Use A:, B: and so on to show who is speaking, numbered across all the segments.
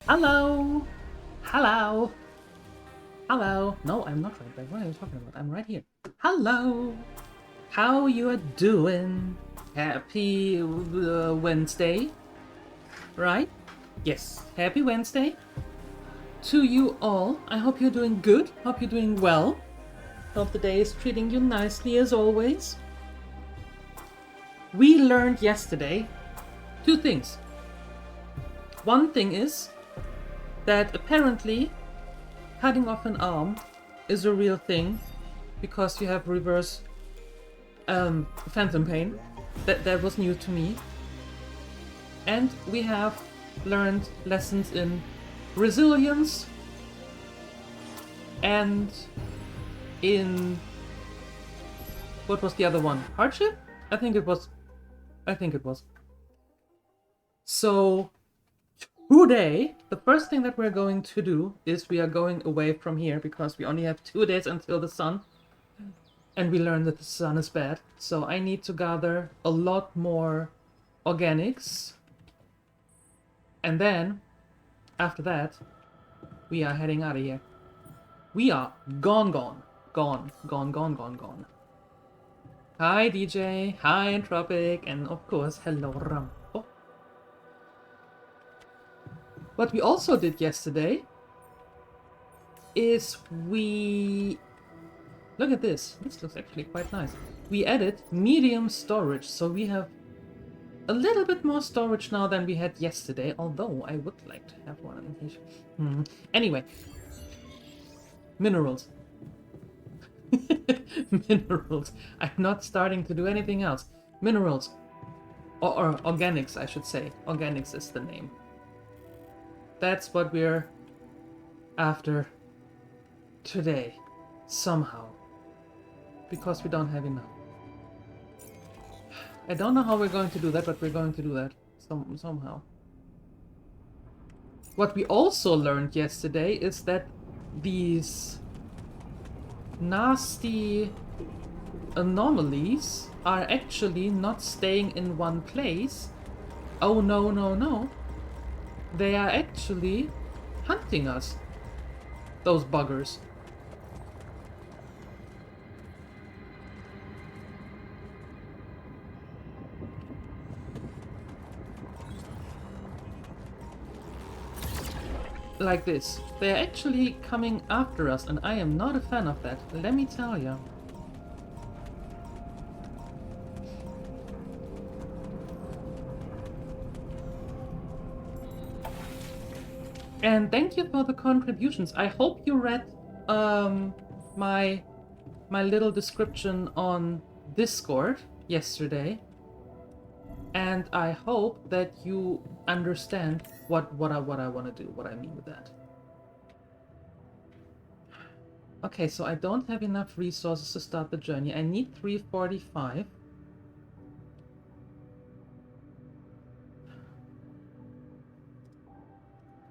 A: Hello! Hello! Hello! No, I'm not right there. What are you talking about? I'm right here. Hello! How you are doing? Happy Wednesday, right? Yes, happy Wednesday to you all. I hope you're doing good. Hope you're doing well. Hope the day is treating you nicely as always. We learned yesterday two things. One thing is that apparently cutting off an arm is a real thing because you have reverse phantom pain. That was new to me. And we have learned lessons in resilience and in what was the other one? Hardship? I think it was. So today, the first thing that we're going to do is we are going away from here because we only have 2 days until the sun. And we learned that the sun is bad. So I need to gather a lot more organics. And then, after that, we are heading out of here. We are gone. Hi DJ, hi Entropic, and of course, hello Ram. Oh. What we also did yesterday is we... Look at this. This looks actually quite nice. We added medium storage, so we have a little bit more storage now than we had yesterday, although I would like to have one in here. Anyway. Minerals. Minerals. I'm not starting to do anything else. Minerals. Or organics, I should say. Organics is the name. That's what we're after today. Somehow. Because we don't have enough. I don't know how we're going to do that, but we're going to do that somehow. What we also learned yesterday is that these nasty anomalies are actually not staying in one place. Oh no. They are actually hunting us. Those buggers. Like this. They're actually coming after us, and I am not a fan of that, let me tell you. And thank you for the contributions. I hope you read my little description on Discord yesterday. And I hope that you understand what I want to do, what I mean with that. Okay, so I don't have enough resources to start the journey. I need 345.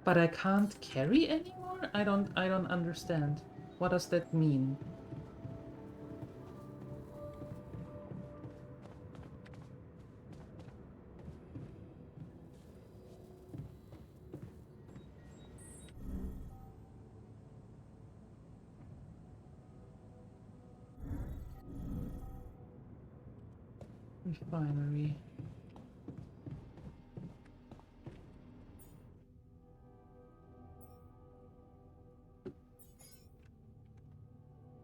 A: But I can't carry anymore? I don't understand. What does that mean? Refinery.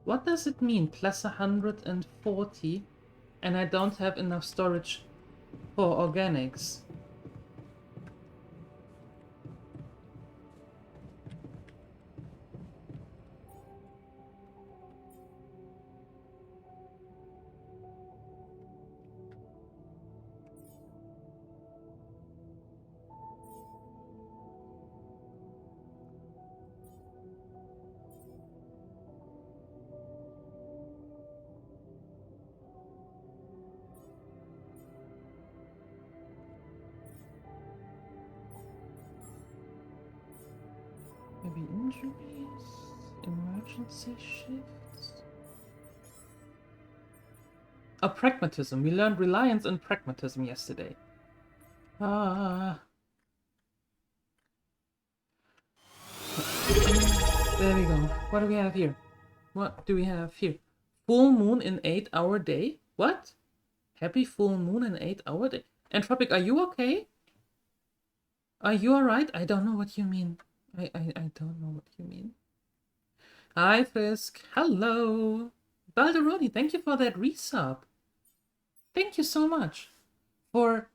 A: What does it mean? Plus 140 and I don't have enough storage for organics. Maybe injuries? Emergency shifts? Oh, pragmatism. We learned reliance and pragmatism yesterday. Ah. There we go. What do we have here? What do we have here? Full moon in 8-hour day? What? Happy full moon in 8-hour day? Entropic, are you okay? Are you alright? I don't know what you mean. I don't know what you mean. Hi, Fisk. Hello. Balderoni, thank you for that resub. Thank you so much. For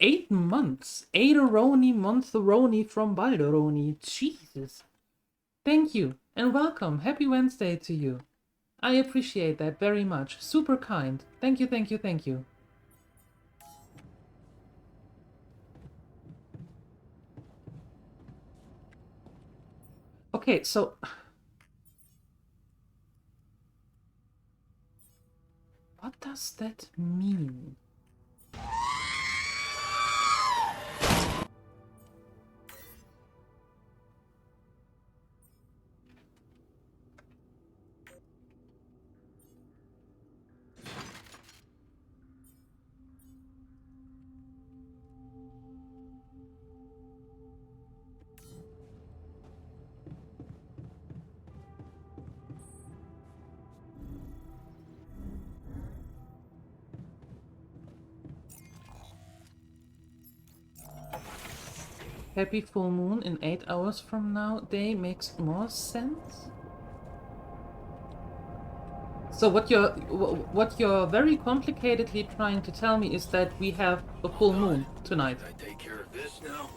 A: 8 months. 8-a-roni, month-a-roni from Balderoni. Jesus. Thank you, and welcome. Happy Wednesday to you. I appreciate that very much. Super kind. Thank you, thank you, thank you. Okay, so... what does that mean? Happy full moon in 8 hours from now day makes more sense? So what you're very complicatedly trying to tell me is that we have a full moon tonight.
B: I take care of this now.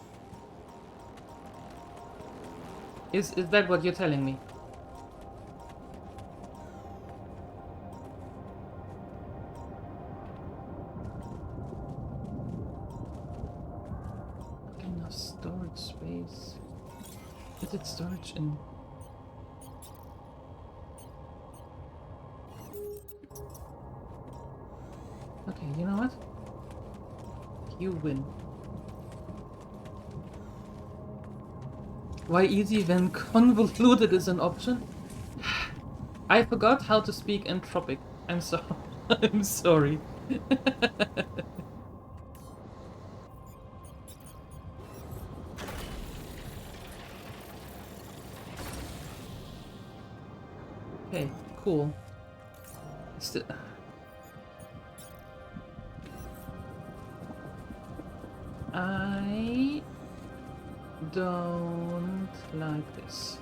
A: Is that what you're telling me? Enough storage space. Is it storage in... okay, you know what? You win. Why easy when convoluted is an option? I forgot how to speak entropic. I'm so I'm sorry. Okay, cool. I don't like this.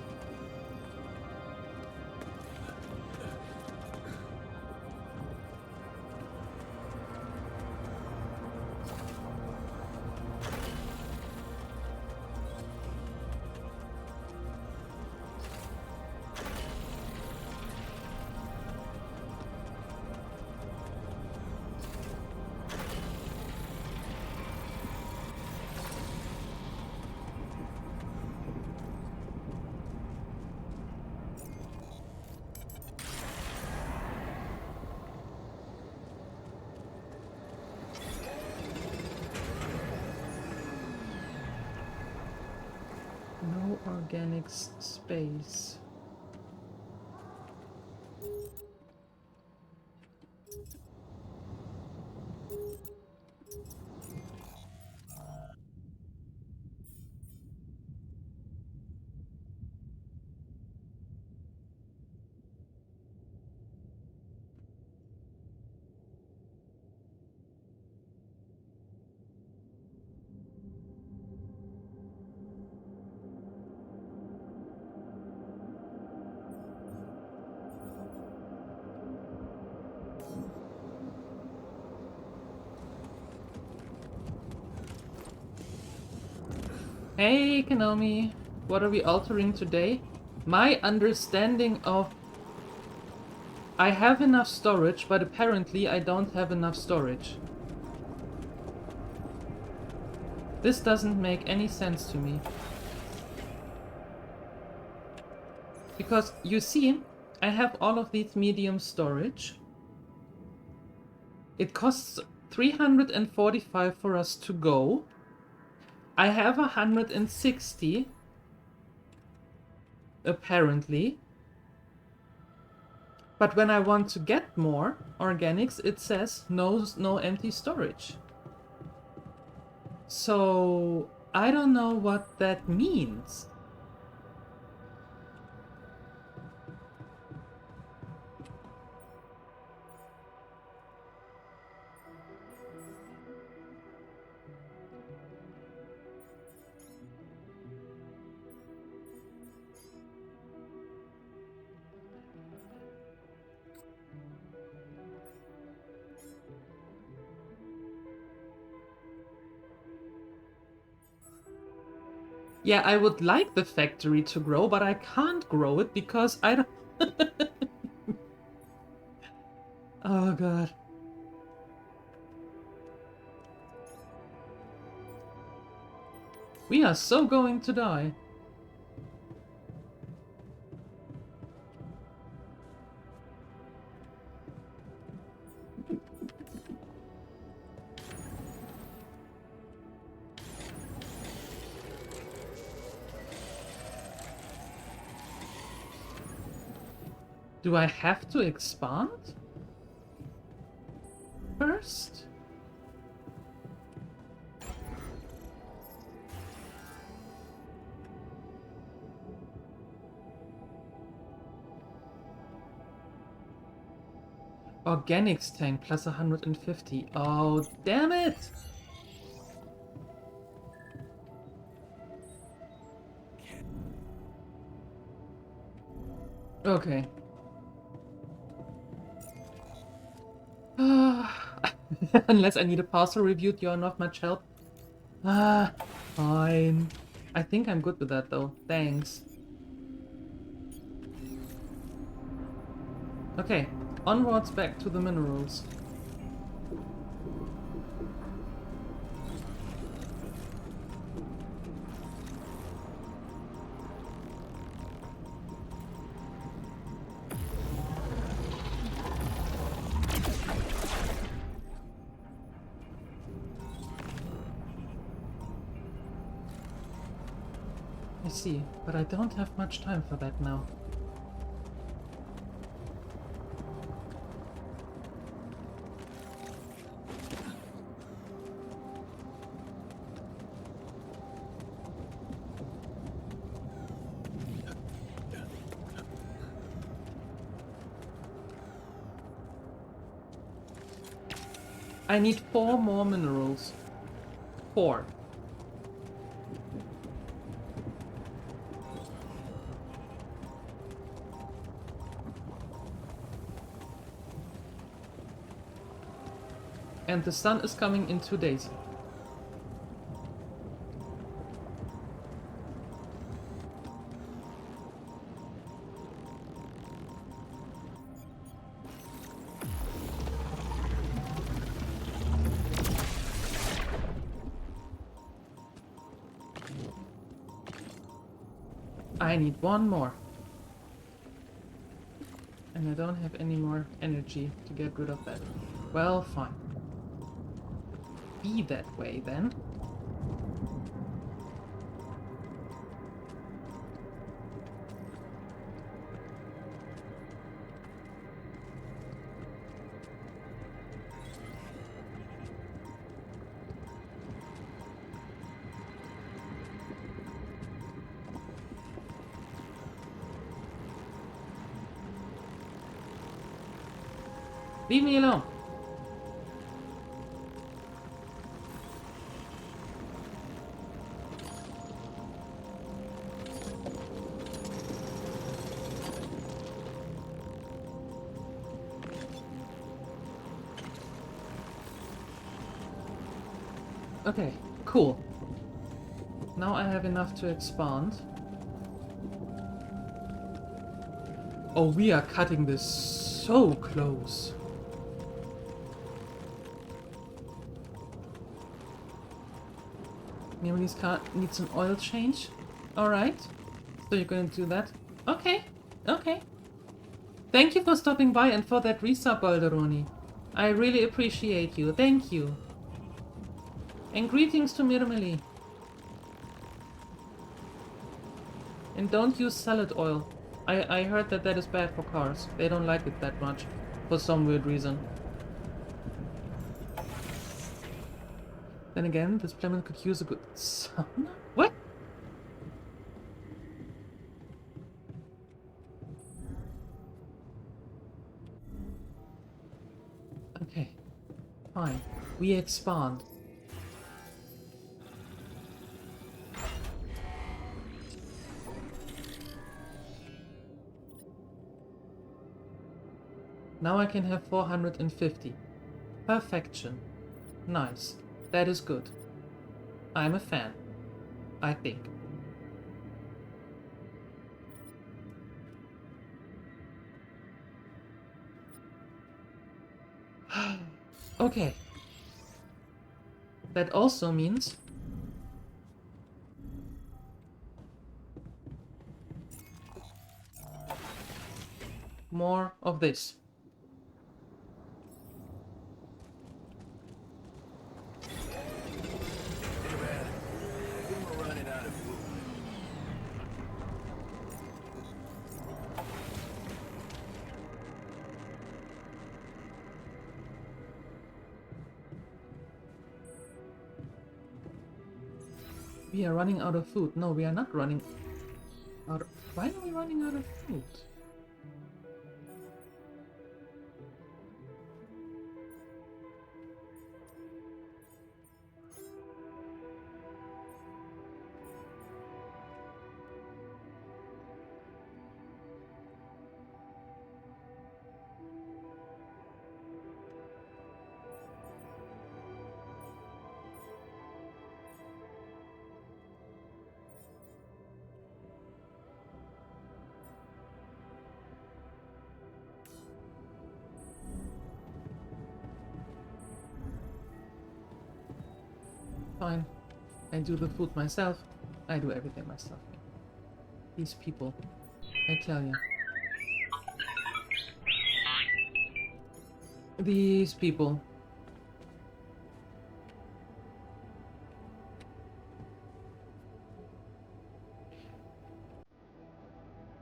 A: No organics space. Hey, Kanomi. What are we altering today? My understanding of... I have enough storage, but apparently I don't have enough storage. This doesn't make any sense to me. Because, you see, I have all of these medium storage. It costs 345 for us to go. I have 160, apparently. But when I want to get more organics, it says no empty storage. So I don't know what that means. Yeah, I would like the factory to grow, but I can't grow it because I don't... Oh god. We are so going to die. Do I have to expand? First? Organics tank plus 150. Oh, damn it! Okay. Unless I need a parcel reviewed, you're not much help. Fine. I think I'm good with that though. Thanks. Okay, onwards back to the minerals. I see, but I don't have much time for that now. I need 4 more minerals. 4. And the sun is coming in 2 days. I need 1 more. And I don't have any more energy to get rid of that. Well, fine. Be that way then. Leave me alone. Okay, cool. Now I have enough to expand. Oh, we are cutting this so close. Memory's car needs an oil change. Alright. So you're going to do that? Okay. Okay. Thank you for stopping by and for that resub, Balderoni. I really appreciate you. Thank you. And greetings to Mirmeli. And don't use salad oil. I heard that that is bad for cars. They don't like it that much. For some weird reason. Then again, this planet could use a good sauna? What? Okay. Fine. We expand. Now I can have 450. Perfection. Nice. That is good. I'm a fan. I think. Okay. That also means more of this.
B: Hey man, I think we're running out of food.
A: We are running out of food. No, we are not running out of... Why are we running out of food? Fine. I do the food myself. I do everything myself. These people. I tell you. These people.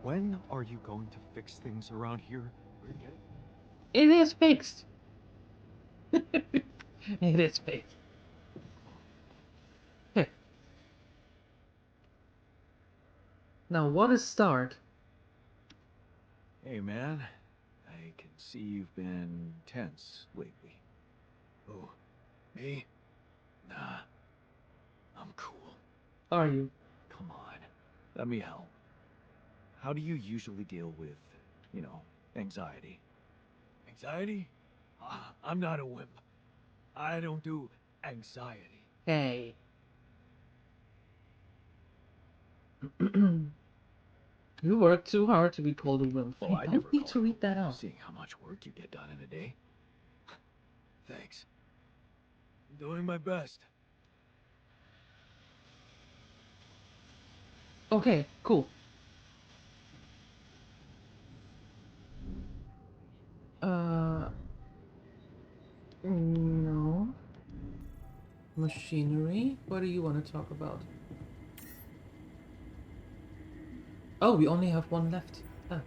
C: When are you going to fix things around here?
A: It is fixed. It is fixed. Okay. Now what is start?
C: Hey man, I can see you've been tense lately.
B: Oh, me?
C: Nah, I'm cool.
A: Are you?
C: Come on, let me help. How do you usually deal with, anxiety?
B: Anxiety? I'm not a wimp. I don't do anxiety.
A: Hey. You work too hard to be called a wimp.
C: Well,
A: Hey,
C: I never
A: don't need
C: call
A: to
C: you,
A: read that out.
C: seeing how much work you get done in a day.
B: Thanks. I'm doing my best.
A: Okay, cool. No. Machinery? What do you want to talk about? Oh, we only have one left. Ah.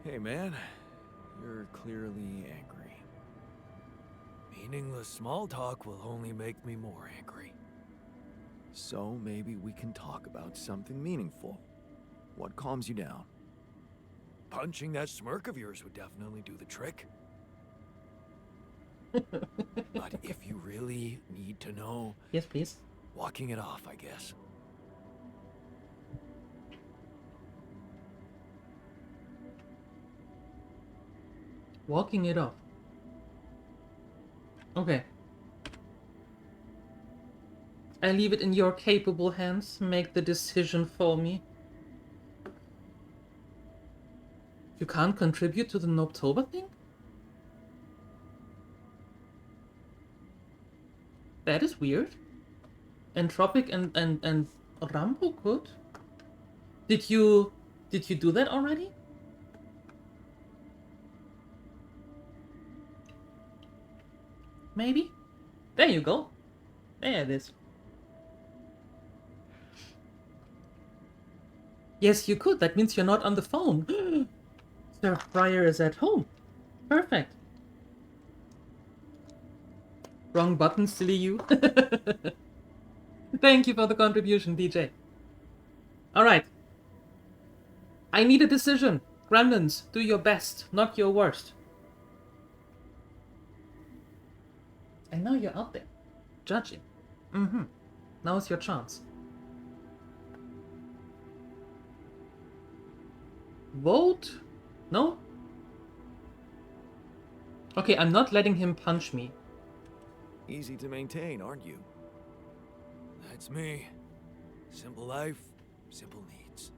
B: Hey man, you're clearly angry. Meaningless small talk will only make me more angry. So maybe we can talk about something meaningful. What calms you down? Punching that smirk of yours would definitely do the trick. But if you really need to know,
A: Yes, please.
B: walking it off, I guess.
A: Walking it off. Okay. I leave it in your capable hands. Make the decision for me. You can't contribute to the Noptober thing? That is weird. Entropic and Rambo could? Did you do that already? Maybe? There you go. There it is. Yes, you could. That means you're not on the phone. Sir Friar is at home. Perfect. Wrong button, silly you. Thank you for the contribution, DJ. Alright. I need a decision. Gremlins, do your best, not your worst. I know you're out there. Judging. Now's your chance. Vote? No? Okay, I'm not letting him punch me.
B: Easy to maintain, aren't you? That's me. Simple life, simple needs.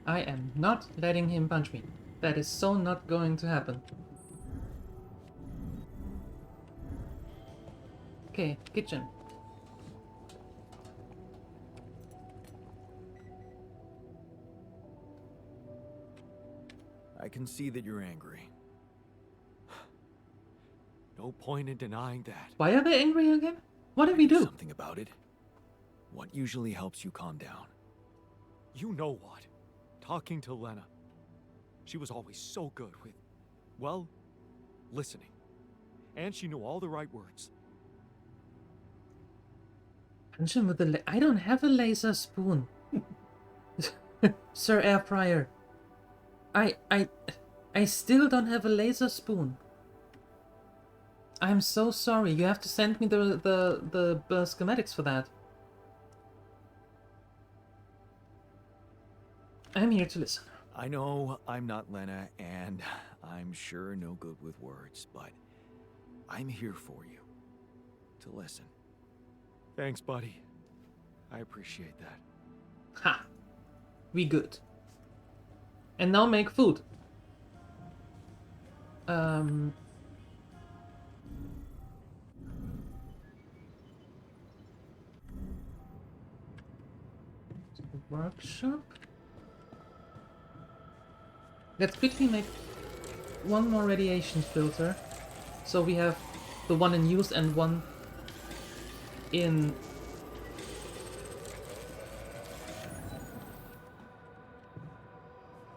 A: I am not letting him punch me. That is so not going to happen. Okay, kitchen.
B: I can see that you're angry. No point in denying that.
A: Why are they angry again? What did we do?
B: Something about it. What usually helps you calm down?
D: You know what? Talking to Lena. She was always so good with, well, listening. And she knew all the right words.
A: Punch him with a I don't have a laser spoon. Sir Air Fryer. I still don't have a laser spoon. I'm so sorry. You have to send me the schematics for that. I'm here to listen.
B: I know I'm not Lena, and I'm sure no good with words, but I'm here for you. To listen.
D: Thanks, buddy. I appreciate that.
A: Ha! We good. And now make food. Workshop. Let's quickly make one more radiation filter. So we have the one in use and one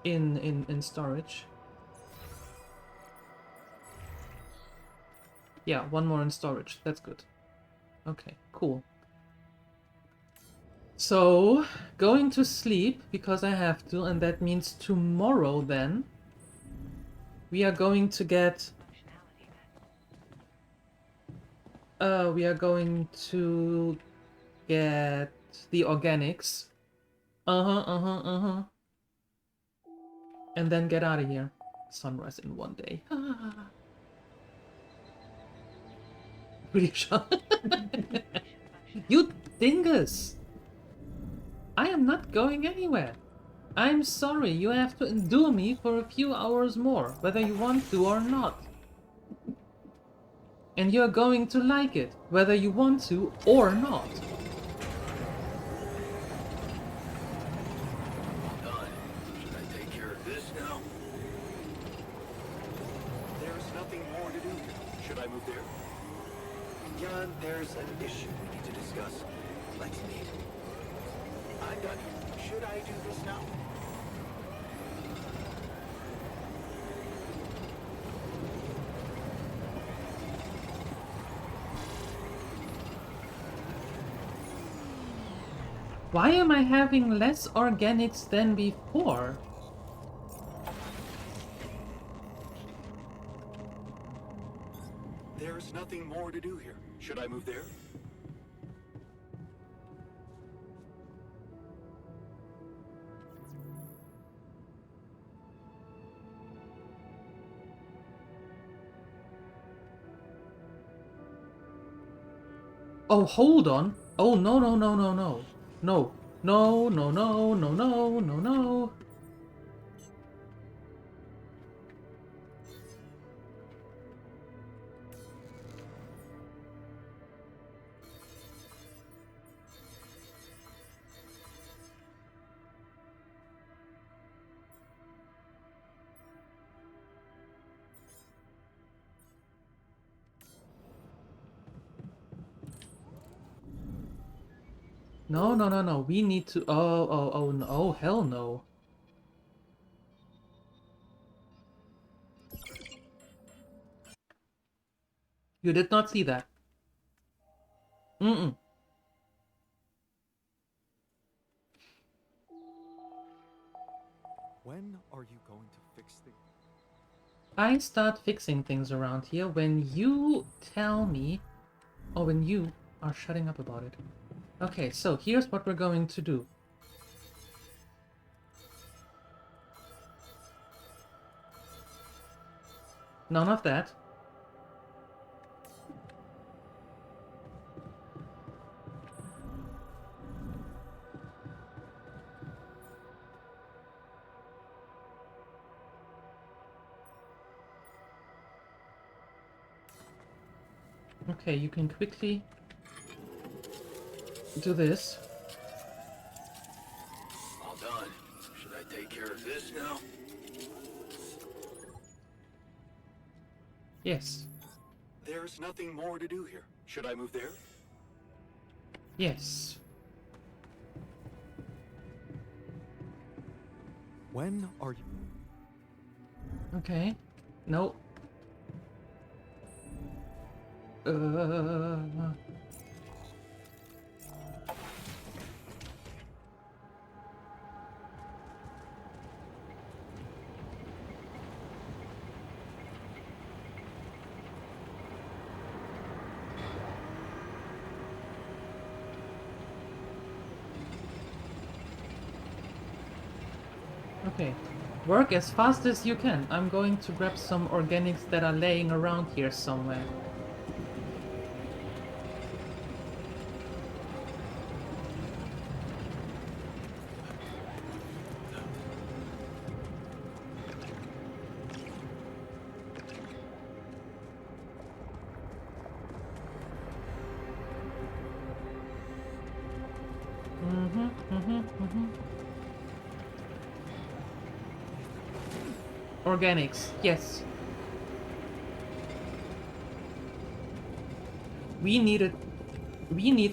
A: in storage. Yeah, one more in storage. That's good. Okay, cool. So, going to sleep, because I have to, and that means tomorrow then, we are going to get... we are going to get the organics. And then get out of here. Sunrise in one day. Pretty sure. You dingus! I am not going anywhere. I'm sorry, you have to endure me for a few hours more, whether you want to or not. And you're going to like it, whether you want to or not.
B: Done. Should I take care of this now?
E: There's nothing more to do. Should I move there? Jan, there's an issue we need to discuss. Let's meet. I'm done. Should I do this now?
A: Why am I having less organics than before?
E: There's nothing more to do here. Should I move there?
A: Oh, hold on. Oh, no, no, no, no, no. No. No, no, no, no, no, no, no. No, no, no, no. We need to... Oh, no. Oh, hell no. You did not see that. Mm-mm.
D: When are you going to fix things?
A: I start fixing things around here when you tell me... Or when you are shutting up about it. Okay, so here's what we're going to do. None of that. Okay, you can quickly do this.
E: All done. Should I take care of this now?
A: Yes.
E: There's nothing more to do here. Should I move there?
A: Yes.
D: When are you?
A: Okay. No. Uh... Okay. Work as fast as you can. I'm going to grab some organics that are laying around here somewhere. Organics, yes. We need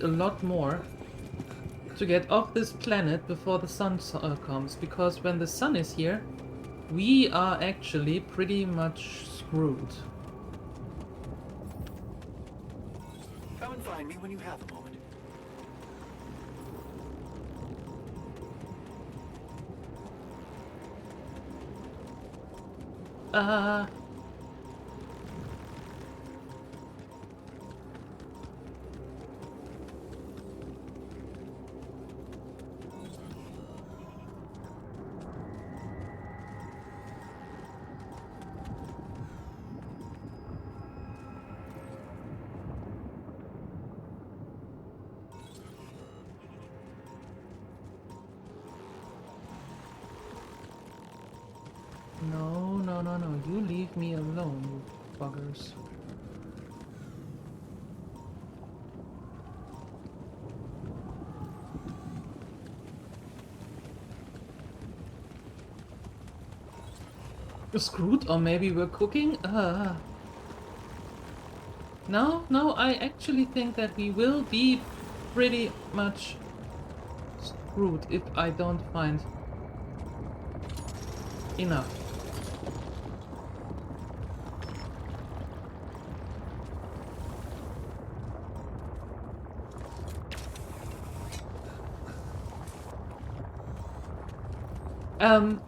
A: a lot more to get off this planet before the sun comes, because when the sun is here, we are actually pretty much screwed.
E: Come and find me when you have a moment.
A: No, you leave me alone, you buggers. We're screwed, or maybe we're cooking? No, I actually think that we will be pretty much screwed if I don't find enough.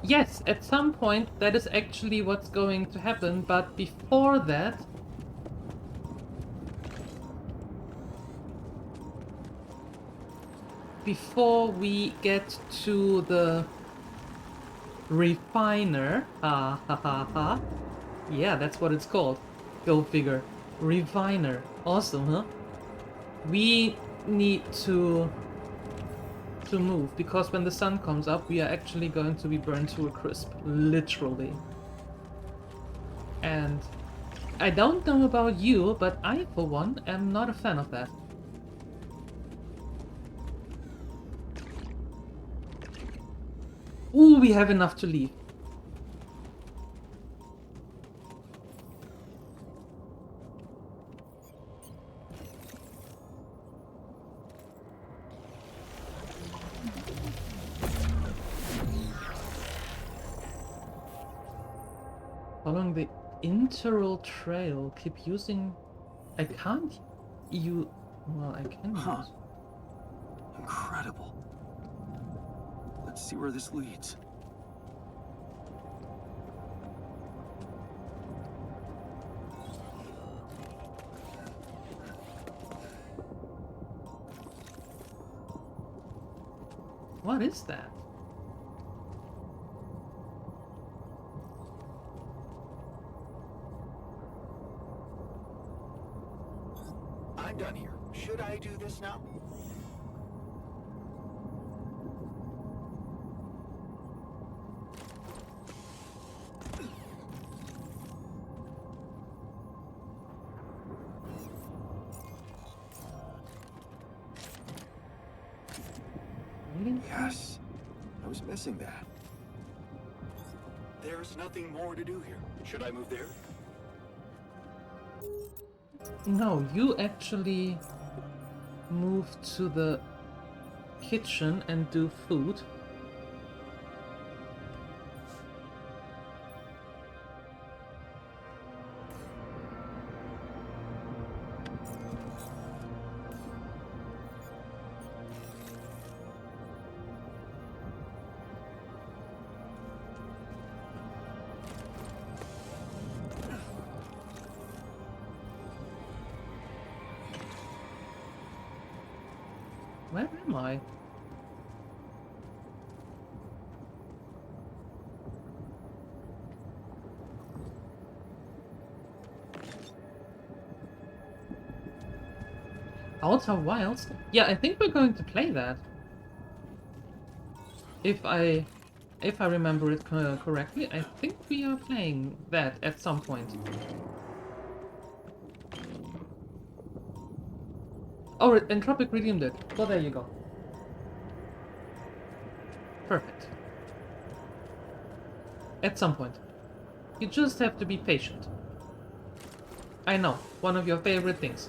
A: Yes, at some point that is actually what's going to happen, but before that... Before we get to the refiner, yeah, that's what it's called. Go figure. Refiner. Awesome, huh? We need to move, because when the sun comes up, we are actually going to be burned to a crisp. Literally. And I don't know about you, but I, for one, am not a fan of that. Ooh, we have enough to leave. Following the interal trail, keep using... I can't use... Well, I can use...
C: Incredible. Let's see where this leads.
A: What is that?
E: I'm done here. Should I do this now?
B: Yes. I was missing that.
E: There's nothing more to do here. Should I move there?
A: No, you actually move to the kitchen and do food. Where am I? Outer Wilds? Yeah, I think we're going to play that. If I remember it correctly, I think we are playing that at some point. Oh, Entropic redeemed it. So there you go. Perfect. At some point. You just have to be patient. I know, one of your favorite things.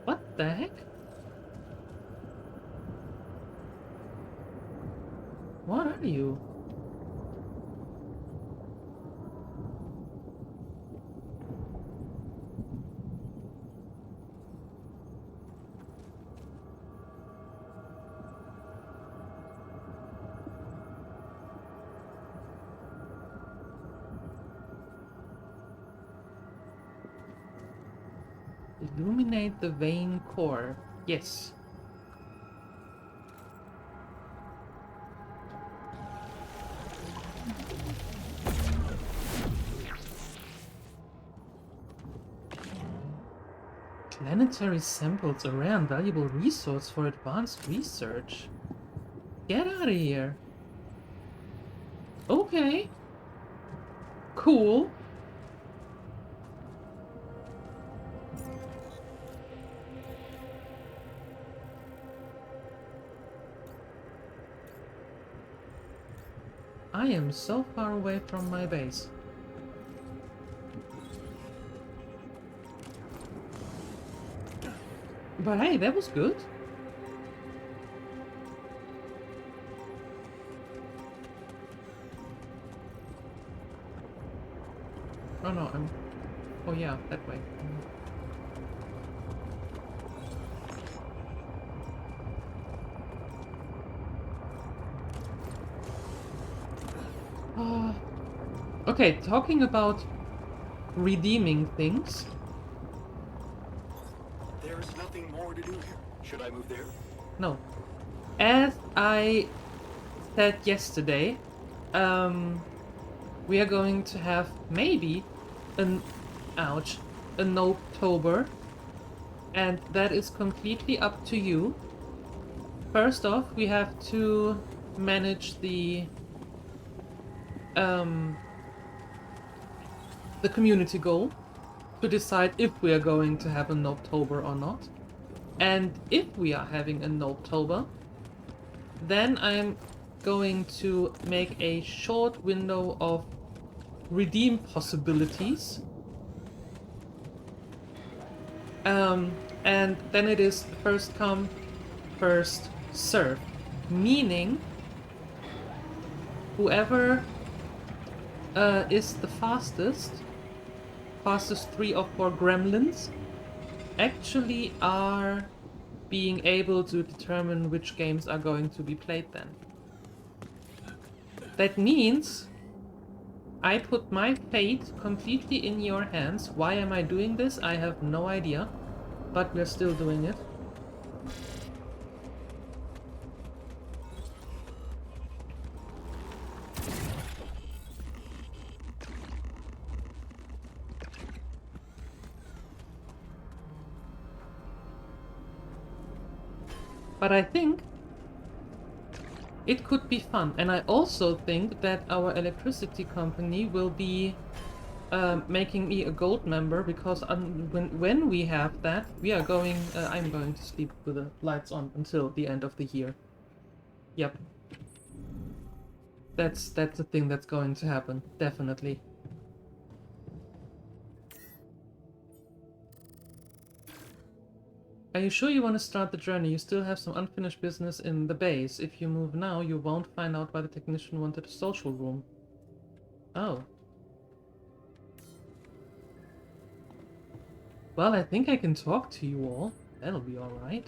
A: What the heck? What are you? Illuminate the vein core. Yes. Planetary samples, a rare and valuable resource for advanced research. Get out of here. Okay. Cool. I am so far away from my base. But hey, that was good. Oh no, I'm... Oh yeah, that way. Okay, talking about redeeming things.
E: There's nothing more to do here. Should I move there?
A: No. As I said yesterday, we are going to have maybe an October, and that is completely up to you. First off, we have to manage the community goal to decide if we are going to have an October or not. And if we are having an October, then I'm going to make a short window of redeem possibilities. And then it is first come, first serve. Meaning, whoever is the fastest 3 or 4 gremlins, actually are being able to determine which games are going to be played then. That means I put my fate completely in your hands. Why am I doing this? I have no idea, but we're still doing it. But I think it could be fun. And I also think that our electricity company will be making me a gold member, because when we have that, we are going. I'm going to sleep with the lights on until the end of the year. Yep. That's the thing that's going to happen, definitely. Are you sure you want to start the journey? You still have some unfinished business in the base. If you move now, you won't find out why the technician wanted a social room. Oh. Well, I think I can talk to you all. That'll be alright.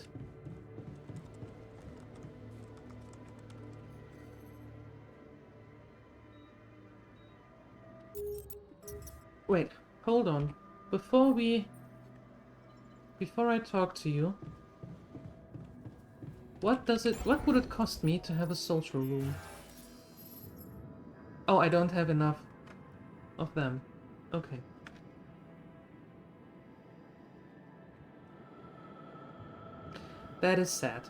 A: Wait, hold on. Before I talk to you, what would it cost me to have a social room? Oh, I don't have enough of them. Okay. That is sad.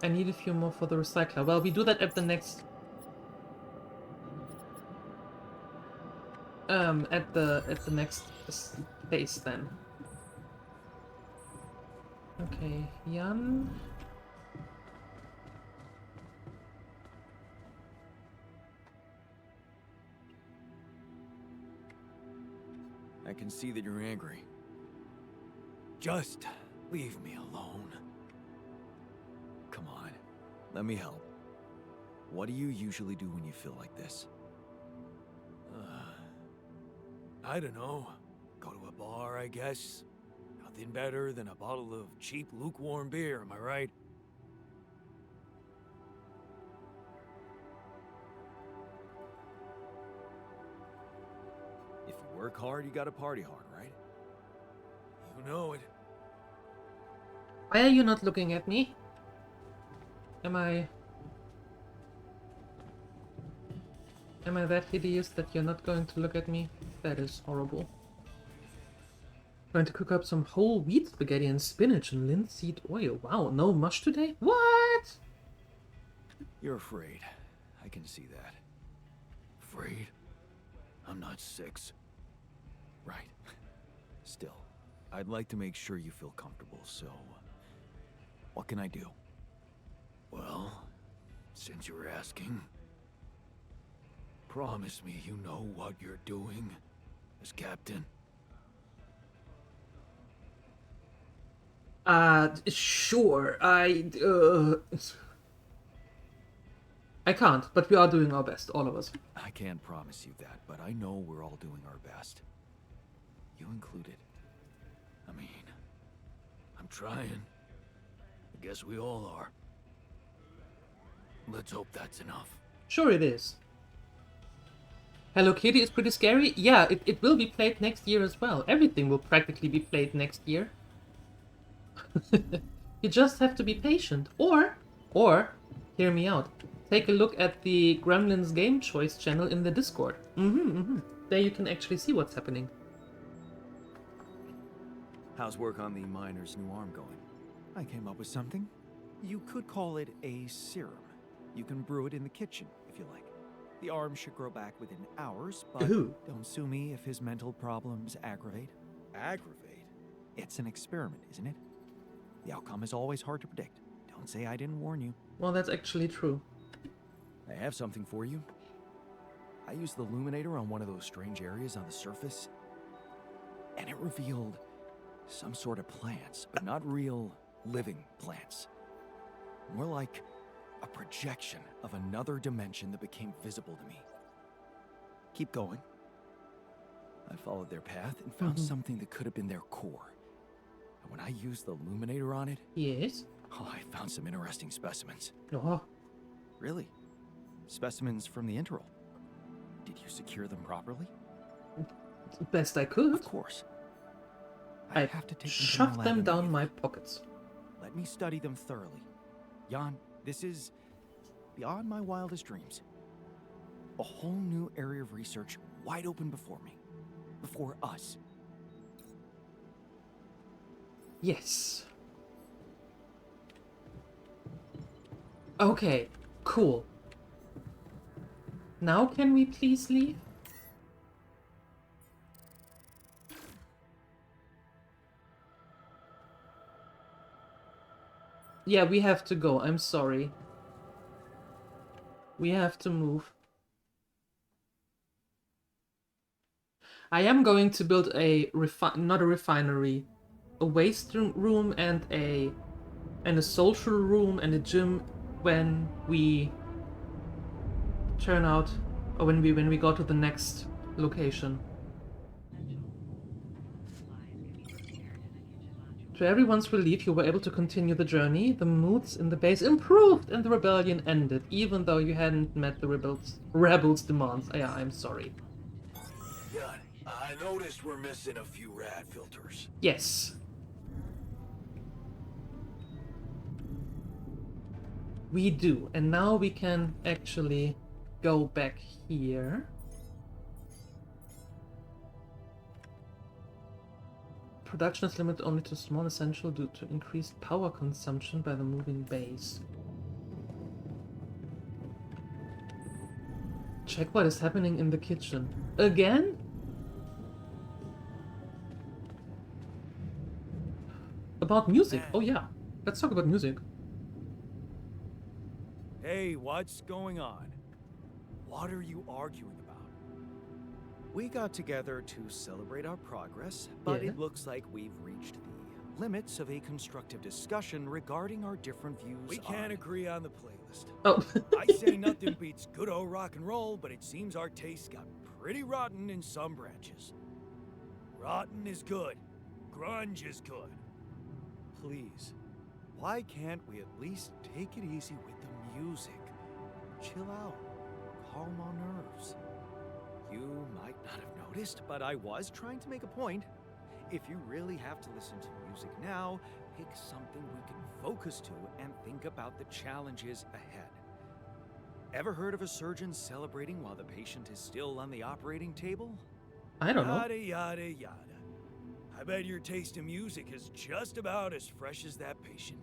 A: I need a few more for the recycler. Well, we do that at the next... at the next phase then. Okay, Jan.
B: I can see that you're angry. Just leave me alone. Come on, let me help. What do you usually do when you feel like this?
D: I don't know. Go to a bar, I guess. Nothing better than a bottle of cheap, lukewarm beer, am I right?
B: If you work hard, you gotta party hard, right?
D: You know it.
A: Why are you not looking at me? Am I that hideous that you're not going to look at me? That is horrible. Going to cook up some whole wheat spaghetti and spinach and linseed oil. Wow, no mush today? What?
B: You're afraid. I can see that.
D: Afraid? I'm not 6.
B: Right. Still, I'd like to make sure you feel comfortable, so... what can I do?
D: Well, since you're asking, promise me you know what you're doing as captain.
A: Sure. I can't, but we are doing our best, all of us.
B: I can't promise you that, but I know we're all doing our best. You included.
D: I mean, I'm trying. I guess we all are. Let's hope that's enough.
A: Sure it is. Hello Kitty is pretty scary. Yeah, it will be played next year as well. Everything will practically be played next year. You just have to be patient. Or, hear me out. Take a look at the Gremlins Game Choice channel in the Discord. There you can actually see what's happening.
B: How's work on the miner's new arm going?
F: I came up with something. You could call it a serum. You can brew it in the kitchen, if you like. The arm should grow back within hours, but
A: Ooh.
F: don't sue me if his mental problems aggravate.
B: Aggravate?
F: It's an experiment, isn't it? The outcome is always hard to predict. Don't say I didn't warn you.
A: Well, that's actually true.
B: I have something for you. I used the illuminator on one of those strange areas on the surface, and it revealed some sort of plants, but not real living plants. More like a projection of another dimension that became visible to me. Keep going. I followed their path and found something that could have been their core. And when I used the illuminator on it,
A: Yes.
B: oh, I found some interesting specimens.
A: Oh,
F: Really? Specimens from the interval. Did you secure them properly?
A: best I could.
F: Of course.
A: I
F: have to take them to my
A: shoved
F: lab
A: them down
F: immediately.
A: my pockets.
F: Let me study them thoroughly. Jan, this is beyond my wildest dreams. A whole new area of research wide open before me. Before us.
A: Yes. Okay, cool. Now can we please leave? Yeah, we have to go. I'm sorry. We have to move. I am going to build a not a refinery, a waste room and a social room and a gym when we turn out, or when we go to the next location. To everyone's relief, you were able to continue the journey. The moods in the base improved and the rebellion ended, even though you hadn't met the rebels' demands. Yeah, I'm sorry.
E: Yeah, I noticed we're missing a few rad filters.
A: Yes. We do, and now we can actually go back here. Production is limited only to small essential due to increased power consumption by the moving base. Check what is happening in the kitchen. Again? About music. Oh yeah. Let's talk about music.
F: Hey, what's going on? What are you arguing about? We got together to celebrate our progress, but
A: Yeah.
F: it looks like we've reached the limits of a constructive discussion regarding our different views.
E: We can't agree on the playlist.
A: Oh.
E: I say nothing beats good old rock and roll, but it seems our tastes got pretty rotten in some branches. Rotten is good. Grunge is good.
F: Please, why can't we at least take it easy with the music? Chill out, calm our nerves. You might not have noticed, but I was trying to make a point. If you really have to listen to music now, pick something we can focus to and think about the challenges ahead. Ever heard of a surgeon celebrating while the patient is still on the operating table?
A: I don't know.
E: Yada, yada, yada. I bet your taste in music is just about as fresh as that patient.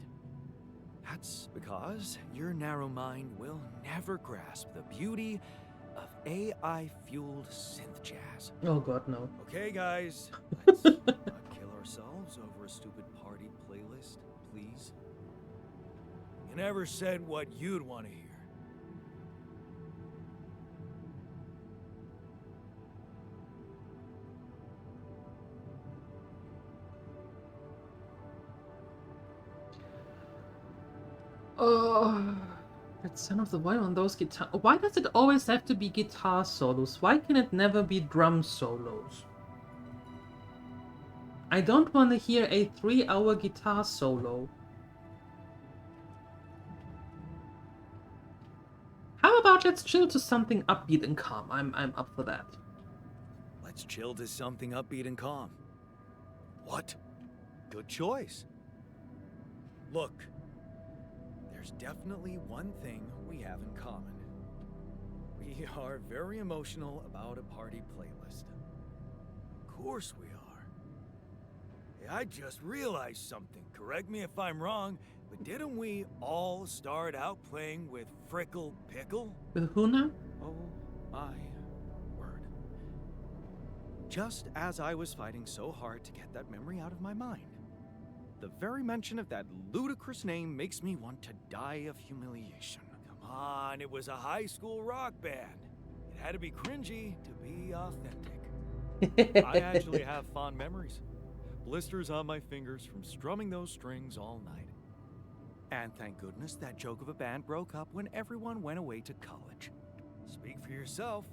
F: That's because your narrow mind will never grasp the beauty of AI-fueled synth jazz.
A: Oh god, no.
F: Okay, guys, let's not kill ourselves over a stupid party playlist, please.
E: You never said what you'd want to hear.
A: Oh, that son of the why on those guitar. Why does it always have to be guitar solos? Why can it never be drum solos? I don't want to hear a 3-hour guitar solo. How about let's chill to something upbeat and calm? I'm up for that.
F: Let's chill to something upbeat and calm. What? Good choice. Look, there's definitely one thing we have in common. We are very emotional about a party playlist.
E: Of course we are. Hey, I just realized something. Correct me if I'm wrong, but didn't we all start out playing with Frickle Pickle?
A: With who now?
F: Oh my word. Just as I was fighting so hard to get that memory out of my mind. The very mention of that ludicrous name makes me want to die of humiliation.
E: Come on, it was a high school rock band. It had to be cringy to be authentic.
D: I actually have fond memories. Blisters on my fingers from strumming those strings all night.
F: And thank goodness that joke of a band broke up when everyone went away to college.
E: Speak for yourself.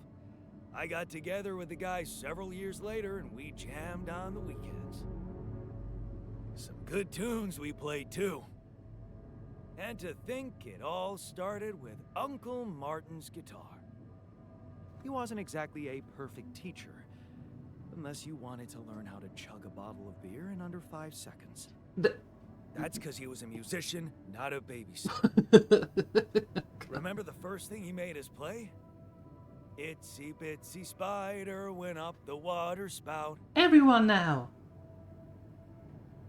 E: I got together with the guys several years later and we jammed on the weekends. Some good tunes we played too. And to think it all started with Uncle Martin's guitar.
F: He wasn't exactly a perfect teacher, unless you wanted to learn how to chug a bottle of beer in under 5 seconds.
E: That's because he was a musician, not a babysitter. Remember the first thing he made us play? Itsy bitsy spider went up the water spout.
A: Everyone now.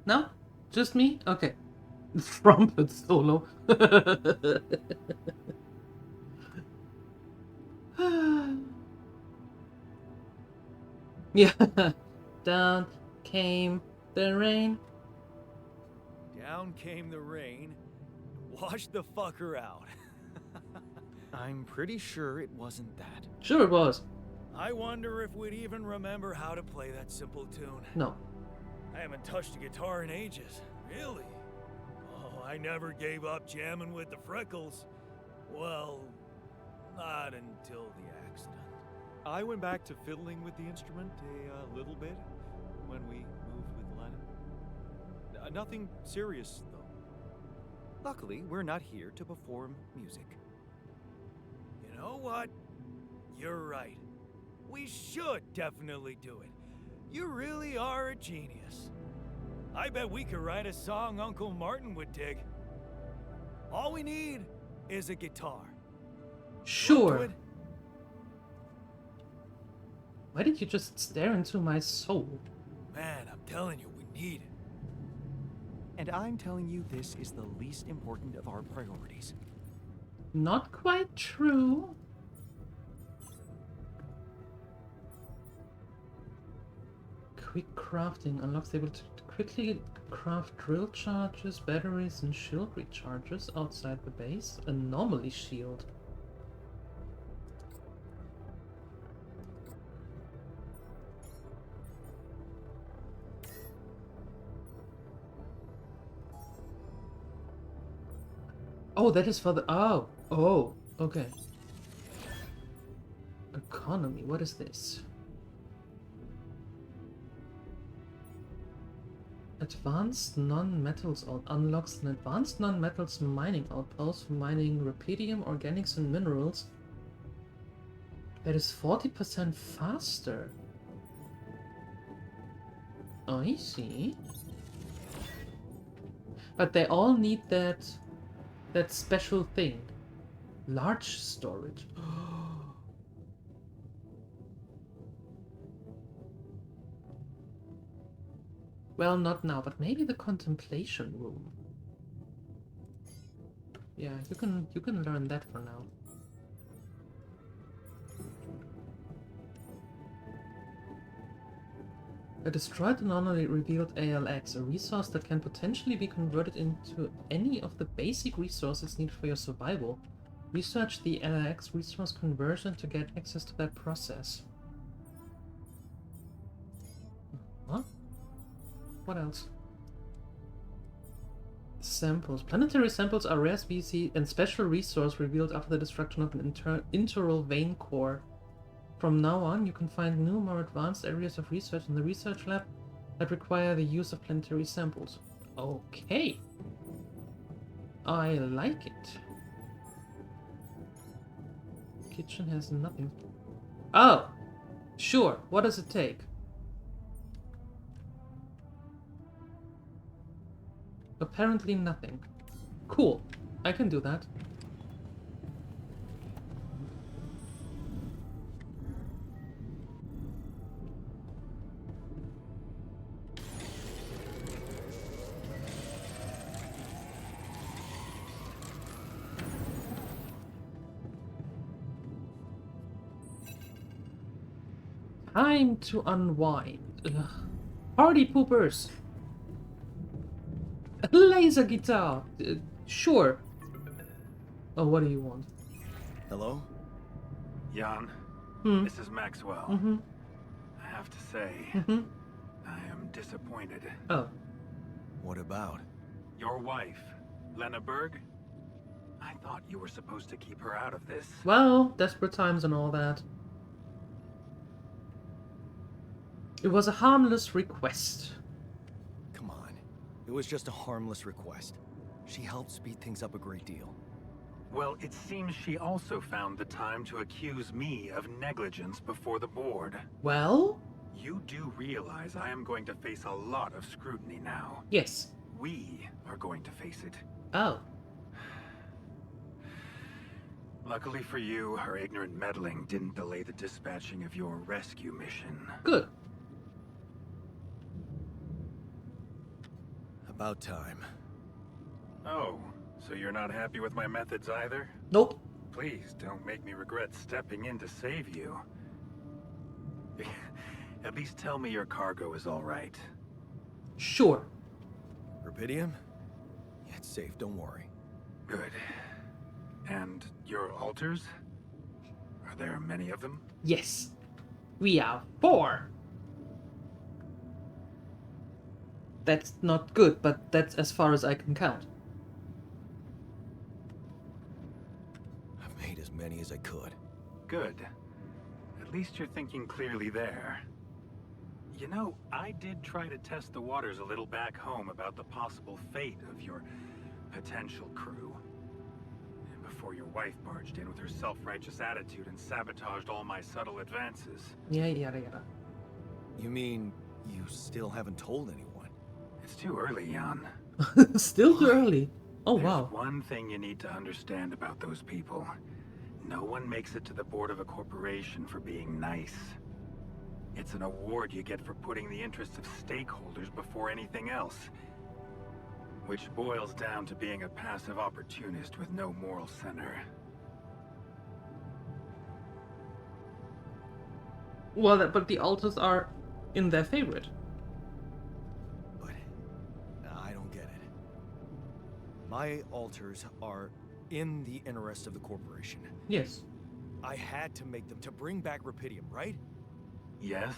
A: No? Just me? Okay. Trumpet solo. Yeah. Down came the rain.
E: Down came the rain, washed the fucker out.
F: I'm pretty sure it wasn't that.
A: Sure it was.
E: I wonder if we'd even remember how to play that simple tune.
A: No.
E: I haven't touched a guitar in ages. Really? Oh, I never gave up jamming with the freckles. Well, not until the accident.
D: I went back to fiddling with the instrument a little bit when we moved with Lena. Nothing serious, though.
F: Luckily, we're not here to perform music.
E: You know what? You're right. We should definitely do it. You really are a genius. I bet we could write a song Uncle Martin would dig. All we need is a guitar. Want to
A: Sure.
E: it?
A: Why did you just stare into my soul?
E: Man, I'm telling you, we need it.
F: And I'm telling you, this is the least important of our priorities.
A: Not quite true. Quick crafting unlocks able to quickly craft drill charges, batteries, and shield recharges outside the base. Anomaly shield. Oh, that is for the... Oh. Oh. Okay. Economy. What is this? Advanced non-metals unlocks an advanced non-metals mining outpost for mining rubidium, organics, and minerals. That is 40% faster. I see. But they all need that special thing. Large storage. Well, not now, but maybe the contemplation room. Yeah, you can learn that for now. A destroyed anomaly revealed ALX, a resource that can potentially be converted into any of the basic resources needed for your survival. Research the ALX resource conversion to get access to that process. What? What else? Samples. Planetary samples are rare species and special resource revealed after the destruction of an interral vein core. From now on, you can find new, more advanced areas of research in the research lab that require the use of planetary samples. Okay. I like it. Kitchen has nothing. Oh! Sure. What does it take? Apparently nothing. Cool. I can do that. Time to unwind. Ugh. Party poopers! A laser guitar! Sure. Oh, what do you want?
F: Hello?
G: Jan,
A: Hmm.
G: this is Maxwell.
A: Mm-hmm.
G: I have to say,
A: Mm-hmm.
G: I am disappointed.
A: Oh.
F: What about?
G: Your wife, Lena Berg? I thought you were supposed to keep her out of this.
A: Well, desperate times and all that. It was a harmless request.
F: Come on. It was just a harmless request. She helped speed things up a great deal.
G: Well, it seems she also found the time to accuse me of negligence before the board.
A: Well?
G: You do realize I am going to face a lot of scrutiny now.
A: Yes.
G: We are going to face it.
A: Oh.
G: Luckily for you, her ignorant meddling didn't delay the dispatching of your rescue mission.
A: Good.
F: About time.
G: Oh, so you're not happy with my methods either?
A: Nope.
G: Please don't make me regret stepping in to save you. At least tell me your cargo is all right.
A: Sure.
B: Rubidium? Yeah, it's safe, don't worry.
G: Good. And your altars? Are there many of them?
A: Yes. We are 4. That's not good, but that's as far as I can count.
B: I've made as many as I could.
G: Good. At least you're thinking clearly there. You know, I did try to test the waters a little back home about the possible fate of your potential crew. And before your wife barged in with her self-righteous attitude and sabotaged all my subtle advances.
A: Yeah, yada yada.
B: You mean you still haven't told anyone?
G: It's too early, Jan.
A: Still too early. Oh,
G: There's
A: wow.
G: one thing you need to understand about those people. No one makes it to the board of a corporation for being nice. It's an award you get for putting the interests of stakeholders before anything else. Which boils down to being a passive opportunist with no moral center.
A: Well, but the altars are in their favorite.
B: But I don't get it. My altars are in the interest of the corporation.
A: Yes.
B: I had to make them to bring back Rubidium, right?
G: Yes,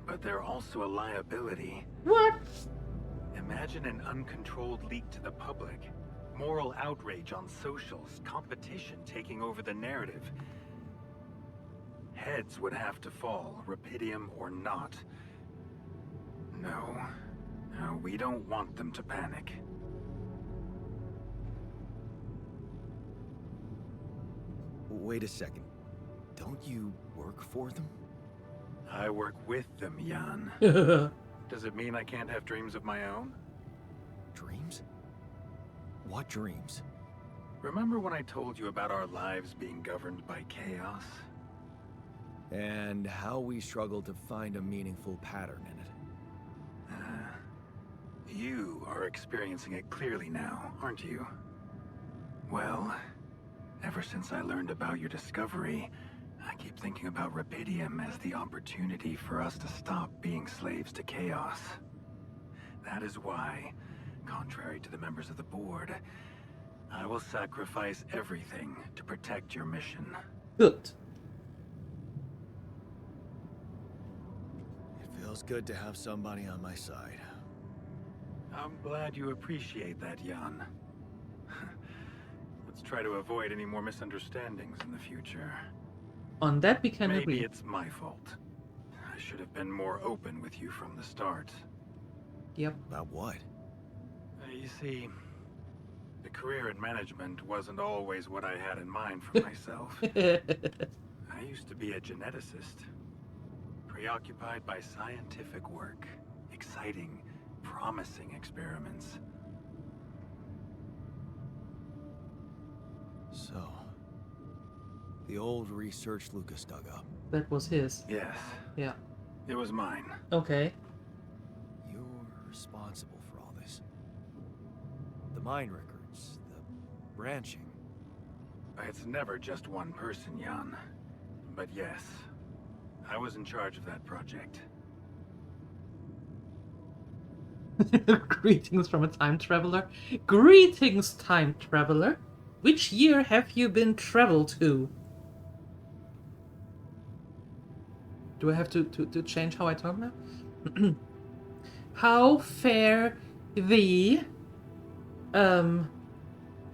G: but they're also a liability.
A: What?
G: Imagine an uncontrolled leak to the public. Moral outrage on socials, competition taking over the narrative. Heads would have to fall, Rubidium or not. No. No, we don't want them to panic.
B: Wait a second. Don't you work for them?
G: I work with them, Jan. Does it mean I can't have dreams of my own?
B: Dreams? What dreams?
G: Remember when I told you about our lives being governed by chaos?
B: And how we struggle to find a meaningful pattern in it.
G: You are experiencing it clearly now, aren't you? Well, ever since I learned about your discovery, I keep thinking about Rubidium as the opportunity for us to stop being slaves to chaos. That is why, contrary to the members of the board, I will sacrifice everything to protect your mission.
A: Good.
B: It feels good to have somebody on my side.
G: I'm glad you appreciate that, Jan. Let's try to avoid any more misunderstandings in the future.
A: On that we can
G: Maybe
A: agree.
G: it's my fault. I should have been more open with you from the start.
A: Yep.
B: About what?
G: You see, the career in management wasn't always what I had in mind for myself. I used to be a geneticist, preoccupied by scientific work, exciting, promising experiments.
B: So, the old research Lucas dug up.
A: That was his.
G: Yes,
A: Yeah.
G: it was mine.
A: Okay.
B: You're responsible for all this. The mine records, the branching.
G: It's never just one person, Jan. But yes, I was in charge of that project.
A: Greetings from a time traveler. Greetings, time traveler. Which year have you been traveled to? Do I have to change how I talk now? How fare thee,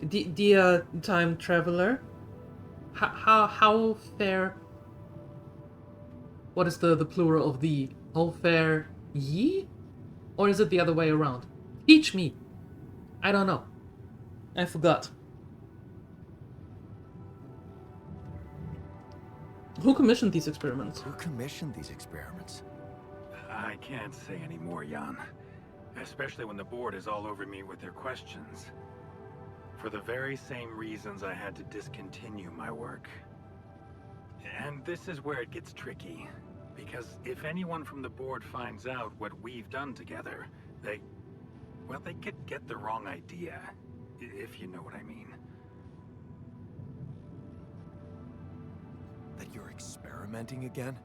A: dear time traveler? How fare? What is the plural of thee? How fare ye? Or is it the other way around? Teach me. I don't know. I forgot. Who commissioned these experiments?
B: Who commissioned these experiments?
G: I can't say any more, Jan. Especially when the board is all over me with their questions. For the very same reasons I had to discontinue my work. And this is where it gets tricky. Because if anyone from the board finds out what we've done together, they could get the wrong idea. if you know what I mean.
B: That you're experimenting again?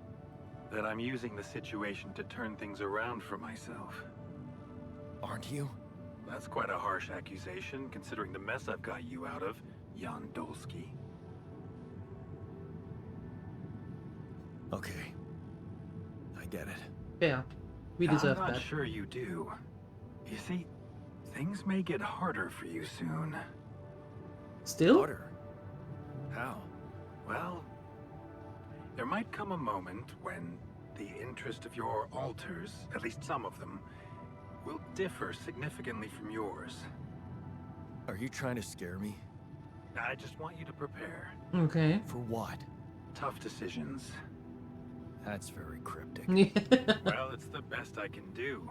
G: That I'm using the situation to turn things around for myself.
B: Aren't you?
G: That's quite a harsh accusation, considering the mess I've got you out of, Jan Dolsky.
B: Okay. I get it.
A: Yeah, we deserve
G: I'm not
A: that.
G: sure you do. You see, things may get harder for you soon.
A: Still?
B: Harder? How?
G: Well, there might come a moment when the interest of your alters, at least some of them, will differ significantly from yours.
B: Are you trying to scare me?
G: I just want you to prepare.
A: Okay.
B: For what?
G: Tough decisions.
B: That's very cryptic.
G: Well, it's the best I can do.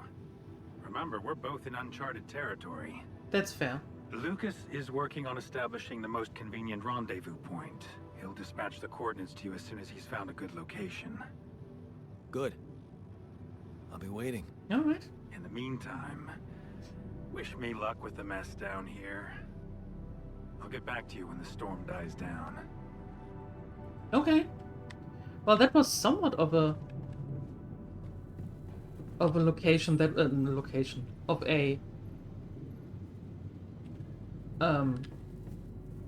G: Remember, we're both in uncharted territory.
A: That's fair.
G: Lucas is working on establishing the most convenient rendezvous point. He'll dispatch the coordinates to you as soon as he's found a good location.
B: Good. I'll be waiting.
A: Alright.
G: In the meantime, wish me luck with the mess down here. I'll get back to you when the storm dies down.
A: Okay. Well, that was somewhat of a location that of a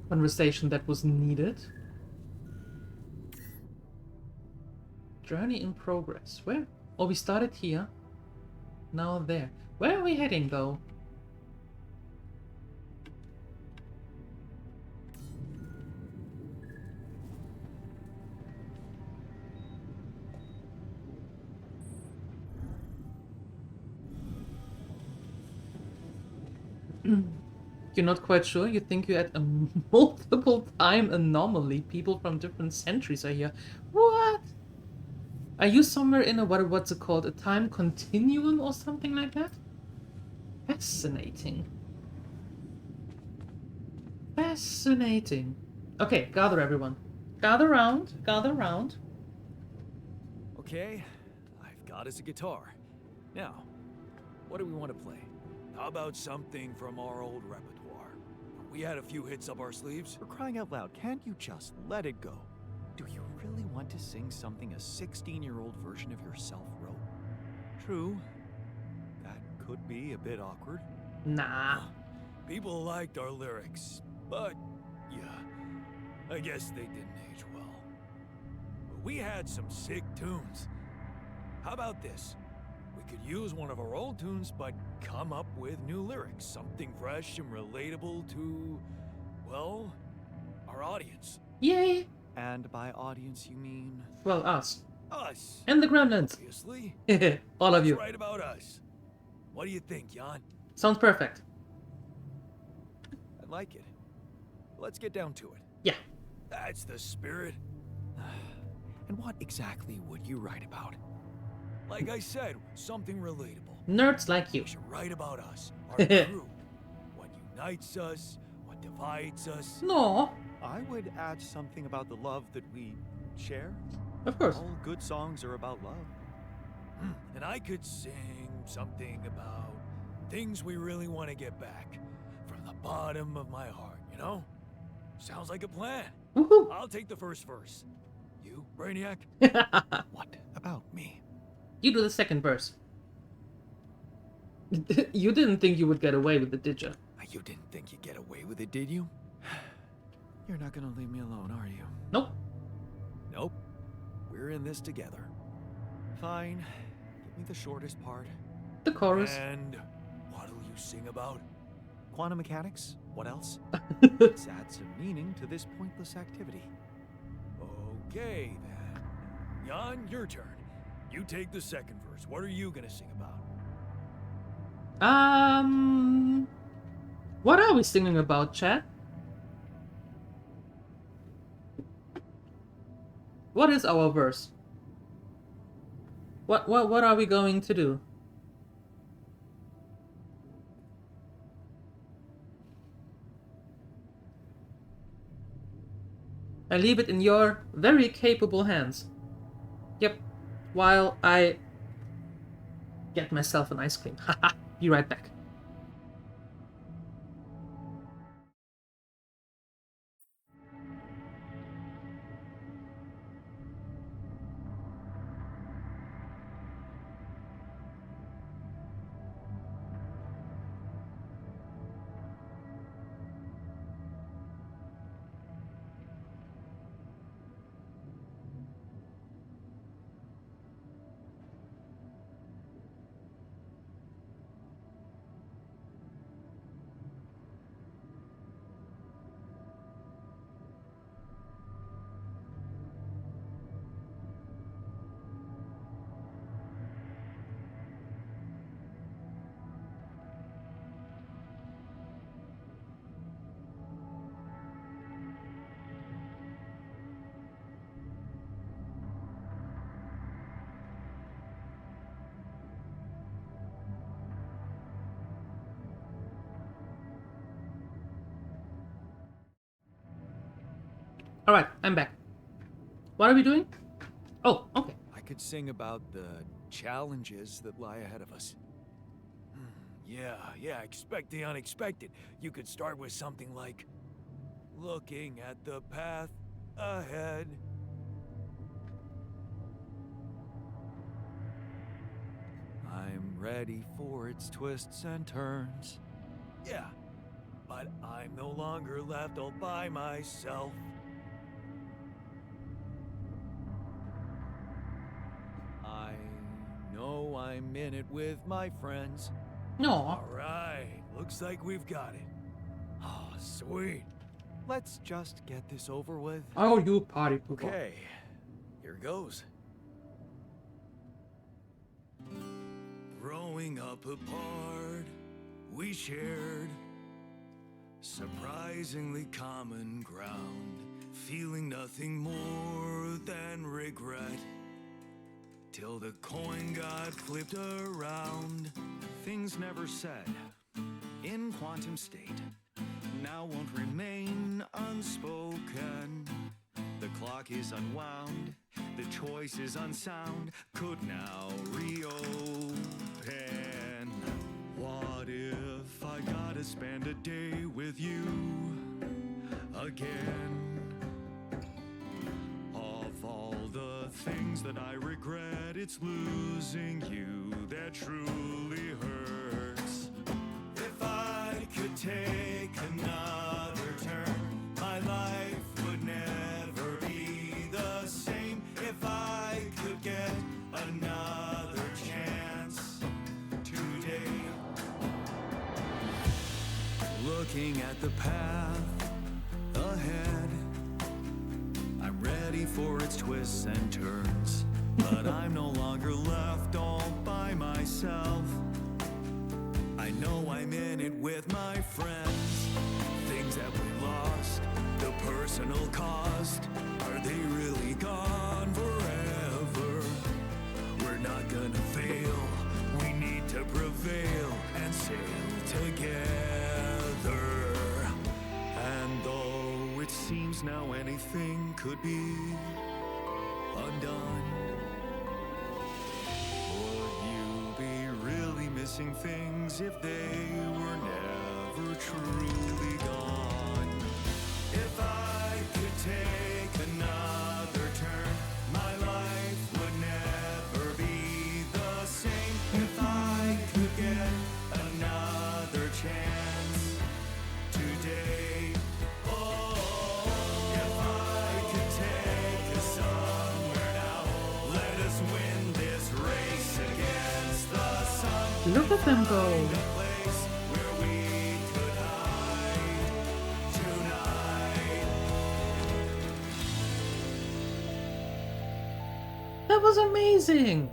A: conversation that was needed. Journey in progress. Where? Oh, we started here. Now there. Where are we heading, though? You're not quite sure? You think you're at a multiple time anomaly? People from different centuries are here. What? Are you somewhere in a, what's it called? A time continuum or something like that? Fascinating. Fascinating. Okay, gather everyone. Gather round, gather round.
D: Okay, I've got us a guitar. Now, what do we want to play?
E: How about something from our old repertoire? We had a few hits up our sleeves.
C: For crying out loud, can't you just let it go? Do you really want to sing something a 16-year-old version of yourself wrote?
E: True. That could be a bit awkward.
A: Nah.
E: People liked our lyrics, but yeah, I guess they didn't age well. But we had some sick tunes. How about this? We could use one of our old tunes, but come up with new lyrics. Something fresh and relatable to, well, our audience.
A: Yay!
C: And by audience, you mean?
A: Well, us.
E: Us.
A: And the gremlins.
E: Obviously.
A: All of you.
E: That's right about us. What do you think, Jan?
A: Sounds perfect.
C: I like it. Let's get down to it.
A: Yeah.
E: That's the spirit.
C: And what exactly would you write about?
E: Like I said, something relatable.
A: Nerds like you.
E: We should write about us, our crew. What unites us, what divides us.
A: No.
C: I would add something about the love that we share.
A: Of course.
C: All good songs are about love.
E: And I could sing something about things we really want to get back from the bottom of my heart, you know? Sounds like a plan.
A: Woohoo.
E: I'll take the first verse. You, Brainiac?
C: What about me?
A: You do the second verse. You didn't think you would get away with it, did you?
B: You didn't think you'd get away with it, did you?
C: You're not gonna leave me alone, are you?
A: Nope.
C: Nope. We're in this together. Fine. Give me the shortest part.
A: The chorus.
E: And what'll you sing about?
C: Quantum mechanics? What else? Let's add some meaning to this pointless activity.
E: Okay, then. Jan, your turn. You take the second verse. What are you gonna sing about?
A: What are we singing about, chat? What is our verse? What are we going to do? I leave it in your very capable hands. Yep. While I get myself an ice cream. Haha. Be right back. Alright, I'm back. What are we doing? Oh, okay.
E: I could sing about the challenges that lie ahead of us. Yeah, expect the unexpected. You could start with something like, looking at the path ahead. I'm ready for its twists and turns. Yeah, but I'm no longer left all by myself. I know I'm in it with my friends.
A: No.
E: Alright, looks like we've got it. Oh, sweet. Let's just get this over with.
A: Oh, you party pooper.
E: Okay, here goes. Growing up apart, we shared surprisingly common ground, feeling nothing more than regret. Till the coin got flipped around. Things never said in quantum state now won't remain unspoken. The clock is unwound, the choice is unsound, could now reopen. What if I gotta spend a day with you again? Of all the things that I regret, it's losing you that truly hurts. If I could take another turn, my life would never be the same. If I could get another chance today. Looking at the path ahead, I'm ready for its twists and turns, but I'm no longer left all by myself. I know I'm in it with my friends. Things that we lost, the personal cost, are they really gone forever? We're not gonna fail, we need to prevail and sail together. And though it seems now anything could be undone, would you be really missing things if they were never truly gone? If I could take another turn, my life would never be the same. If I could get another chance today. If I could take us somewhere now, let us win this race against the sun.
A: Look at them go.
E: A place where we could hide tonight.
A: That was amazing.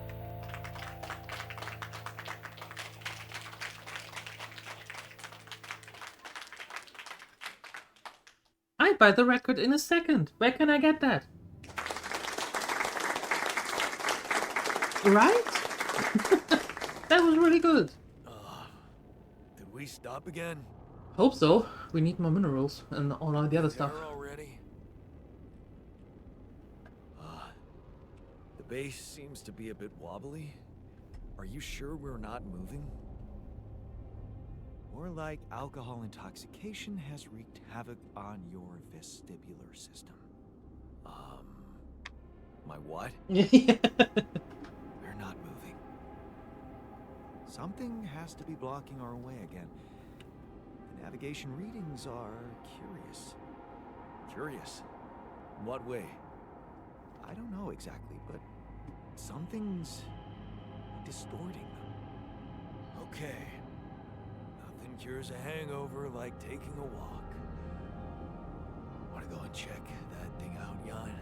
A: I'd buy the record in a second. Where can I get that? Right? That was really good.
E: Did we stop again?
A: Hope so. We need more minerals and all of the other stuff.
E: There already? The base seems to be a bit wobbly. Are you sure we're not moving? More like alcohol intoxication has wreaked havoc on your vestibular system. My what? We're not moving. Something has to be blocking our way again. The navigation readings are curious. Curious? In what way? I don't know exactly, but something's distorting them. Okay. Nothing cures a hangover like taking a walk. Wanna go and check that thing out, Jan?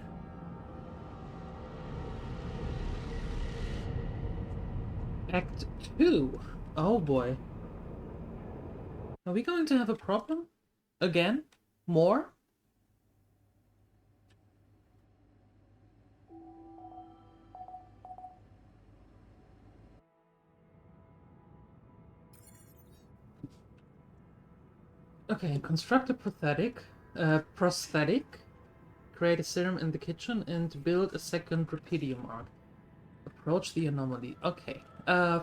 A: Act 2. Oh boy. Are we going to have a problem? Again? More? Okay, construct a prosthetic. create a serum in the kitchen and build a second Rapidium arc. Approach the anomaly. Okay.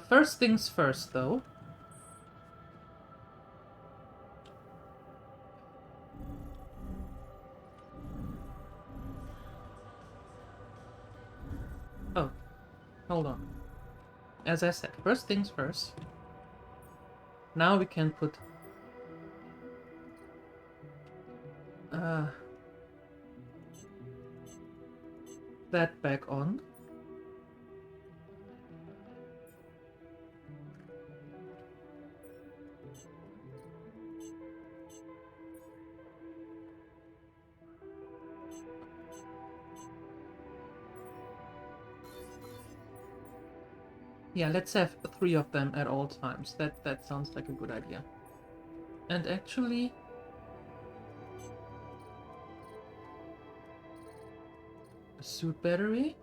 A: First things first, though. Oh, hold on. As I said, first things first. Now we can put that back on. Yeah, let's have 3 of them at all times. That sounds like a good idea. And actually, a suit battery.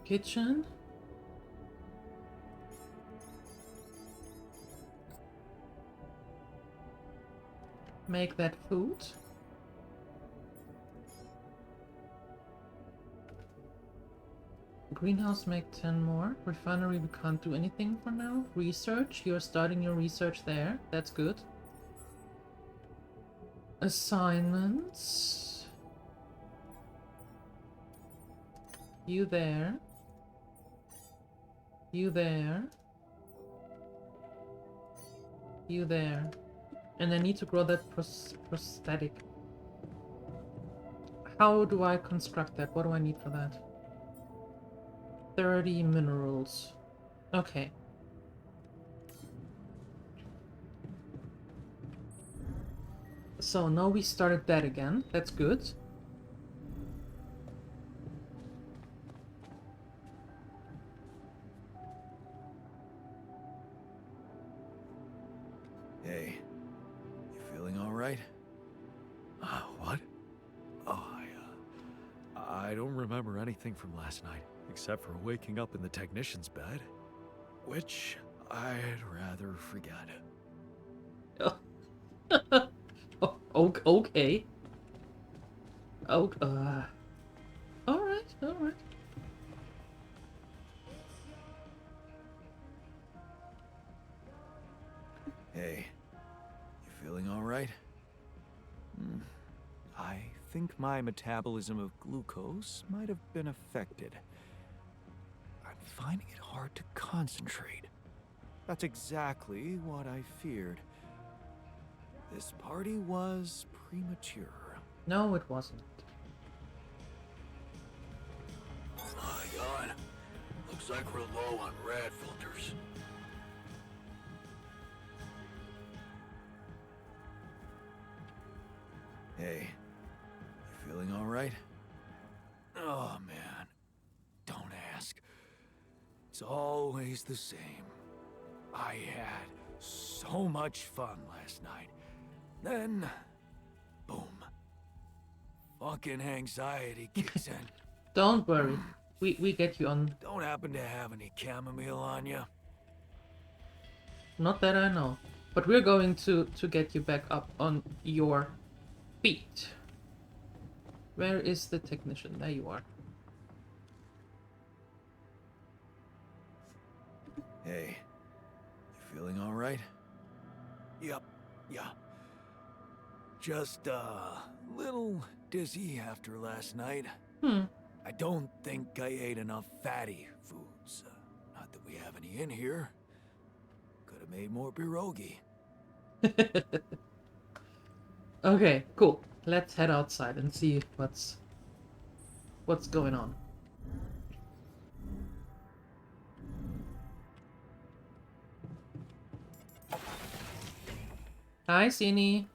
A: Kitchen. Make that food. Greenhouse, make 10 more. Refinery, we can't do anything for now. Research, you're starting your research there. That's good. Assignments. You there. You there. You there. And I need to grow that prosthetic. How do I construct that? What do I need for that? 30 minerals. Okay. So now we started that again. That's good.
B: Hey, you feeling all right?
D: What? Oh, I don't remember anything from last night, except for waking up in the technician's bed, which I'd rather forget.
A: Oh, okay. Oh, alright, alright.
B: Hey, you feeling all right?
F: I think my metabolism of glucose might have been affected. I'm finding it hard to concentrate. That's exactly what I feared. This party was premature.
A: No, it wasn't.
B: My God, looks like we're low on rad filters. Hey, you feeling all right?
F: Oh, man. Don't ask. It's always the same. I had so much fun last night. Then, boom. Fucking anxiety kicks in.
A: Don't worry. We get you on.
F: Don't happen to have any chamomile on you?
A: Not that I know. But we're going to get you back up on your feet. Where is the technician? There you are.
B: Hey, you feeling all right?
F: Yep, yeah. Just a little dizzy after last night. I don't think I ate enough fatty foods. Not that we have any in here. Could have made more pierogi.
A: Okay, cool. Let's head outside and see what's going on. Hi, Sini.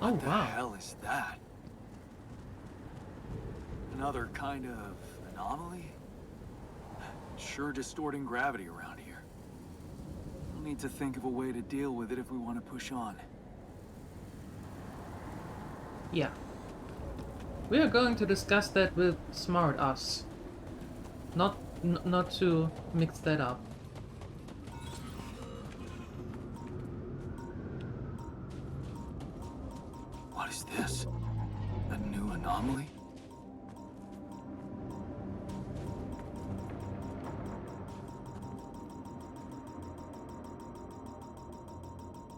A: Oh,
F: What the
A: wow.
F: hell is that? Another kind of anomaly?
G: Sure distorting gravity around here. We'll need to think of a way to deal with it if we want to push on.
A: Yeah. We are going to discuss that with Smart Us. Not to mix that up.
G: What is this? A new anomaly?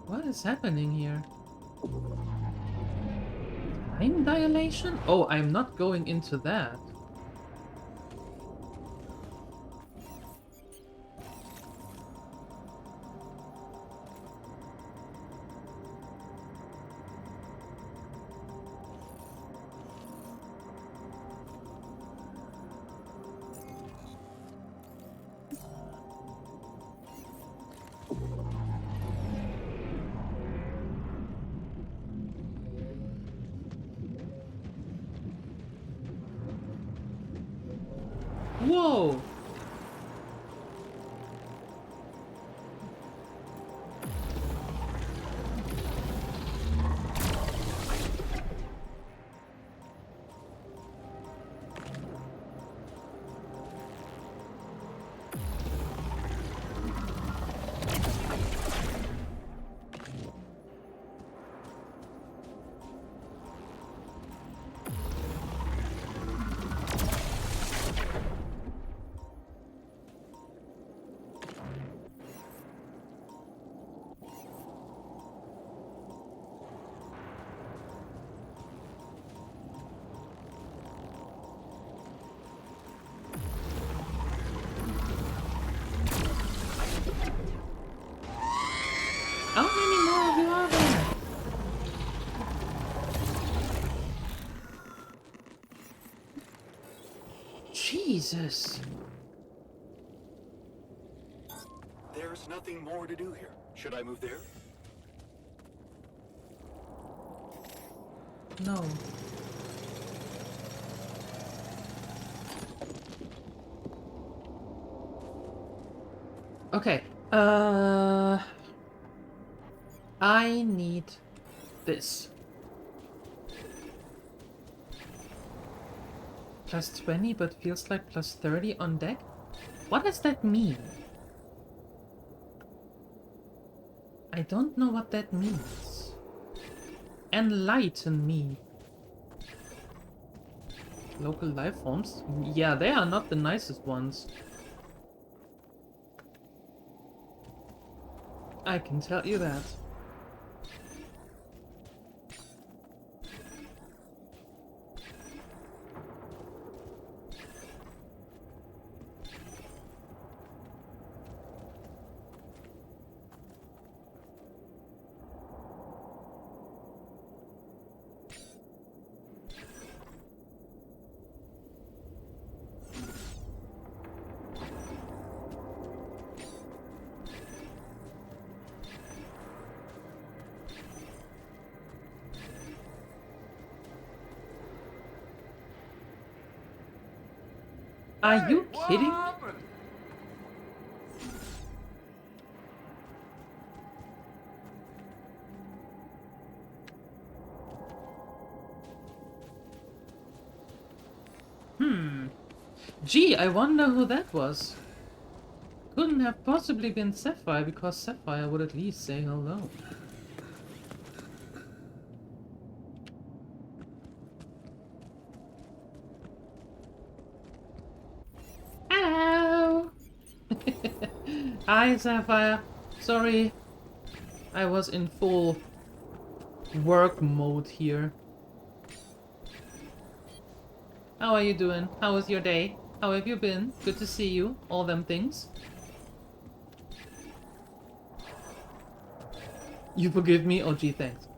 A: What is happening here? Time dilation? Oh, I'm not going into that. Whoa! How many more of you are there? Jesus.
F: There's nothing more to do here. Should I move there?
A: No. Okay. I need this. Plus 20, but feels like plus 30 on deck? What does that mean? I don't know what that means. Enlighten me. Local life forms? Yeah, they are not the nicest ones. I can tell you that. Are you kidding me? Gee, I wonder who that was. Couldn't have possibly been Sapphire, because Sapphire would at least say hello. Hello! Hi, Sapphire. Sorry, I was in full work mode here. How are you doing? How was your day? How have you been? Good to see you. All them things. You forgive me? Oh gee, thanks.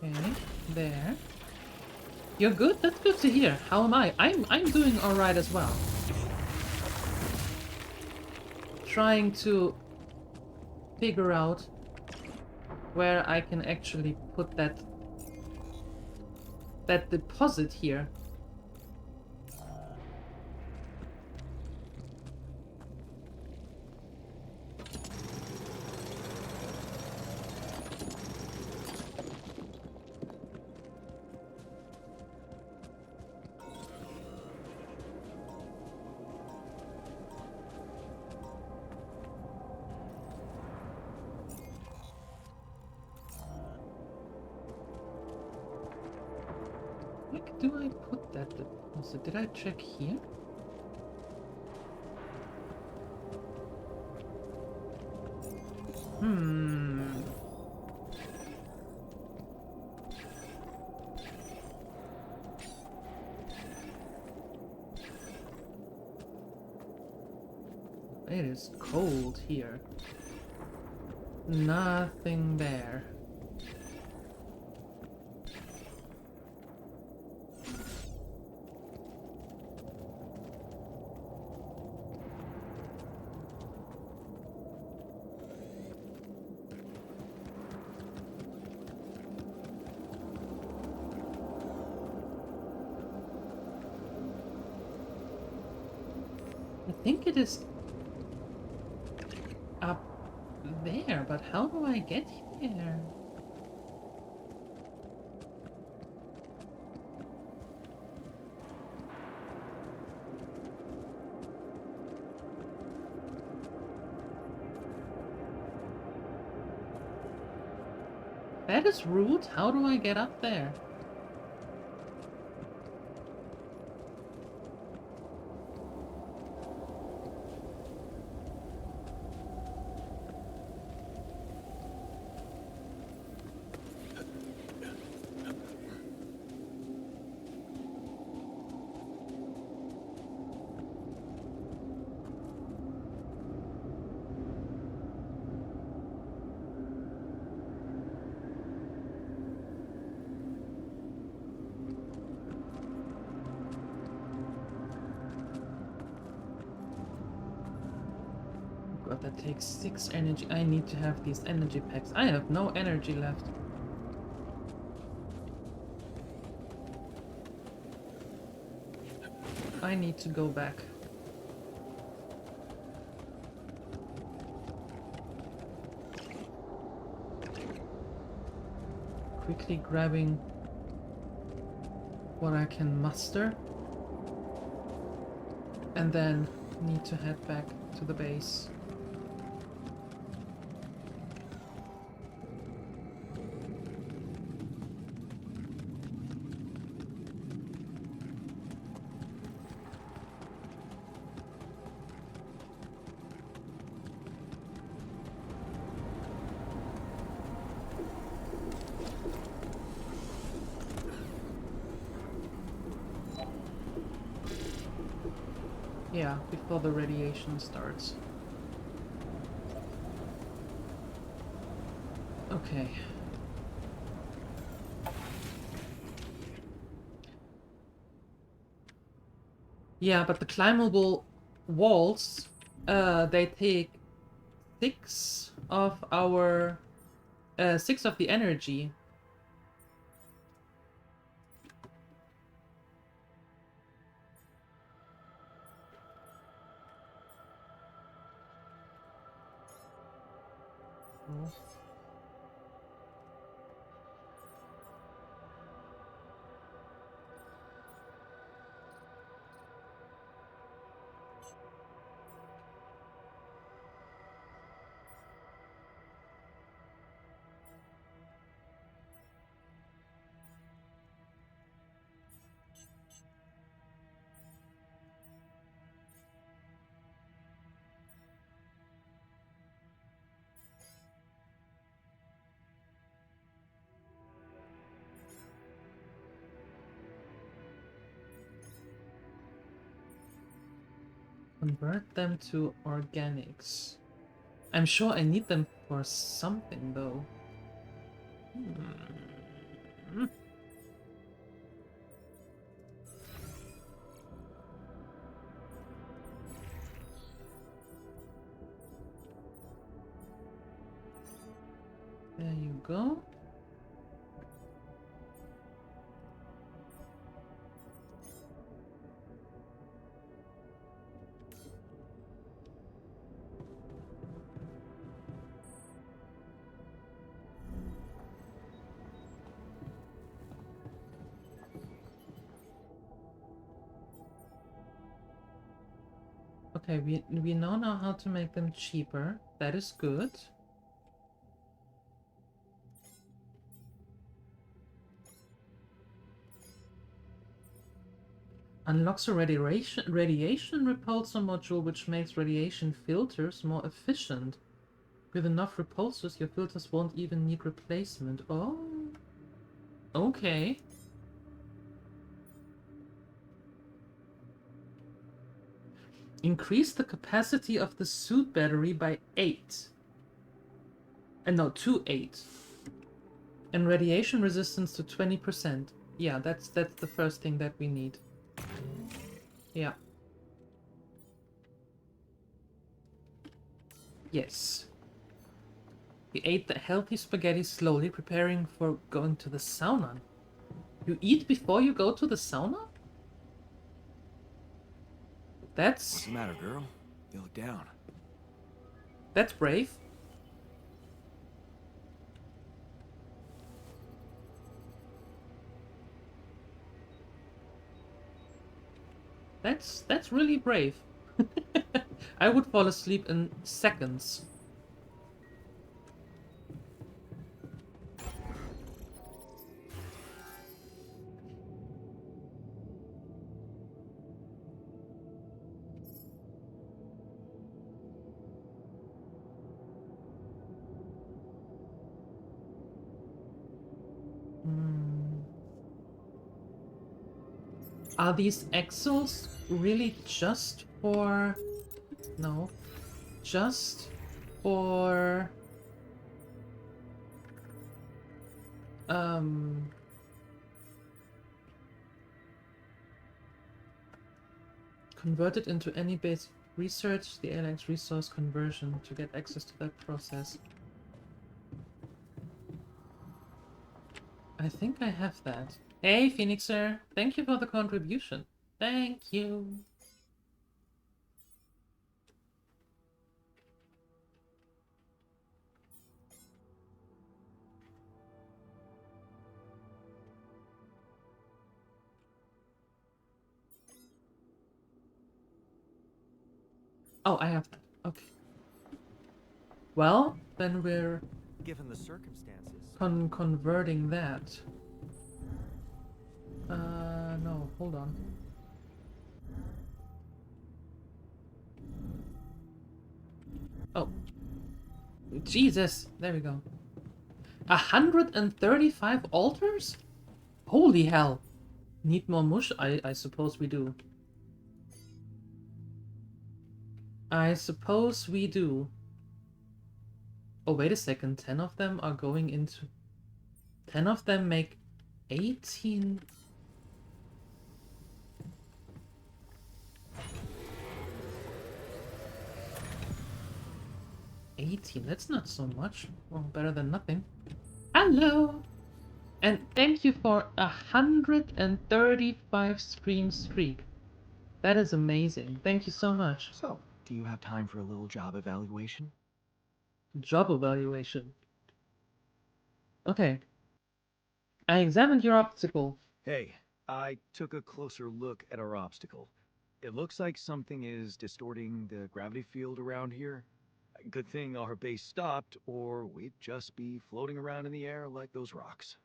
A: Okay, there. You're good? That's good to hear. How am I? I'm doing alright as well. Trying to figure out where I can actually put that deposit here. Where do I put that deposit? Did I check here? It is cold here. Nothing there. I think it is up there, but how do I get here? That is rude. How do I get up there? God, that takes 6 energy. I need to have these energy packs. I have no energy left. I need to go back. Quickly grabbing what I can muster. And then need to head back to the base. Yeah, before the radiation starts. Okay. Yeah, but the climbable walls, they take 6 of our 6 of the energy. Oh. Convert them to organics. I'm sure I need them for something though. There you go. Okay, we know now how to make them cheaper. That is good. Unlocks a radiation repulsor module, which makes radiation filters more efficient. With enough repulsors, your filters won't even need replacement. Oh, okay. Increase the capacity of the suit battery by 8. And no, to 8. And radiation resistance to 20%. Yeah, that's the first thing that we need. Yeah. Yes. You ate the healthy spaghetti slowly, preparing for going to the sauna. You eat before you go to the sauna?
B: What's the matter, girl? You look down.
A: That's brave. That's really brave. I would fall asleep in seconds. Are these axles really just for... No. Just for... Convert it into any basic research, the ALX resource conversion, to get access to that process. I think I have that. Hey, Phoenixer! Thank you for the contribution. Thank you. Oh, I have that. Okay. Well, then we're
F: Given the circumstances.
A: converting that. No, hold on. Oh. Jesus! There we go. 135 altars? Holy hell! Need more mush? I suppose we do. I suppose we do. Oh, wait a second. 10 of them are going into... 10 of them make 18... 18, that's not so much. Well, better than nothing. Hello! And thank you for 135 stream streak. That is amazing. Thank you so much.
C: So, do you have time for a little job evaluation?
A: Job evaluation. Okay. I examined your obstacle.
C: Hey, I took a closer look at our obstacle. It looks like something is distorting the gravity field around here. Good thing our base stopped, or we'd just be floating around in the air like those rocks.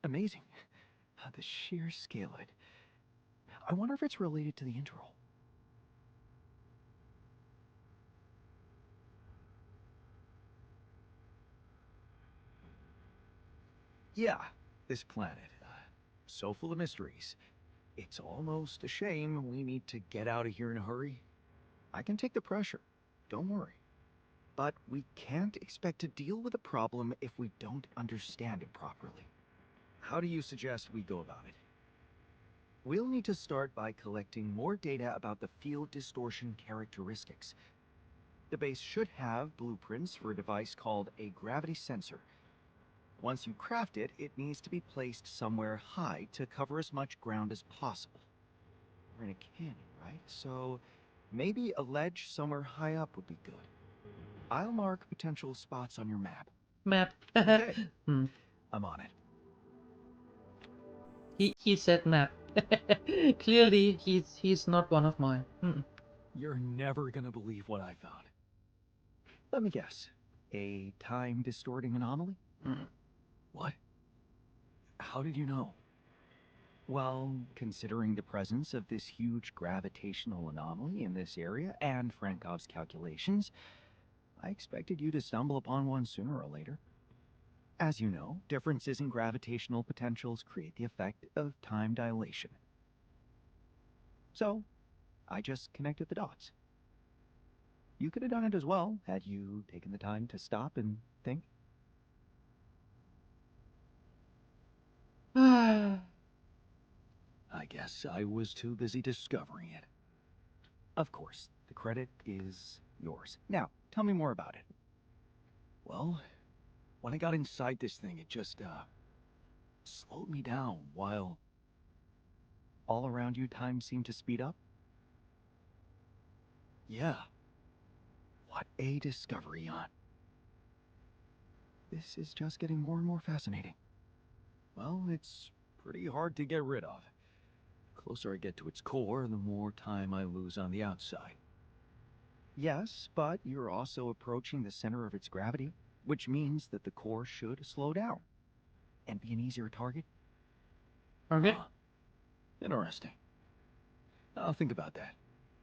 C: Amazing. The sheer scale of it. I wonder if it's related to the interval. Yeah, this planet. So full of mysteries. It's almost a shame we need to get out of here in a hurry. I can take the pressure. Don't worry. But we can't expect to deal with a problem if we don't understand it properly. How do you suggest we go about it? We'll need to start by collecting more data about the field distortion characteristics. The base should have blueprints for a device called a gravity sensor. Once you craft it, it needs to be placed somewhere high to cover as much ground as possible. We're in a canyon, right? So maybe a ledge somewhere high up would be good. I'll mark potential spots on your map.
A: Map.
C: Okay.
A: Hmm.
C: I'm on it.
A: He said map. Clearly, he's not one of mine.
C: You're never gonna believe what I found. Let me guess. A time-distorting anomaly?
A: Mm.
C: What? How did you know? Well, considering the presence of this huge gravitational anomaly in this area and Frankov's calculations, I expected you to stumble upon one sooner or later. As you know, differences in gravitational potentials create the effect of time dilation. So, I just connected the dots. You could have done it as well, had you taken the time to stop and think. I guess I was too busy discovering it. Of course, the credit is yours. Now, tell me more about it. Well, when I got inside this thing, it just, slowed me down while all around you time seemed to speed up. Yeah. What a discovery, Jan. This is just getting more and more fascinating. Well, it's pretty hard to get rid of. The closer I get to its core, the more time I lose on the outside. Yes, but you're also approaching the center of its gravity, which means that the core should slow down and be an easier target.
A: Okay.
C: Interesting. I'll think about that.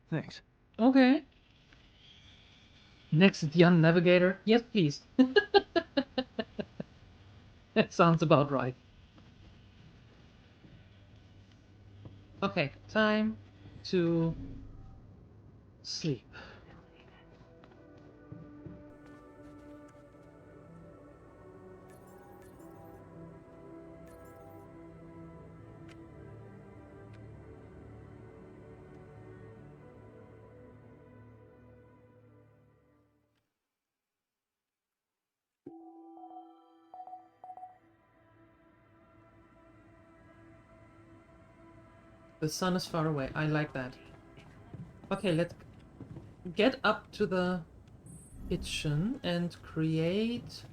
C: Thanks.
A: Okay. Next, the Navigator. Yes, please. That sounds about right. Okay, time to sleep. The sun is far away. I like that. Okay, let's get up to the kitchen and create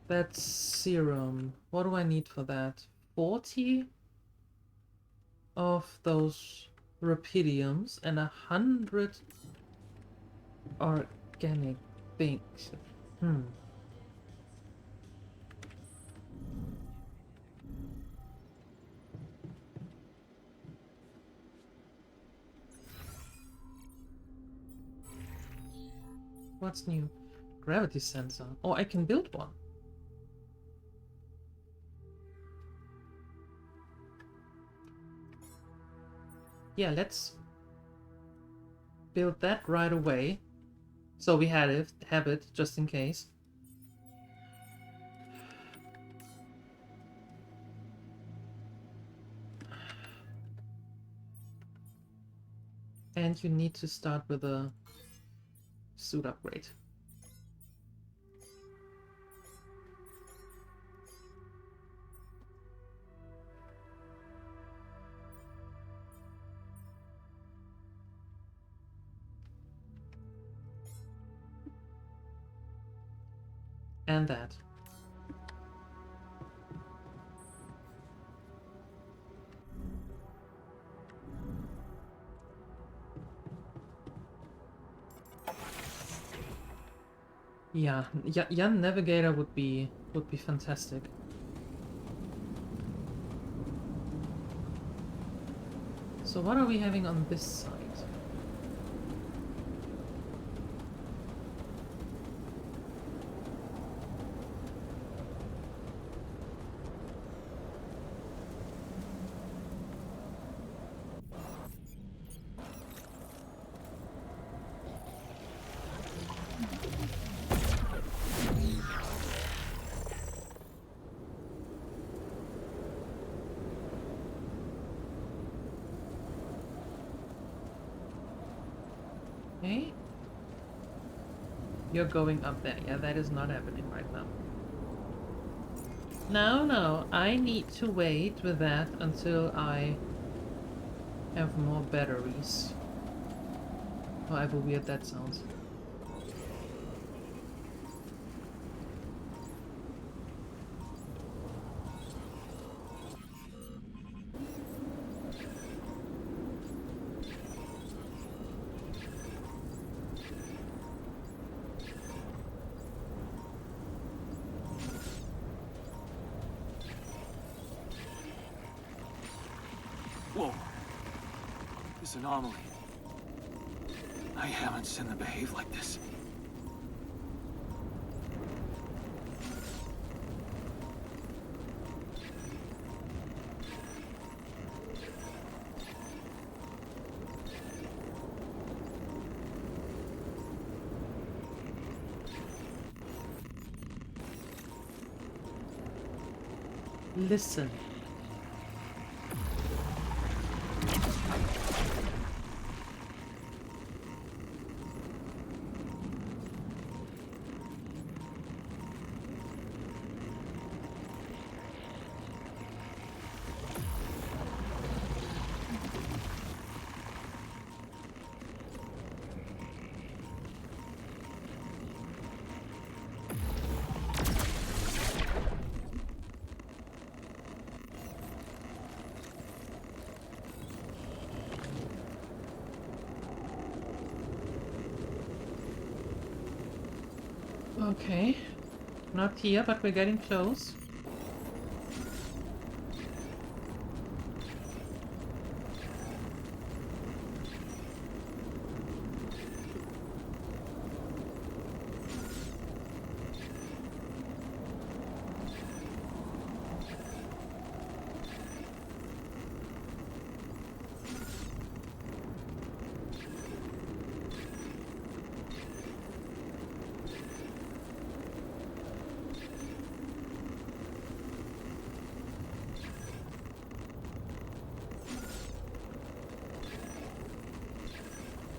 A: that serum. What do I need for that? 40 of those rubidiums and 100 organic things. What's new? Gravity sensor. Oh, I can build one. Yeah, let's build that right away. So we have it just in case. And you need to start with a suit upgrade. And that. Yeah, Jan Navigator would be fantastic. So what are we having on this side? You're going up there. Yeah, that is not happening right now. No, no, I need to wait with that until I have more batteries. However weird that sounds.
F: Whoa. This anomaly. I haven't seen them behave like this.
A: Listen. Okay. Not here, but we're getting close.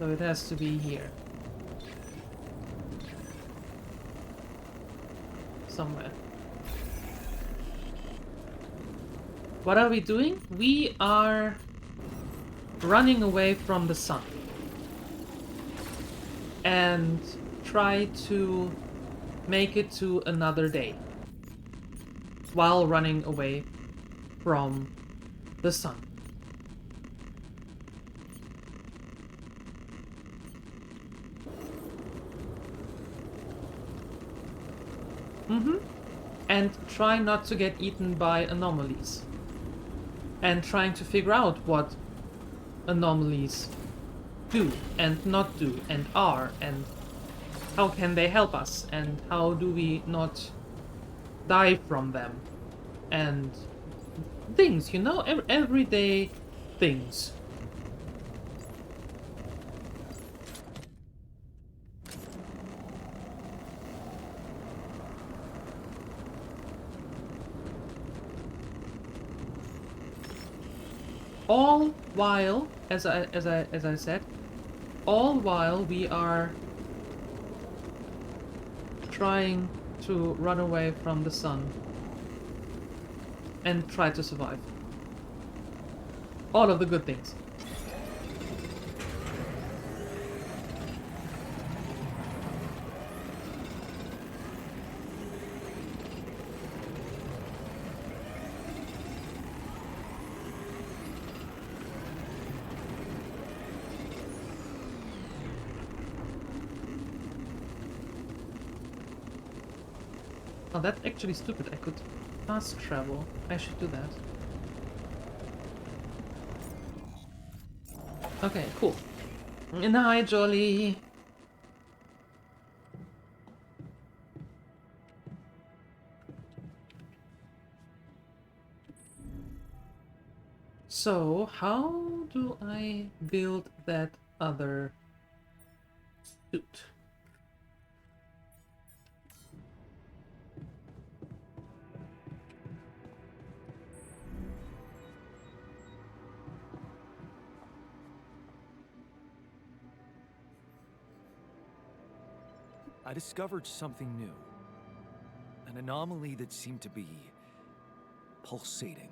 A: So it has to be here. Somewhere. What are we doing? We are running away from the sun. And try to make it to another day. While running away from the sun. And try not to get eaten by anomalies. And trying to figure out what anomalies do and not do and are, and how can they help us, and how do we not die from them, and things, you know, everyday things. All while, as I said, all while we are trying to run away from the sun and try to survive. All of the good things. Oh, that's actually stupid. I could fast travel. I should do that. Okay, cool. And hi, Jolly. So, how do I build that other suit?
F: I discovered something new. An anomaly that seemed to be pulsating.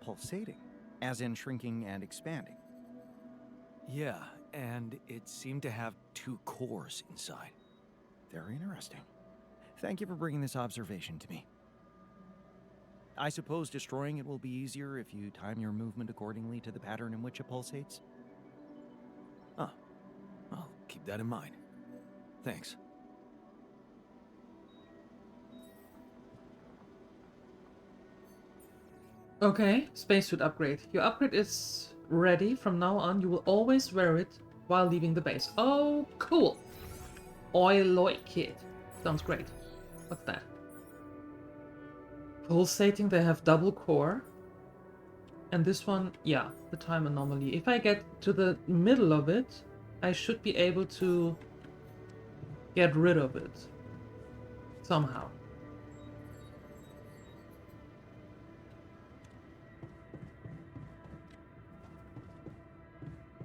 H: Pulsating, as in shrinking and expanding.
F: Yeah, and it seemed to have 2 cores inside.
H: Very interesting. Thank you for bringing this observation to me. I suppose destroying it will be easier if you time your movement accordingly to the pattern in which it pulsates?
F: I'll keep that in mind. Thanks.
A: Okay, spacesuit upgrade. Your upgrade is ready. From now on, you will always wear it while leaving the base. Oh, cool. DieLuette kit. Sounds great. What's that? Pulsating, they have double core. And this one, yeah, the time anomaly. If I get to the middle of it, I should be able to get rid of it. Somehow.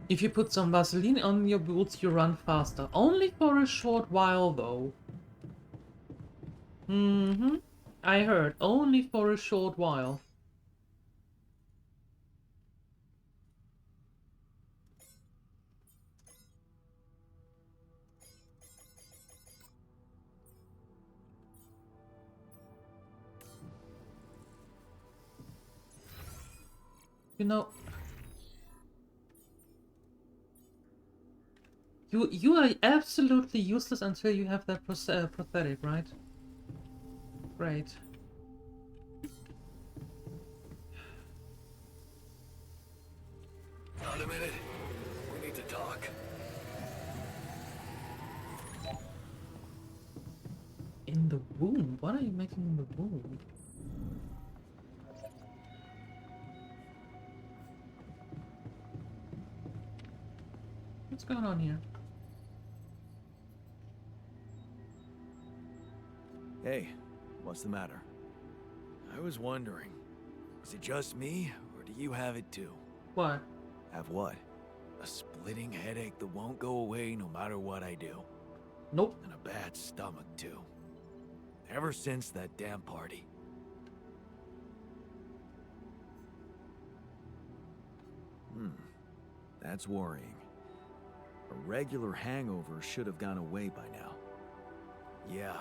A: If you put some Vaseline on your boots, you run faster. Only for a short while, though. I heard. Only for a short while. You know... You are absolutely useless until you have that prosthetic, right? Great.
B: Not a minute. We need to talk.
A: In the womb? What are you making in the womb? What's going on here?
F: Hey, what's the matter?
E: I was wondering, is it just me, or do you have it too?
A: What?
F: Have what?
E: A splitting headache that won't go away no matter what I do.
A: Nope.
E: And a bad stomach too. Ever since that damn party.
F: That's worrying. A regular hangover should have gone away by now.
E: Yeah.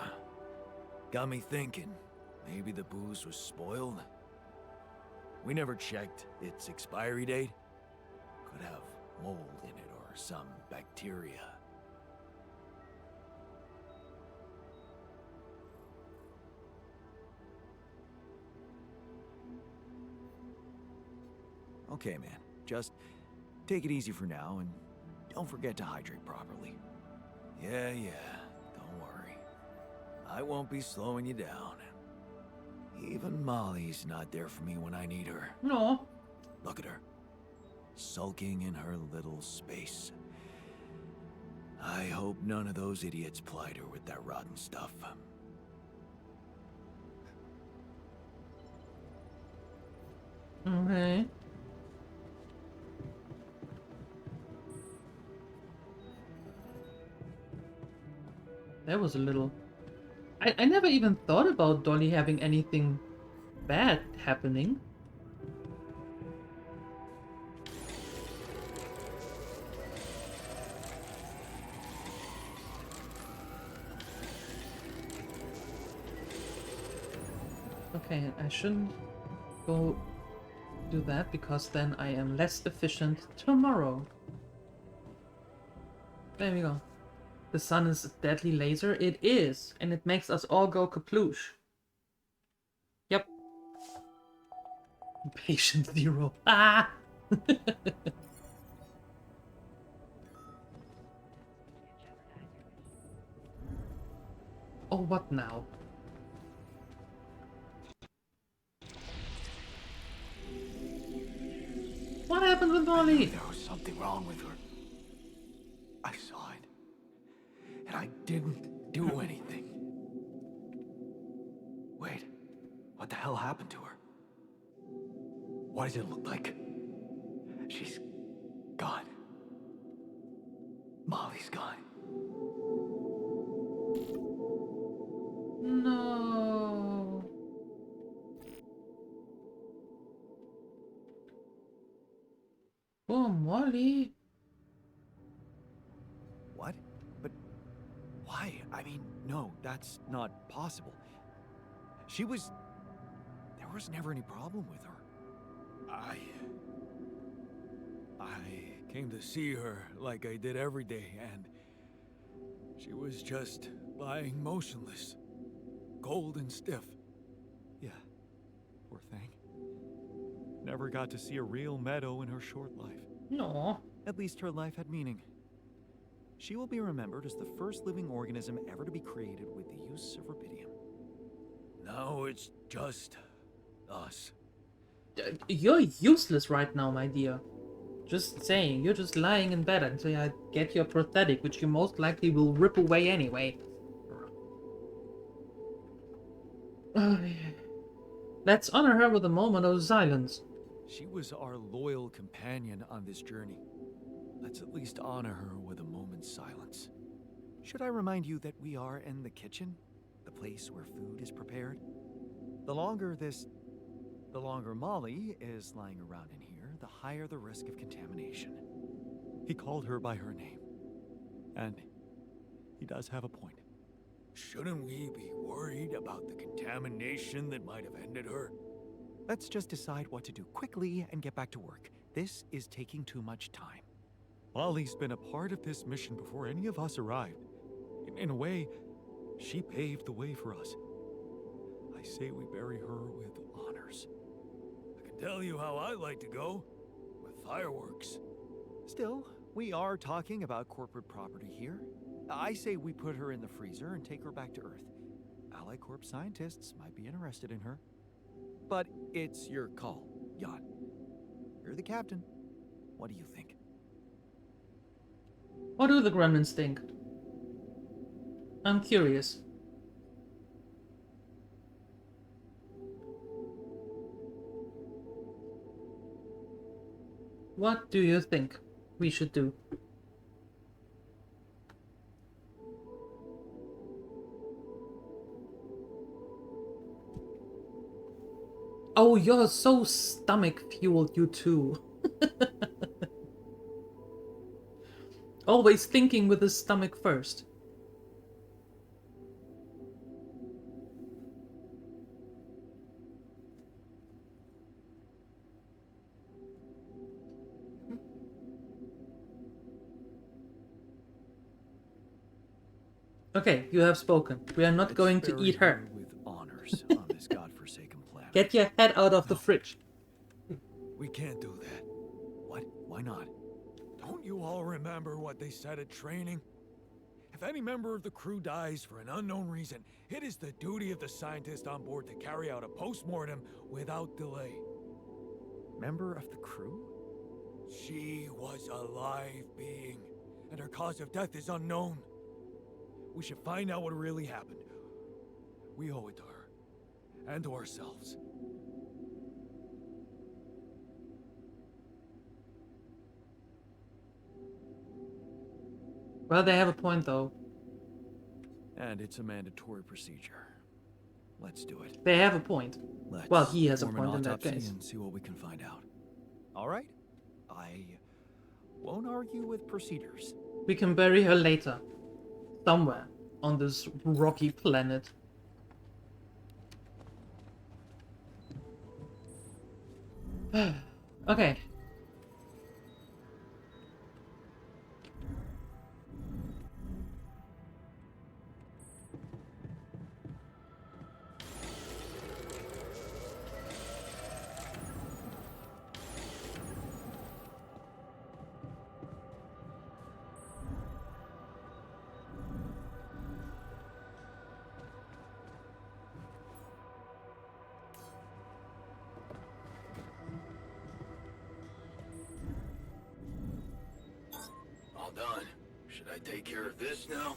E: Got me thinking, maybe the booze was spoiled? We never checked its expiry date. Could have mold in it or some bacteria.
F: Okay, man. Just take it easy for now and don't forget to hydrate properly.
E: Yeah, don't worry. I won't be slowing you down. Even Molly's not there for me when I need her.
A: No.
E: Look at her. Sulking in her little space. I hope none of those idiots plied her with that rotten stuff.
A: Okay. That was a little... I never even thought about Dolly having anything bad happening. Okay, I shouldn't go do that because then I am less efficient tomorrow. There we go. The sun is a deadly laser. It is, and it makes us all go kaploosh. Yep. Patient zero. Ah! Oh, what now? What happened with Molly?
B: There was something wrong with her. I saw it. And I didn't do anything. Wait, what the hell happened to her? What does it look like? She's gone. Molly's gone.
A: Dolly.
H: What? But why? I mean, no, that's not possible. There was never any problem with her.
E: I came to see her like I did every day, and she was just lying motionless, cold and stiff.
H: Yeah, poor thing. Never got to see a real meadow in her short life.
A: No.
H: At least her life had meaning. She will be remembered as the first living organism ever to be created with the use of rubidium.
E: Now it's just us.
A: You're useless right now, my dear. Just saying, you're just lying in bed until I get your prosthetic, which you most likely will rip away anyway. Let's honor her with a moment of silence.
H: She was our loyal companion on this journey. Let's at least honor her with a moment's silence. Should I remind you that we are in the kitchen? The place where food is prepared? The longer Molly is lying around in here, the higher the risk of contamination. He called her by her name. And he does have a point.
E: Shouldn't we be worried about the contamination that might have ended her?
H: Let's just decide what to do quickly and get back to work. This is taking too much time. Molly's been a part of this mission before any of us arrived. In a way, she paved the way for us. I say we bury her with honors.
E: I can tell you how I like to go. With fireworks.
H: Still, we are talking about corporate property here. I say we put her in the freezer and take her back to Earth. Ally Corp scientists might be interested in her. But it's your call, Jan. You're the captain. What do you think?
A: What do the gremlins think? I'm curious. What do you think we should do? Oh, you're so stomach-fueled, you two. Always thinking with his stomach first. Okay, you have spoken. We are not
H: Let's
A: going to
H: bury
A: eat her.
H: with honors on this godforsaken planet.
A: Get your head out of the fridge.
E: We can't do that.
H: What? Why not?
E: Don't you all remember what they said at training? If any member of the crew dies for an unknown reason, it is the duty of the scientist on board to carry out a post-mortem without delay.
H: Member of the crew?
E: She was a live being, and her cause of death is unknown. We should find out what really happened. We owe it to her, and to ourselves.
A: Well, they have a point, though.
H: And it's a mandatory procedure. Let's do it.
A: They have a point.
H: Let's
A: Well, he has a
H: perform
A: point
H: an
A: in that
H: autopsy
A: case.
H: and see what we can find out. All right. I won't argue with procedures.
A: We can bury her later. Somewhere on this rocky planet. Okay.
B: All done. Should I take care of this now?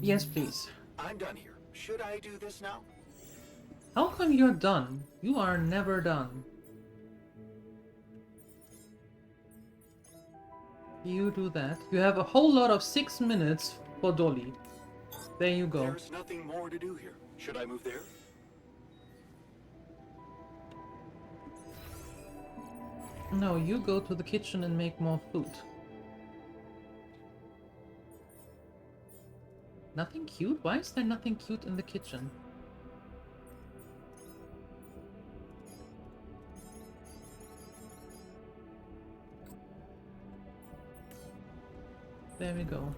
A: Yes, please.
B: I'm done here. Should I do this now?
A: How come you're done? You are never done. You do that. You have a whole lot of 6 minutes for Dolly. There you go.
B: There's nothing more to do here. Should I move there?
A: No, you go to the kitchen and make more food. Nothing cute? Why is there nothing cute in the kitchen? There we go.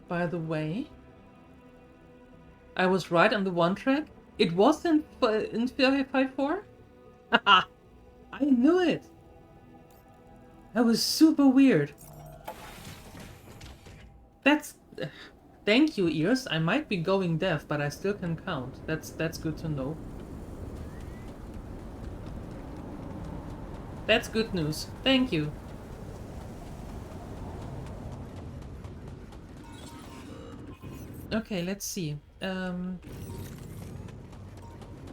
A: By the way, I was right on the one track. It was in 5.4? Haha! I knew it! That was super weird. That's... Thank you, ears. I might be going deaf, but I still can count. That's good to know. That's good news. Thank you. Okay, let's see.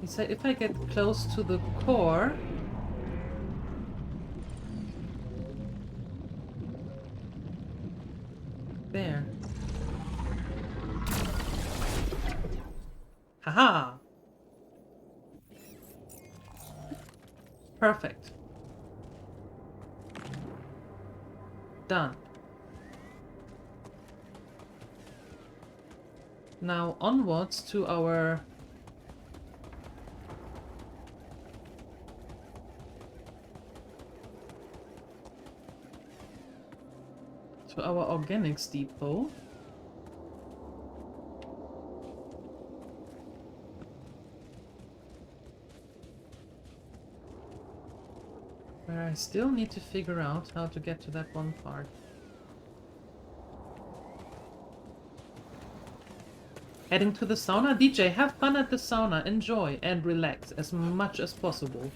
A: He said if I get close to the core... There. Haha! Perfect. Done. Now onwards to our... organics depot. Where I still need to figure out how to get to that one part. Heading to the sauna? DJ, have fun at the sauna, enjoy and relax as much as possible.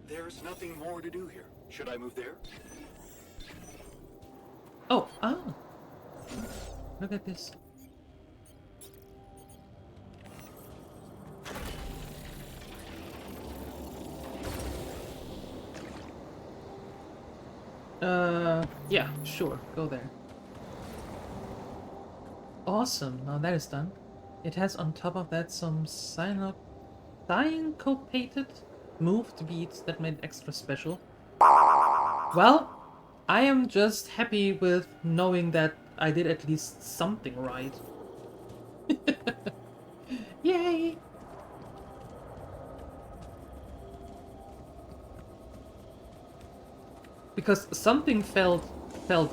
F: There's nothing more to do here. Should I move there?
A: Oh, oh! Look at this. Yeah, sure, go there. Awesome, now that is done. It has on top of that some syncopated moved beats that made it extra special. Well, I am just happy with knowing that I did at least something right. Yay! Because something felt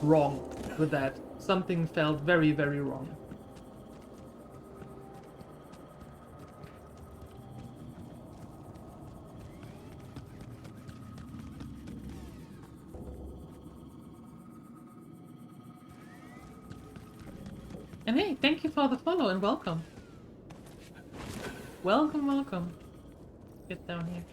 A: wrong with that. Something felt very, very wrong. And hey, thank you for the follow and welcome. Welcome, welcome. Get down here.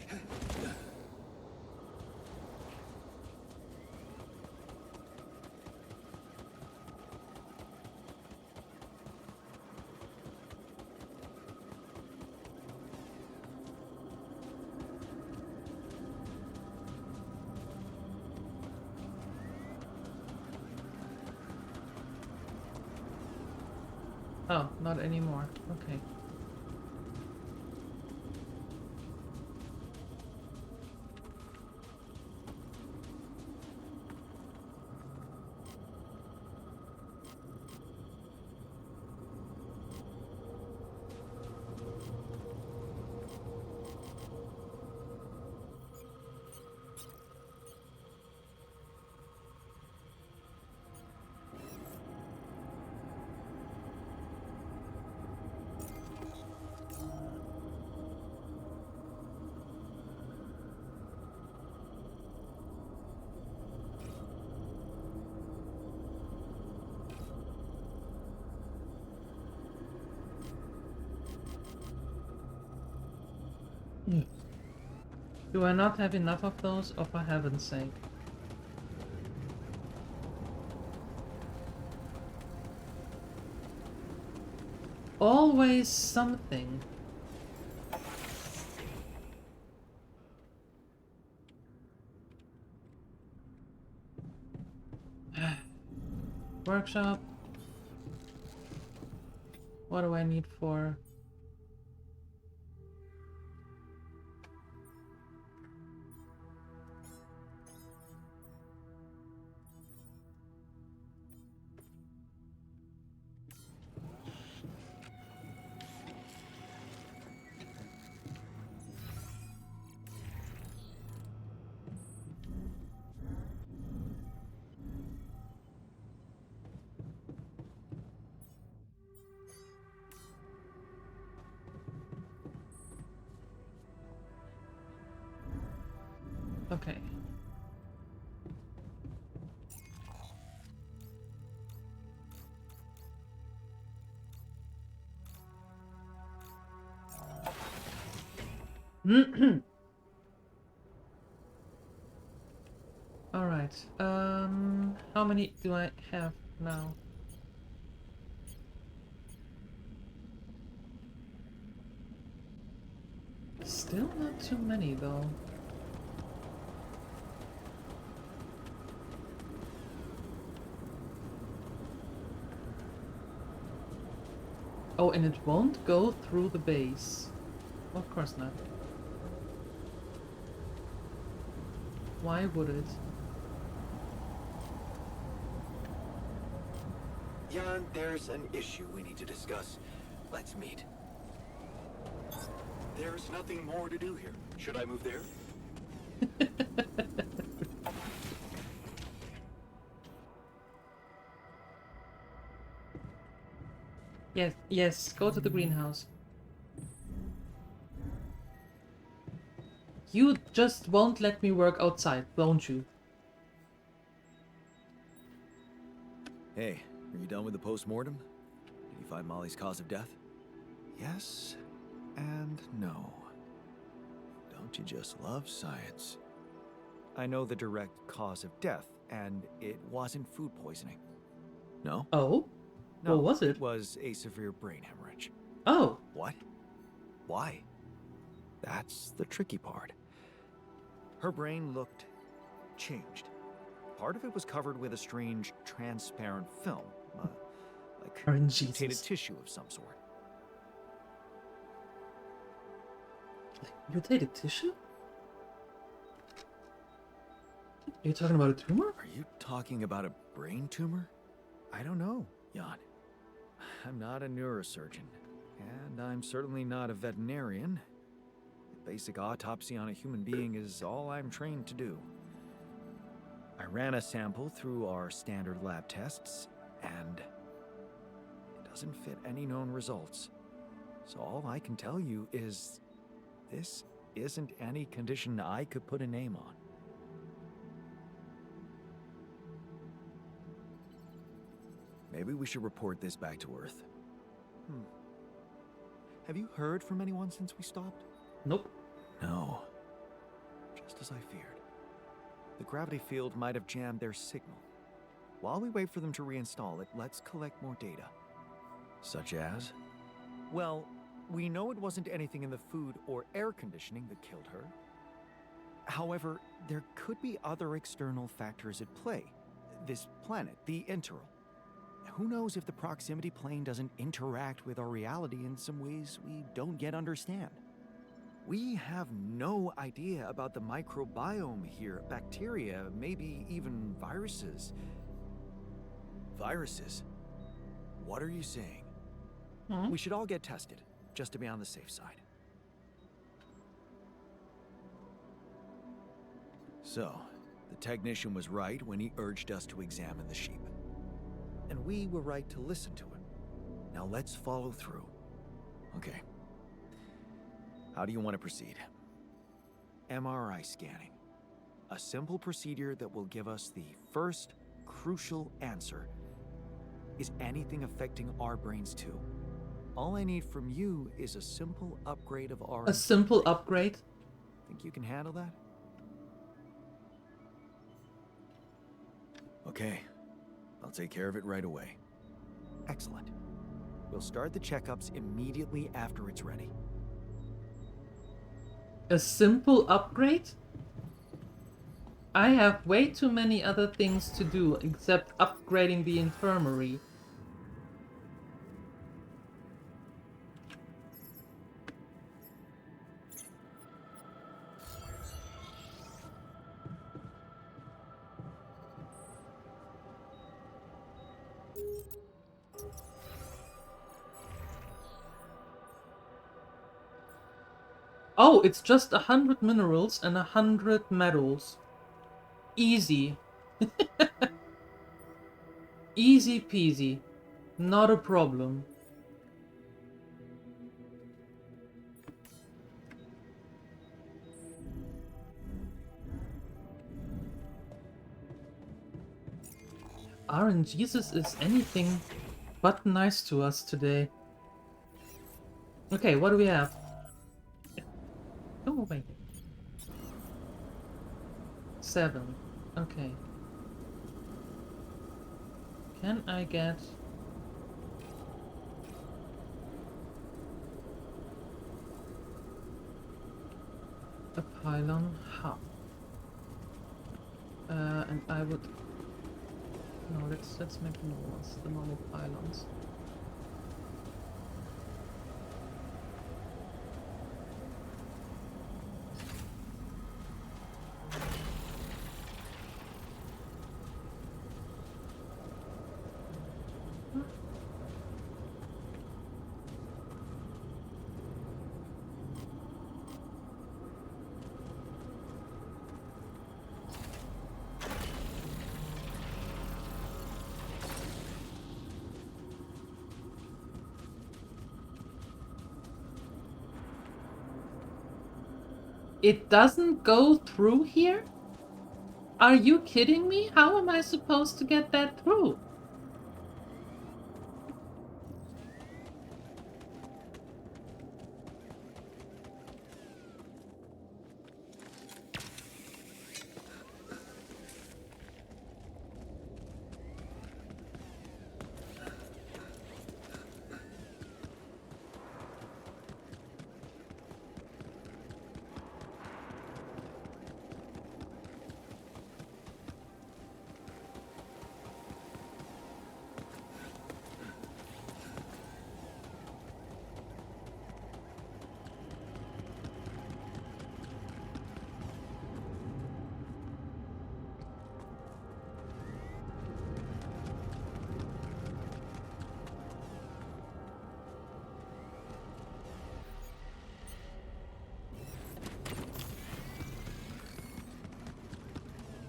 A: Oh, not anymore. Okay. Do I not have enough of those, or for heaven's sake? Always something. Workshop. What do I need for? Okay. All right. How many do I have now? Still not too many though. Oh, and it won't go through the base. Well, of course not. Why would it?
B: Jan, there's an issue we need to discuss. Let's meet.
F: There's nothing more to do here. Should I move there?
A: Yes, yes, go to the greenhouse. You just won't let me work outside, won't you?
B: Hey, are you done with the post-mortem? Did you find Molly's cause of death? Yes and no. Don't you just love science?
H: I know the direct cause of death, and it wasn't food poisoning.
B: No?
A: Oh?
H: No,
A: What was it?
H: It was a severe brain hemorrhage.
A: Oh!
B: What? Why?
H: That's the tricky part. Her brain looked changed. Part of it was covered with a strange, transparent film, like
A: RNGesus.
H: mutated tissue of some sort.
A: Mutated tissue? Are you talking about a tumor?
B: Are you talking about a brain tumor?
H: I don't know.
B: Jan.
H: I'm not a neurosurgeon, and I'm certainly not a veterinarian. A basic autopsy on a human being is all I'm trained to do. I ran a sample through our standard lab tests, and it doesn't fit any known results. So all I can tell you is this isn't any condition I could put a name on.
B: Maybe we should report this back to Earth.
H: Have you heard from anyone since we stopped?
A: Nope.
B: No.
H: Just as I feared. The gravity field might have jammed their signal. While we wait for them to reinstall it, let's collect more data.
B: Such as?
H: Well, we know it wasn't anything in the food or air conditioning that killed her. However, there could be other external factors at play. This planet, the Interal. Who knows if the proximity plane doesn't interact with our reality in some ways we don't yet understand? We have no idea about the microbiome here, bacteria, maybe even viruses.
B: Viruses? What are you saying?
A: Hmm?
H: We should all get tested, just to be on the safe side.
B: So, the technician was right when he urged us to examine the sheep.
H: And we were right to listen to it.
B: Now let's follow through. Okay. How do you want to proceed?
H: MRI scanning. A simple procedure that will give us the first crucial answer. Is anything affecting our brains too? All I need from you is a simple upgrade of our...
A: A simple upgrade?
H: Think you can handle that?
B: Okay, I'll take care of it right away.
H: Excellent. We'll start the checkups immediately after it's ready.
A: A simple upgrade? I have way too many other things to do except upgrading the infirmary. Oh, it's just 100 minerals and 100 metals. Easy. Easy peasy. Not a problem. RNGesus is anything but nice to us today. Okay, what do we have? Go away. 7. Okay. Can I get... a pylon hub? And I would... No, let's make the normal ones, the normal pylons. It doesn't go through here? Are you kidding me? How am I supposed to get that through?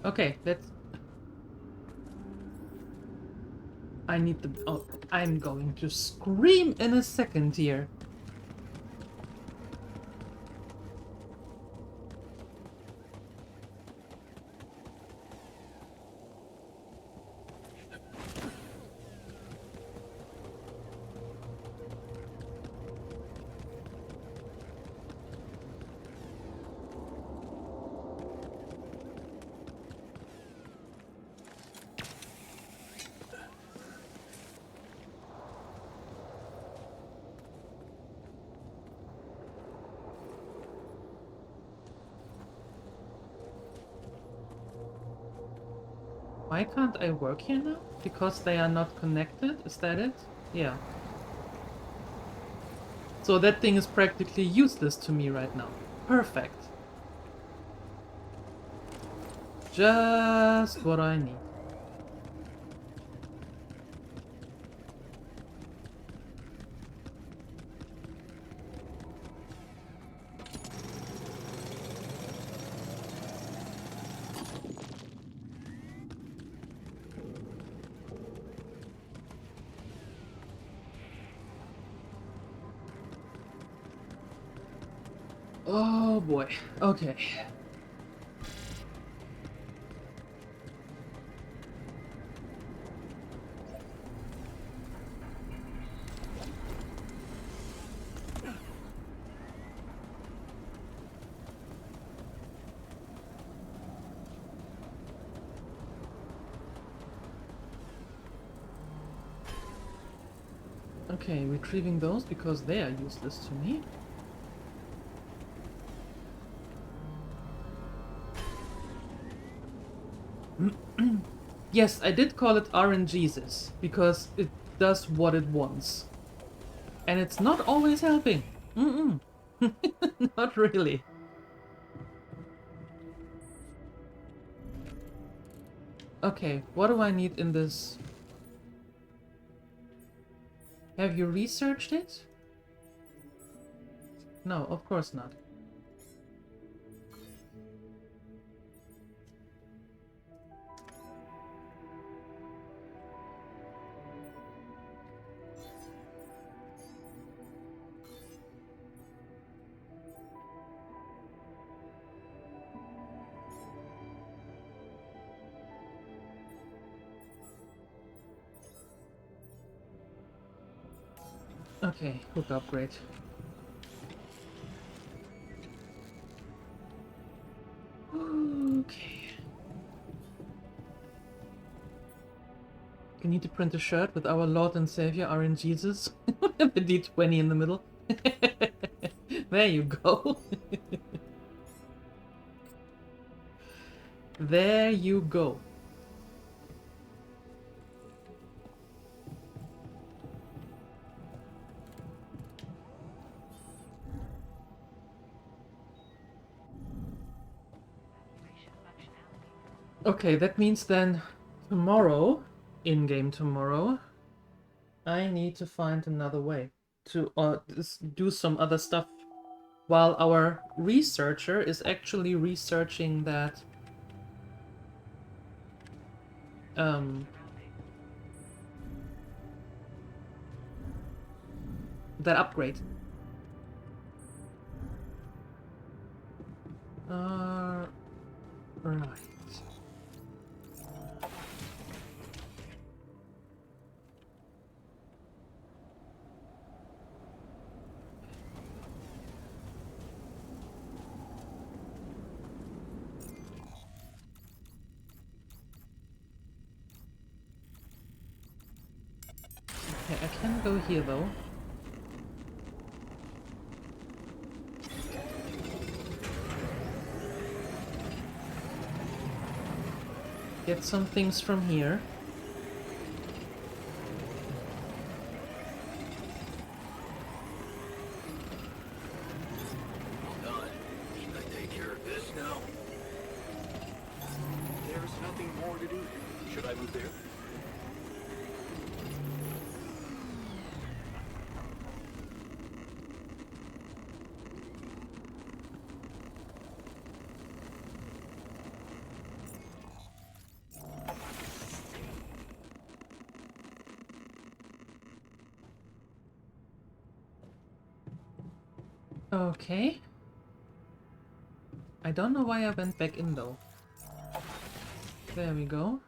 A: Okay, let's... I need the... Oh, I'm going to scream in a second here. Why can't I work here now? Because they are not connected? Is that it? Yeah. So that thing is practically useless to me right now. Perfect. Just what I need. Oh boy. Okay. Okay, retrieving those because they are useless to me. Yes, I did call it RNGesus because it does what it wants. And it's not always helping. Not really. Okay, what do I need in this? Have you researched it? No, of course not. Okay, hook upgrade. Okay. You need to print a shirt with our Lord and Savior RNGesus. The D20 in the middle. There you go. There you go. Okay, that means then tomorrow, in-game tomorrow, I need to find another way to do some other stuff while our researcher is actually researching that that upgrade. Right. Okay, I can go here though. Get some things from here.
B: Hold on. Can I take care of this now?
G: There's nothing more to do here. Should I move there?
A: Okay. I don't know why I went back in though. There we go.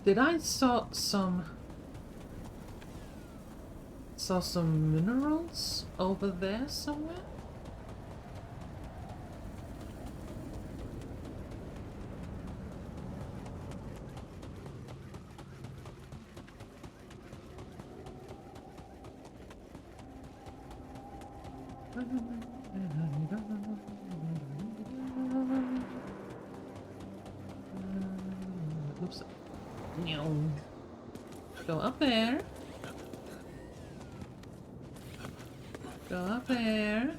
A: Did I saw some minerals over there somewhere? Oops. No. Go up there. Go up there.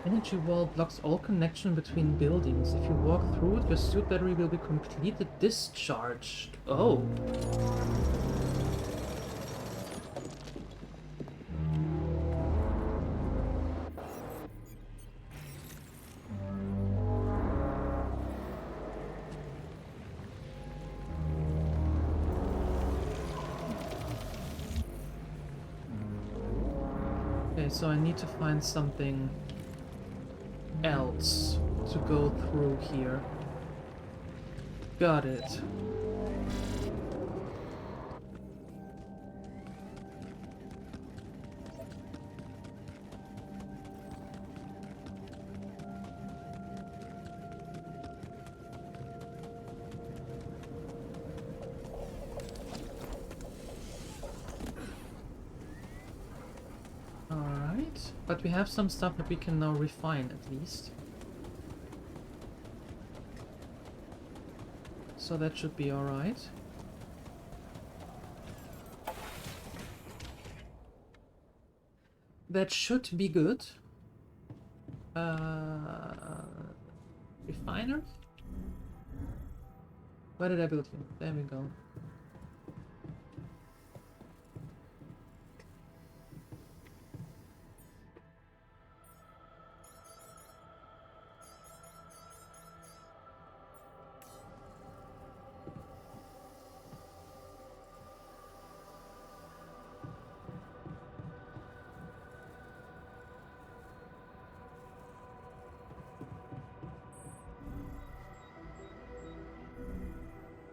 A: Energy wall blocks all connection between buildings. If you walk through it, your suit battery will be completely discharged. Oh. Okay, so I need to find something else to go through here. Got it. Alright, but we have some stuff that we can now refine at least. So that should be alright. That should be good. Refiner? Where did I build you? There we go.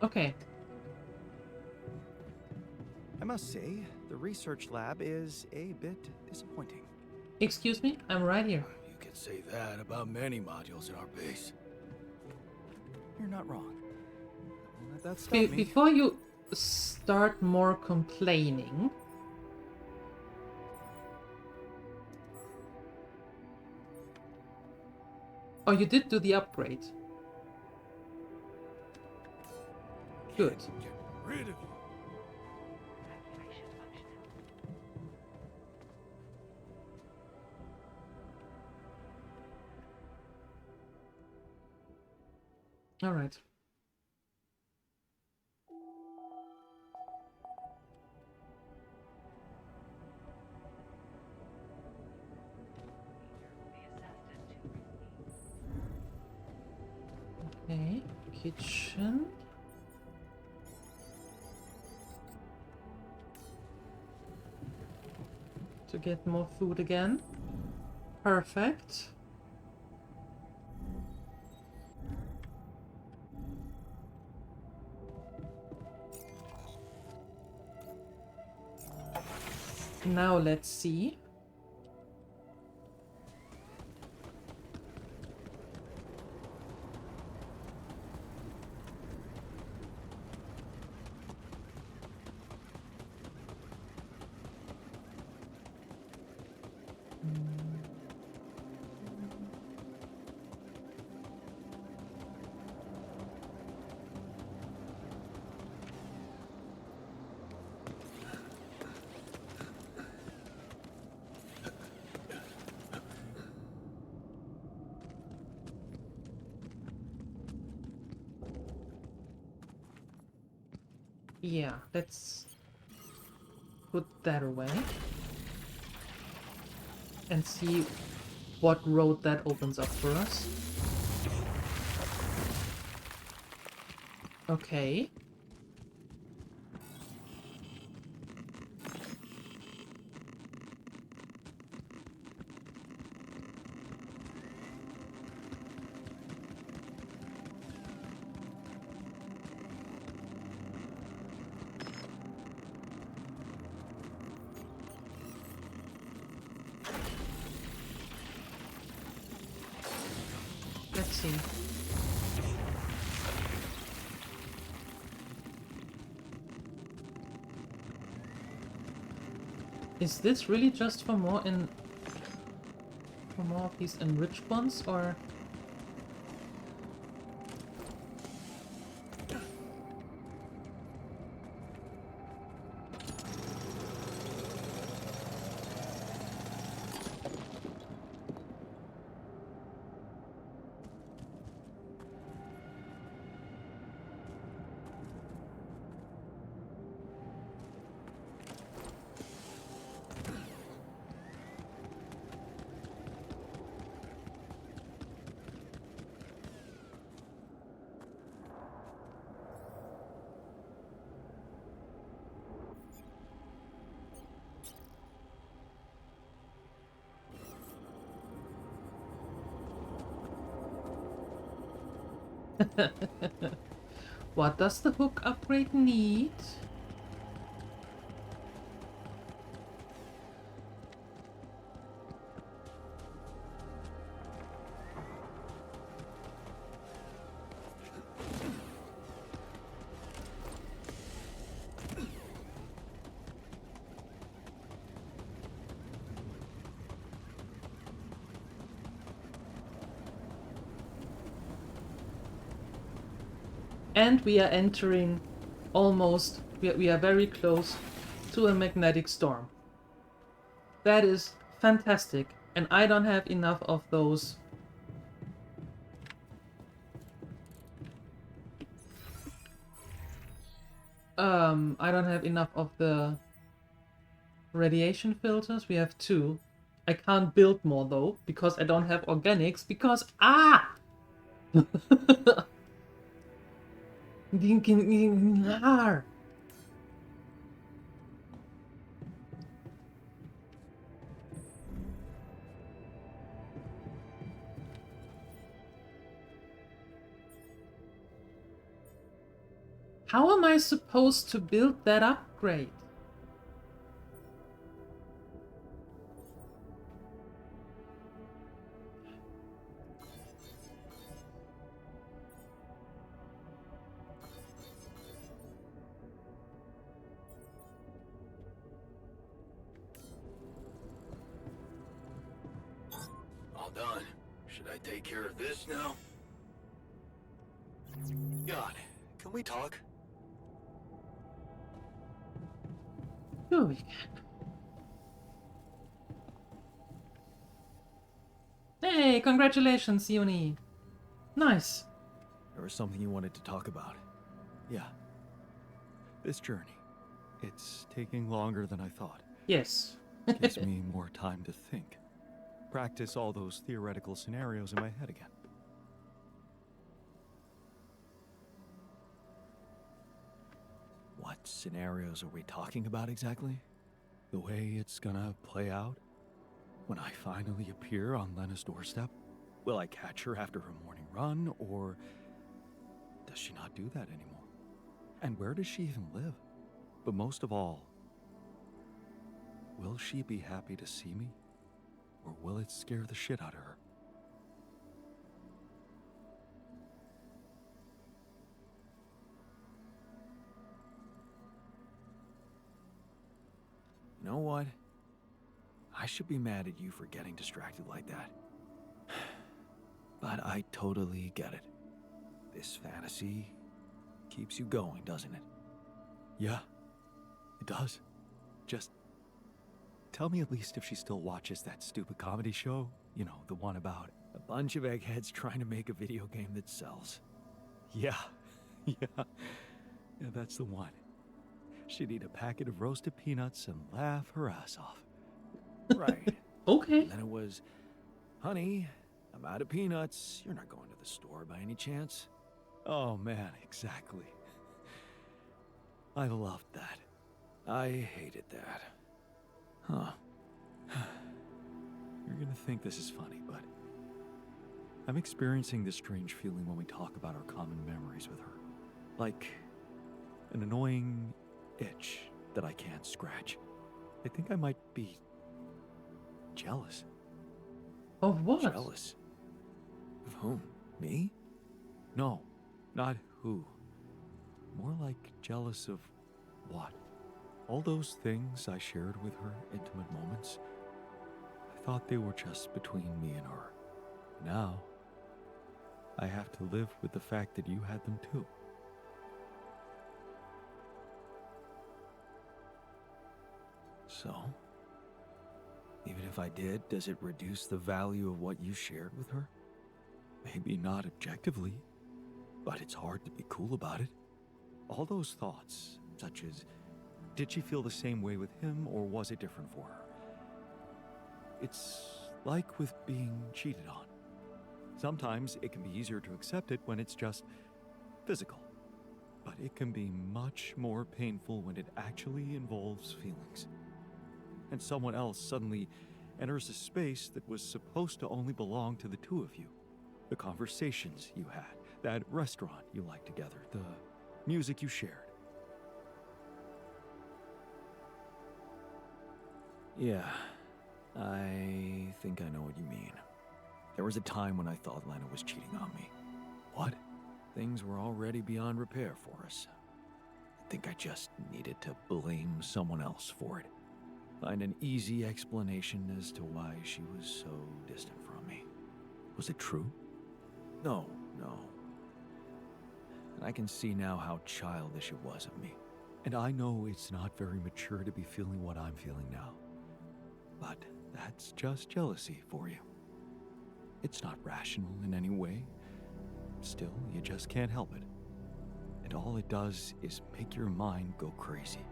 A: Okay.
F: I must say, the research lab is a bit disappointing.
A: Excuse me? I'm right here.
E: You could say that about many modules in our base.
F: You're not wrong. Don't let that stop me.
A: Before you start more complaining... Oh, you did do the upgrade. Good.
E: Get rid of you.
A: All right. Okay, kitchen. To get more food again. Perfect. Now let's see. Yeah, let's put that away and see what road that opens up for us. Okay. Let's see. Is this really just for more of these enriched ones, or? What does the hook upgrade need? And we are entering almost, we are very close to a magnetic storm. That is fantastic. And I don't have enough of those. I don't have enough of the radiation filters. We have 2. I can't build more though, because I don't have organics, because How am I supposed to build that upgrade?
B: All done. Should I take care of this now?
F: God, can we talk?
A: Sure we can. Hey, congratulations, Uni. Nice.
H: There was something you wanted to talk about. Yeah. This journey. It's taking longer than I thought.
A: Yes.
H: Gives me more time to think. Practice all those theoretical scenarios in my head again. What scenarios are we talking about exactly? The way it's gonna play out? When I finally appear on Lena's doorstep? Will I catch her after her morning run, or does she not do that anymore? And where does she even live? But most of all, will she be happy to see me? Or will it scare the shit out of her?
B: You know what? I should be mad at you for getting distracted like that. But I totally get it. This fantasy keeps you going, doesn't it?
H: Yeah, it does. Just tell me at least if she still watches that stupid comedy show. You know, the one about
B: A bunch of eggheads trying to make a video game that sells.
H: Yeah, yeah, that's the one. She'd eat a packet of roasted peanuts and laugh her ass off.
B: Right.
A: Okay.
B: And then it was, honey, I'm out of peanuts. You're not going to the store by any chance?
H: Oh man, exactly. I loved that.
B: I hated that. Huh.
H: You're gonna think this is funny, but I'm experiencing this strange feeling when we talk about our common memories with her. Like an annoying itch that I can't scratch. I think I might be jealous.
A: Of what?
B: Jealous? Of whom? Me?
H: No, not who. More like jealous of what? All those things I shared with her, intimate moments, I thought they were just between me and her. Now, I have to live with the fact that you had them too.
B: So? Even if I did, does it reduce the value of what you shared with her?
H: Maybe not objectively, but it's hard to be cool about it. All those thoughts, such as, did she feel the same way with him or was it different for her? It's like with being cheated on. Sometimes it can be easier to accept it when it's just physical, but it can be much more painful when it actually involves feelings. And someone else suddenly enters a space that was supposed to only belong to the two of you. The conversations you had, that restaurant you liked together, the music you shared.
B: Yeah, I think I know what you mean. There was a time when I thought Lena was cheating on me.
H: What?
B: Things were already beyond repair for us. I think I just needed to blame someone else for it. Find an easy explanation as to why she was so distant from me.
H: Was it true?
B: No. And I can see now how childish it was of me.
H: And I know it's not very mature to be feeling what I'm feeling now. But that's just jealousy for you. It's not rational in any way. Still, you just can't help it. And all it does is make your mind go crazy.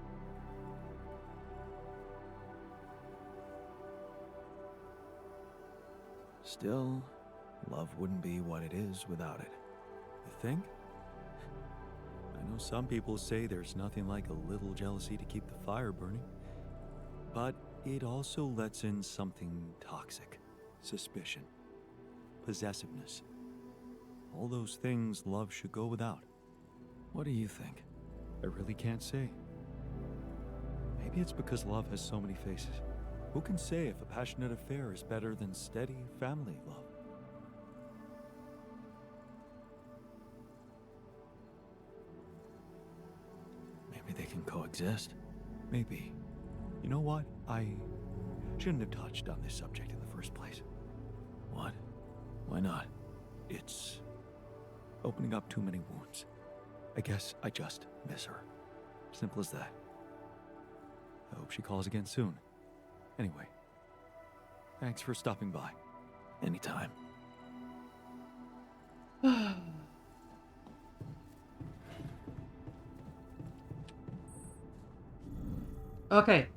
B: Still, love wouldn't be what it is without it.
H: You think? I know some people say there's nothing like a little jealousy to keep the fire burning. But it also lets in something toxic. Suspicion. Possessiveness. All those things love should go without.
B: What do you think?
H: I really can't say. Maybe it's because love has so many faces. Who can say if a passionate affair is better than steady family love?
B: Maybe they can coexist.
H: Maybe. You know what? I shouldn't have touched on this subject in the first place.
B: What? Why not?
H: It's opening up too many wounds. I guess I just miss her. Simple as that. I hope she calls again soon. Anyway, thanks for stopping by.
B: Anytime.
A: Okay.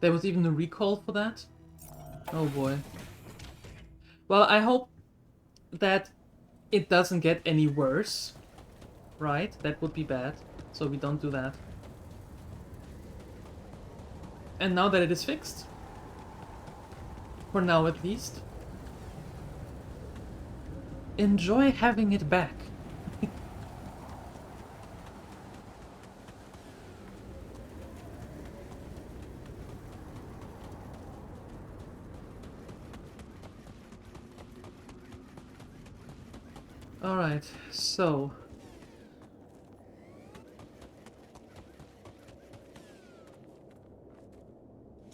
A: There was even a recall for that? Oh boy. Well, I hope that it doesn't get any worse. Right? That would be bad. So we don't do that. And now that it is fixed, for now at least, enjoy having it back. Alright, so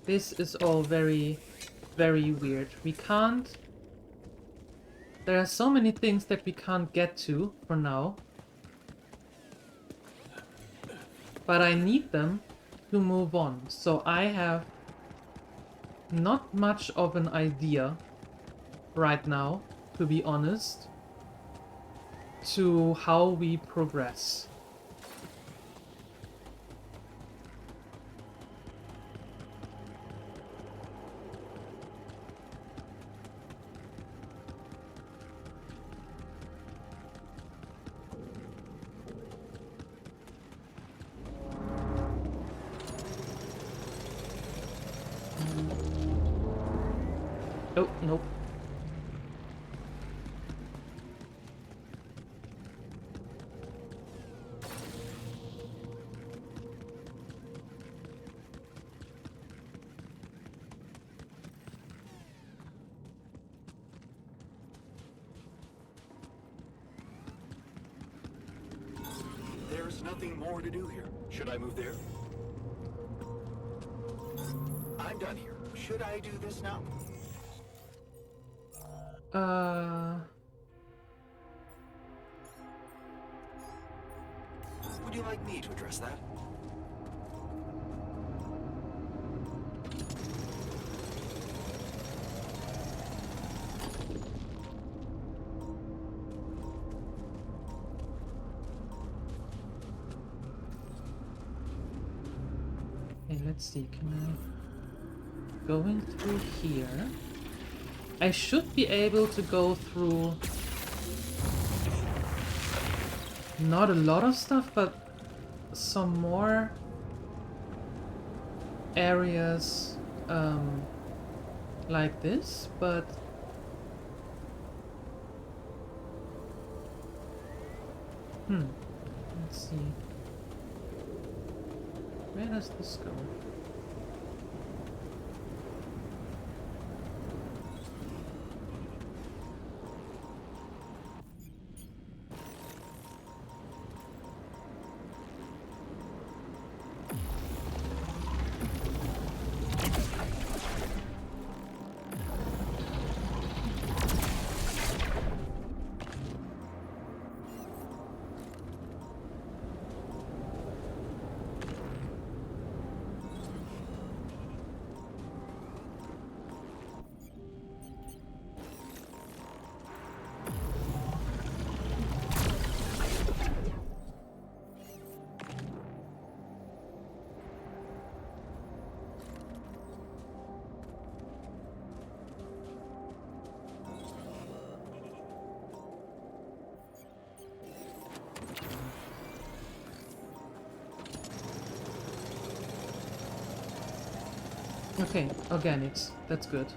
A: this is all very, very weird. We can't... There are so many things that we can't get to for now. But I need them to move on. So I have not much of an idea right now, to be honest, to how we progress. Oh, nope.
F: There's nothing more to do here. Should I move there? I'm done here. Should I do this now? Would you like me to address that?
A: Okay, let's see, can I... Going through here... I should be able to go through... Not a lot of stuff, but some more areas like this, but Let's see. Where does this go? Okay, organics. That's good.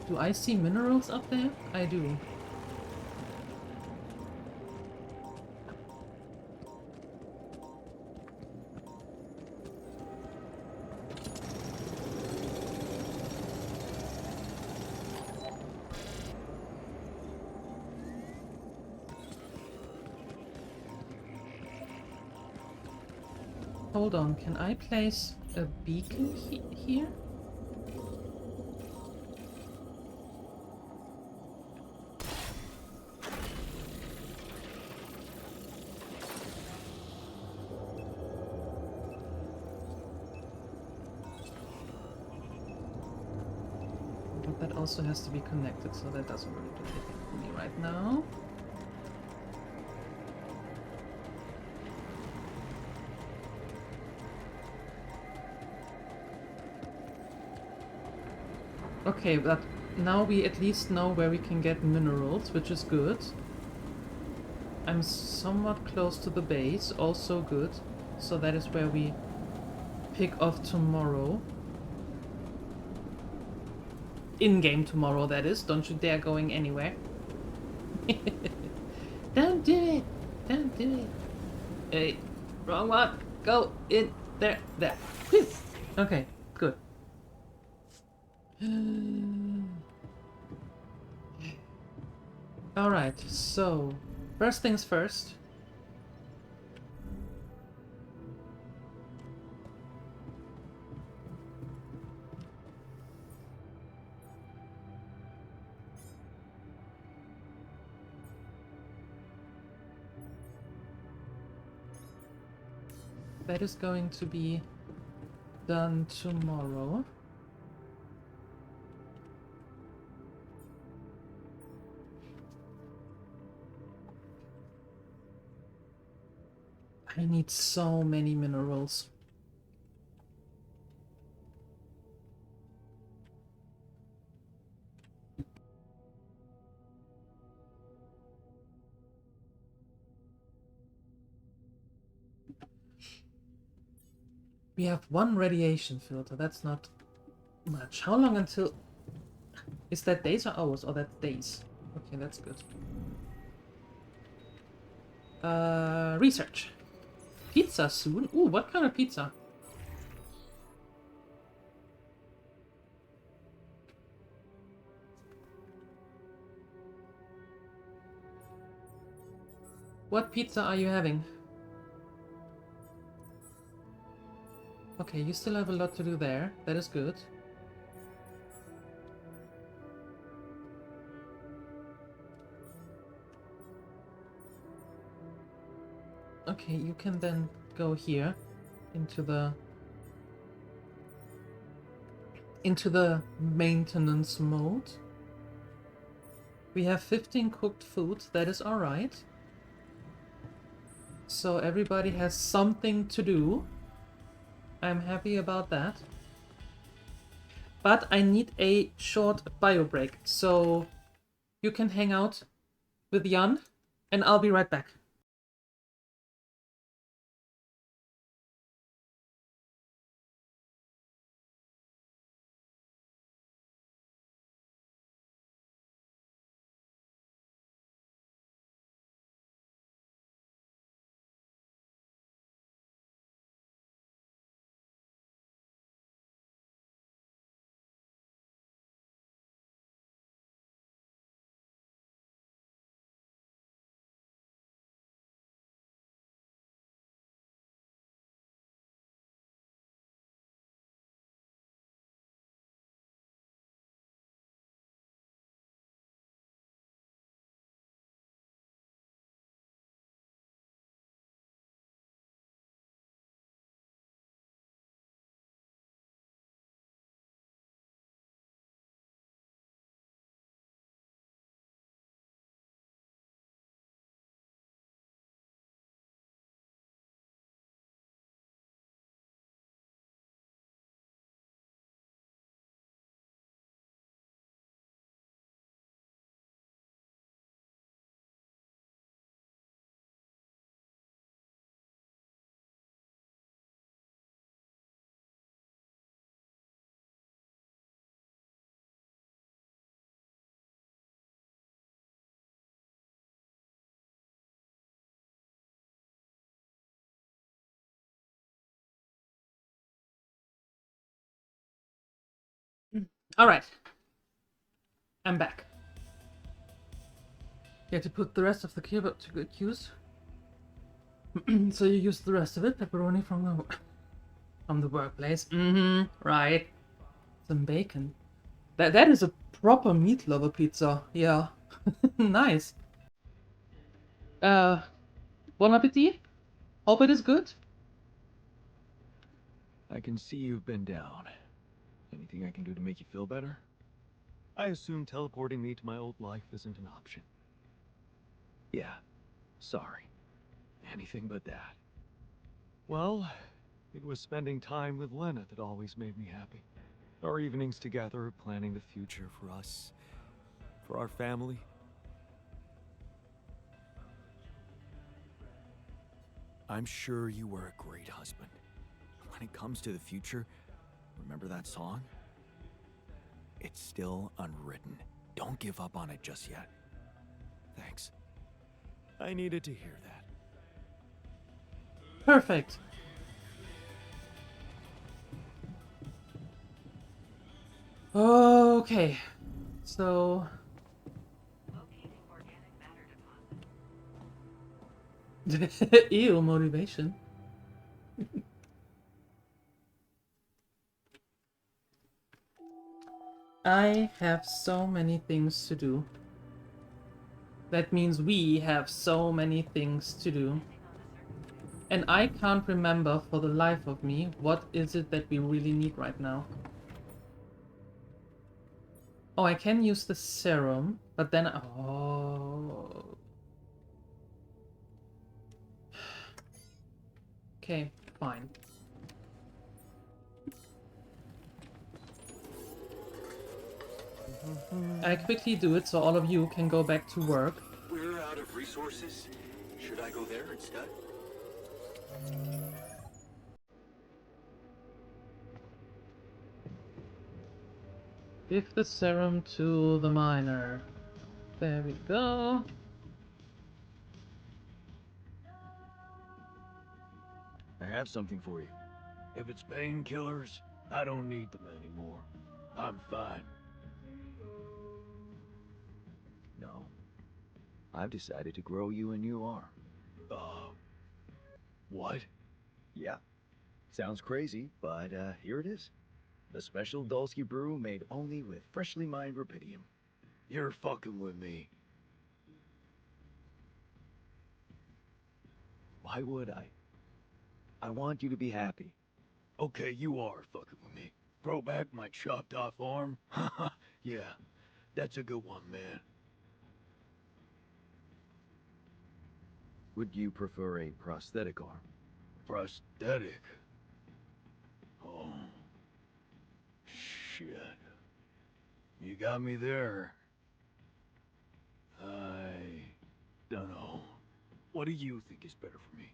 A: Do I see minerals up there? I do. Hold on, can I place a beacon here? But that also has to be connected, so that doesn't really do anything for me right now. Okay, but now we at least know where we can get minerals, which is good. I'm somewhat close to the base, also good. So that is where we pick off tomorrow. In-game tomorrow, that is. Don't you dare going anywhere. Don't do it! Don't do it! Hey, wrong one! Go in there, there. Whew. Okay, good. Alright, so first things first. That is going to be done tomorrow. I need so many minerals. We have one radiation filter, that's not much. How long until... Is that days or hours? Or that's days. Okay, that's good. Research. Pizza soon? Ooh, what kind of pizza? What pizza are you having? Okay, you still have a lot to do there. That is good. Okay, you can then go here into the maintenance mode. We have 15 cooked foods. That is all right. So everybody has something to do. I'm happy about that. But I need a short bio break. So you can hang out with Jan and I'll be right back. Alright. I'm back. You have to put the rest of the kebab to good use. So you use the rest of it, pepperoni from the workplace. Right. Some bacon. That is a proper meat lover pizza. Yeah. Nice. Bon appetit. Hope it is good.
C: I can see you've been down. Anything I can do to make you feel better? I assume teleporting me to my old life isn't an option. Yeah, sorry. Anything but that. Well, it was spending time with Lena that always made me happy. Our evenings together, planning the future for us, for our family.
B: I'm sure you were a great husband. When it comes to the future, remember that song? It's still unwritten. Don't give up on it just yet. Thanks. I needed to hear that.
A: Perfect. Okay. So ew, motivation. I have so many things to do. That means we have so many things to do. And I can't remember for the life of me what is it that we really need right now. Oh, I can use the serum, but then... Oh... Okay, fine. I quickly do it so all of you can go back to work.
G: We're out of resources. Should I go there instead?
A: Give the serum to the miner. There we go.
C: I have something for you. If it's painkillers, I don't need them anymore. I'm fine. No. I've decided to grow you a new arm. What? Yeah. Sounds crazy, but here it is. The special Dulski brew made only with freshly mined rubidium. You're fucking with me. Why would I? I want you to be happy. Okay, you are fucking with me. Grow back my chopped off arm? Yeah, that's a good one, man. Would you prefer a prosthetic arm? Prosthetic? Oh. Shit. You got me there. I don't know. What do you think is better for me?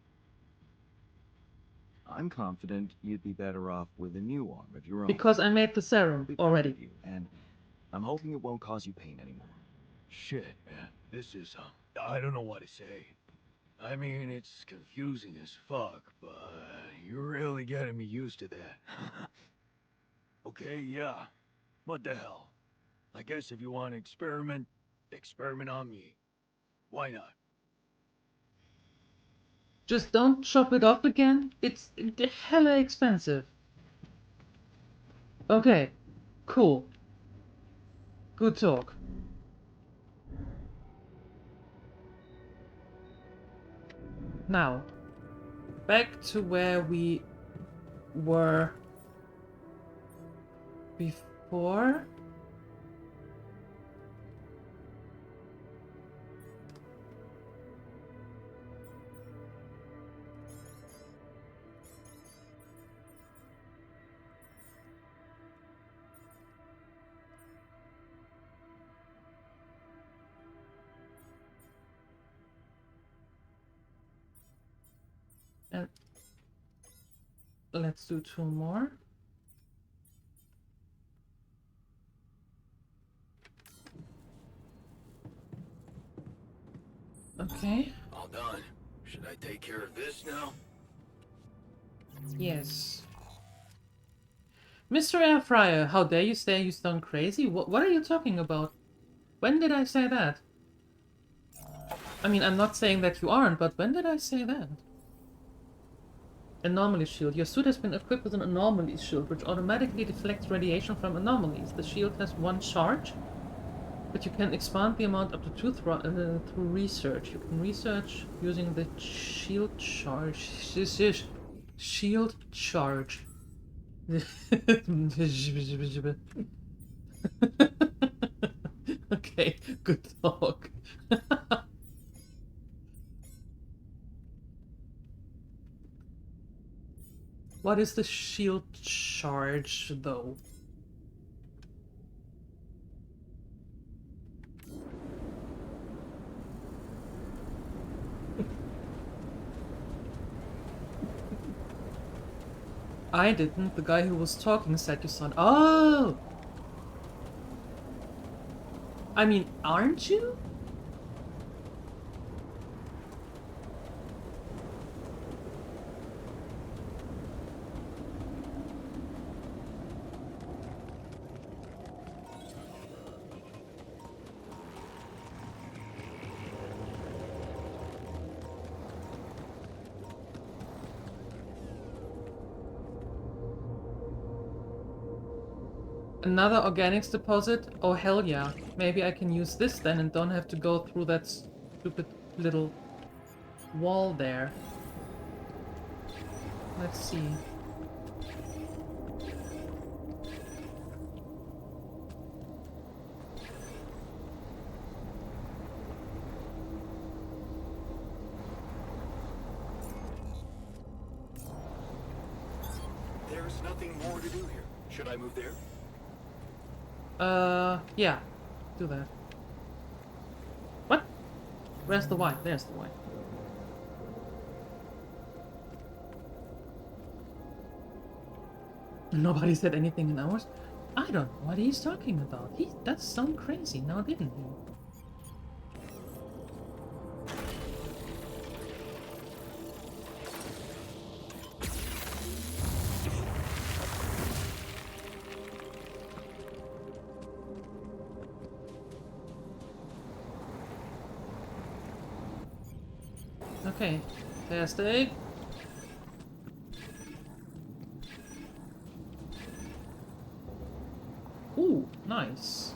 C: I'm confident you'd be better off with a new arm of your own.
A: Because I made the serum already.
C: And I'm hoping it won't cause you pain anymore. Shit, man. This is, I don't know what to say. I mean, it's confusing as fuck, but you're really getting me used to that. Okay, yeah. What the hell? I guess if you want to experiment, experiment on me. Why not?
A: Just don't chop it off again. It's hella expensive. Okay, cool. Good talk. Now, back to where we were before. And let's do 2 more. Okay.
G: All done. Should I take care of this now?
A: Yes. Mr. Air Fryer, how dare you say you sound crazy? What are you talking about? When did I say that? I mean, I'm not saying that you aren't, but when did I say that? Anomaly shield. Your suit has been equipped with an anomaly shield, which automatically deflects radiation from anomalies. The shield has 1 charge, but you can expand the amount up to 2 through research. You can research using the shield charge. Shield charge. Okay, good talk. What is the shield charge, though? I didn't. The guy who was talking said you sound. Oh! I mean, aren't you? Another organics deposit? Oh hell yeah. Maybe I can use this then and don't have to go through that stupid little wall there. Let's see.
I: There's nothing more to do here. Should I move there?
A: Yeah. Do that. What? Where's the Y? There's the Y. Nobody said anything in ours? I don't know what he's talking about. That's sound crazy now, didn't he? Okay, there's the egg. Ooh, nice.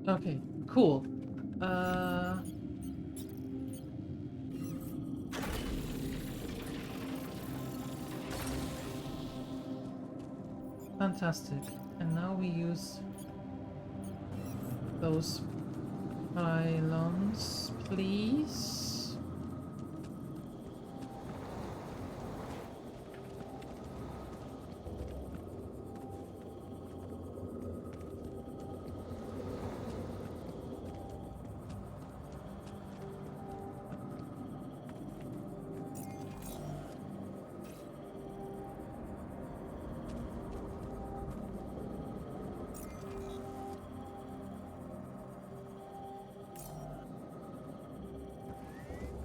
A: Okay, cool. Fantastic. And now we use those pylons, please.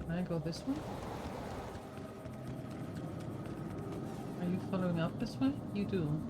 A: Can I go this way? Are you following up this way? You do.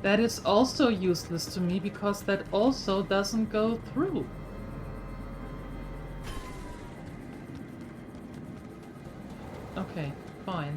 A: That is also useless to me because that also doesn't go through. Okay, fine.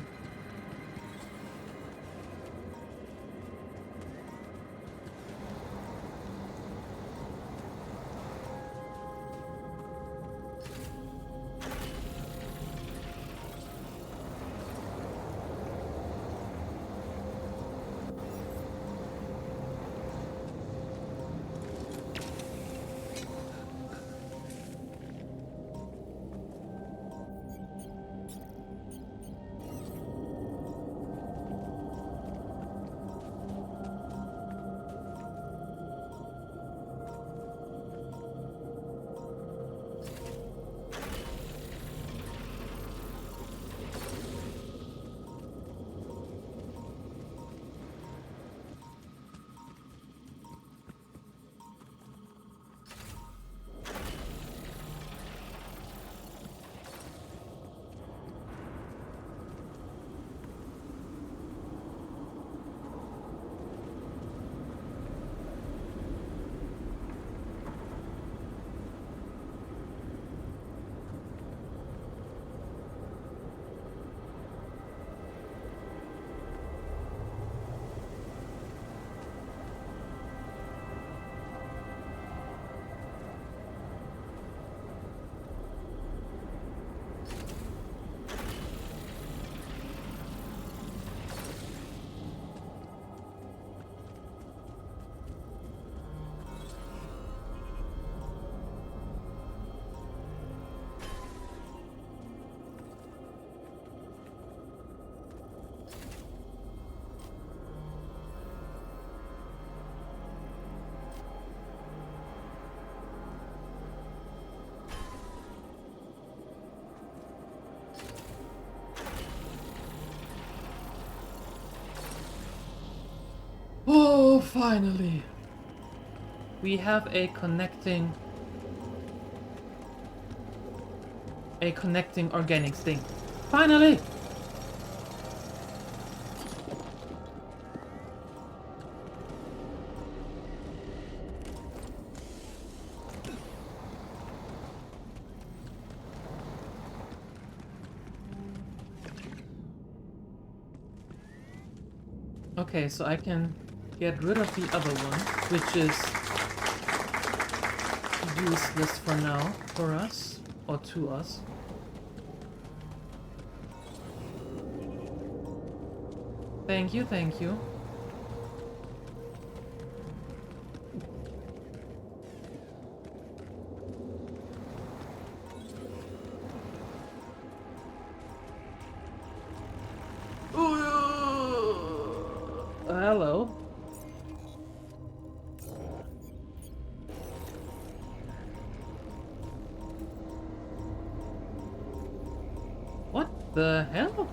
A: Oh, finally! We have a connecting organics thing. Finally! Okay, so I can get rid of the other one, which is useless for now, for us, or to us. Thank you, thank you. Hello. What the hell?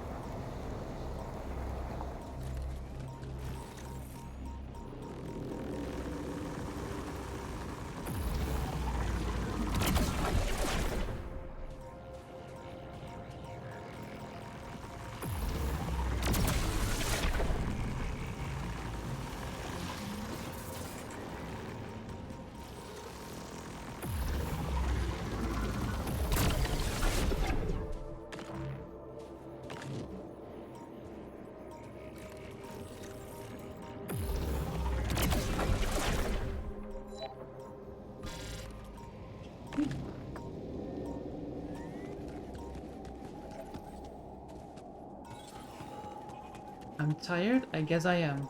A: I'm tired? I guess I am.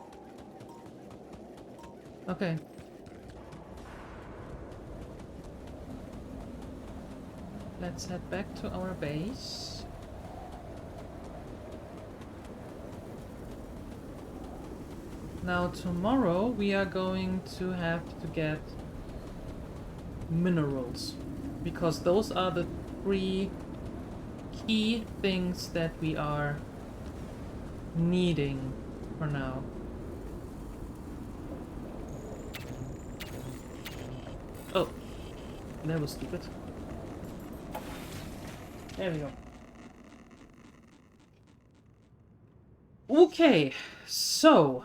A: Okay. Let's head back to our base. Now tomorrow we are going to have to get minerals, because those are the 3 key things that we are needing for now. Oh, that was stupid. There we go. Okay, so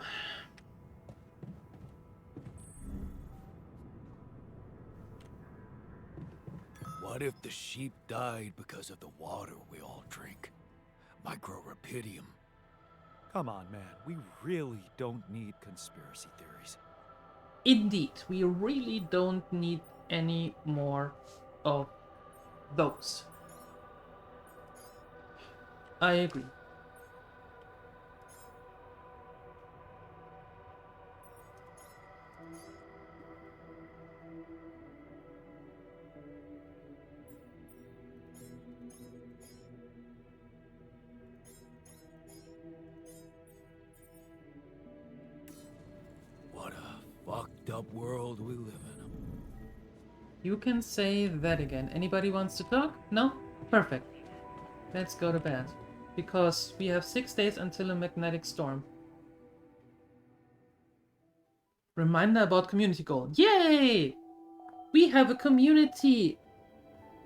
E: What if the sheep died because of the water we all drink? Microrapidium.
F: Come on, man. We really don't need conspiracy theories.
A: Indeed, we really don't need any more of those. I agree.
E: What a fucked up world we live in.
A: You can say that again. Anybody wants to talk? No? Perfect. Let's go to bed. Because we have 6 days until a magnetic storm. Reminder about community goal. Yay! We have a community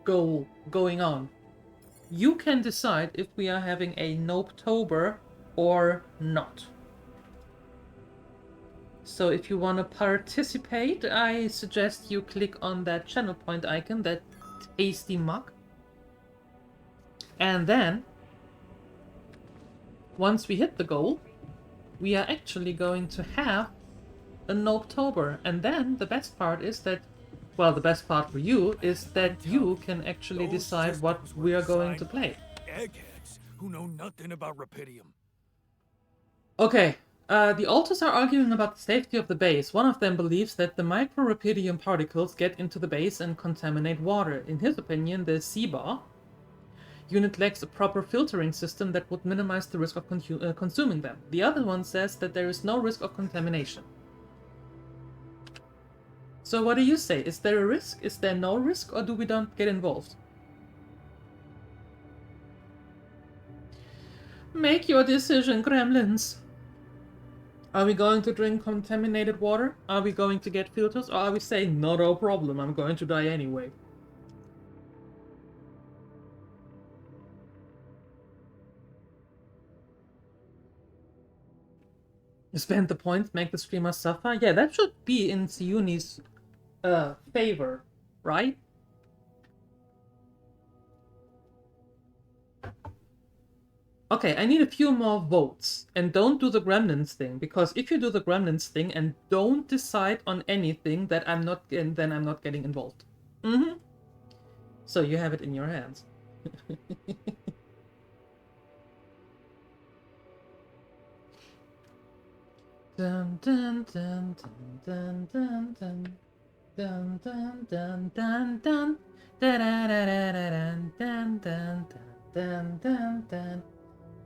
A: goal going on. You can decide if we are having a Nopetober or not. So if you want to participate, I suggest you click on that channel point icon, that tasty mug. And then, once we hit the goal, we are actually going to have a Nopetober. And then the best part is that, well, the best part for you is that you can actually decide what we are going to play.
E: Eggheads who know nothing about Rapidium.
A: Okay, the alters are arguing about the safety of the base. One of them believes that the microrapidium particles get into the base and contaminate water. In his opinion, the C-bar unit lacks a proper filtering system that would minimize the risk of consuming them. The other one says that there is no risk of contamination. So what do you say? Is there a risk? Is there no risk? Or do we don't get involved? Make your decision, gremlins. Are we going to drink contaminated water? Are we going to get filters? Or are we saying, not a problem, I'm going to die anyway? Spend the points, make the streamer suffer? Yeah, that should be in Siuni's favor, right? Okay, I need a few more votes. And don't do the gremlins thing, because if you do the gremlins thing and don't decide on anything that I'm not then I'm not getting involved. So you have it in your hands. Dun dun dun dun dun dun dun dun dun dun dun dun dun dun dun dun dun dun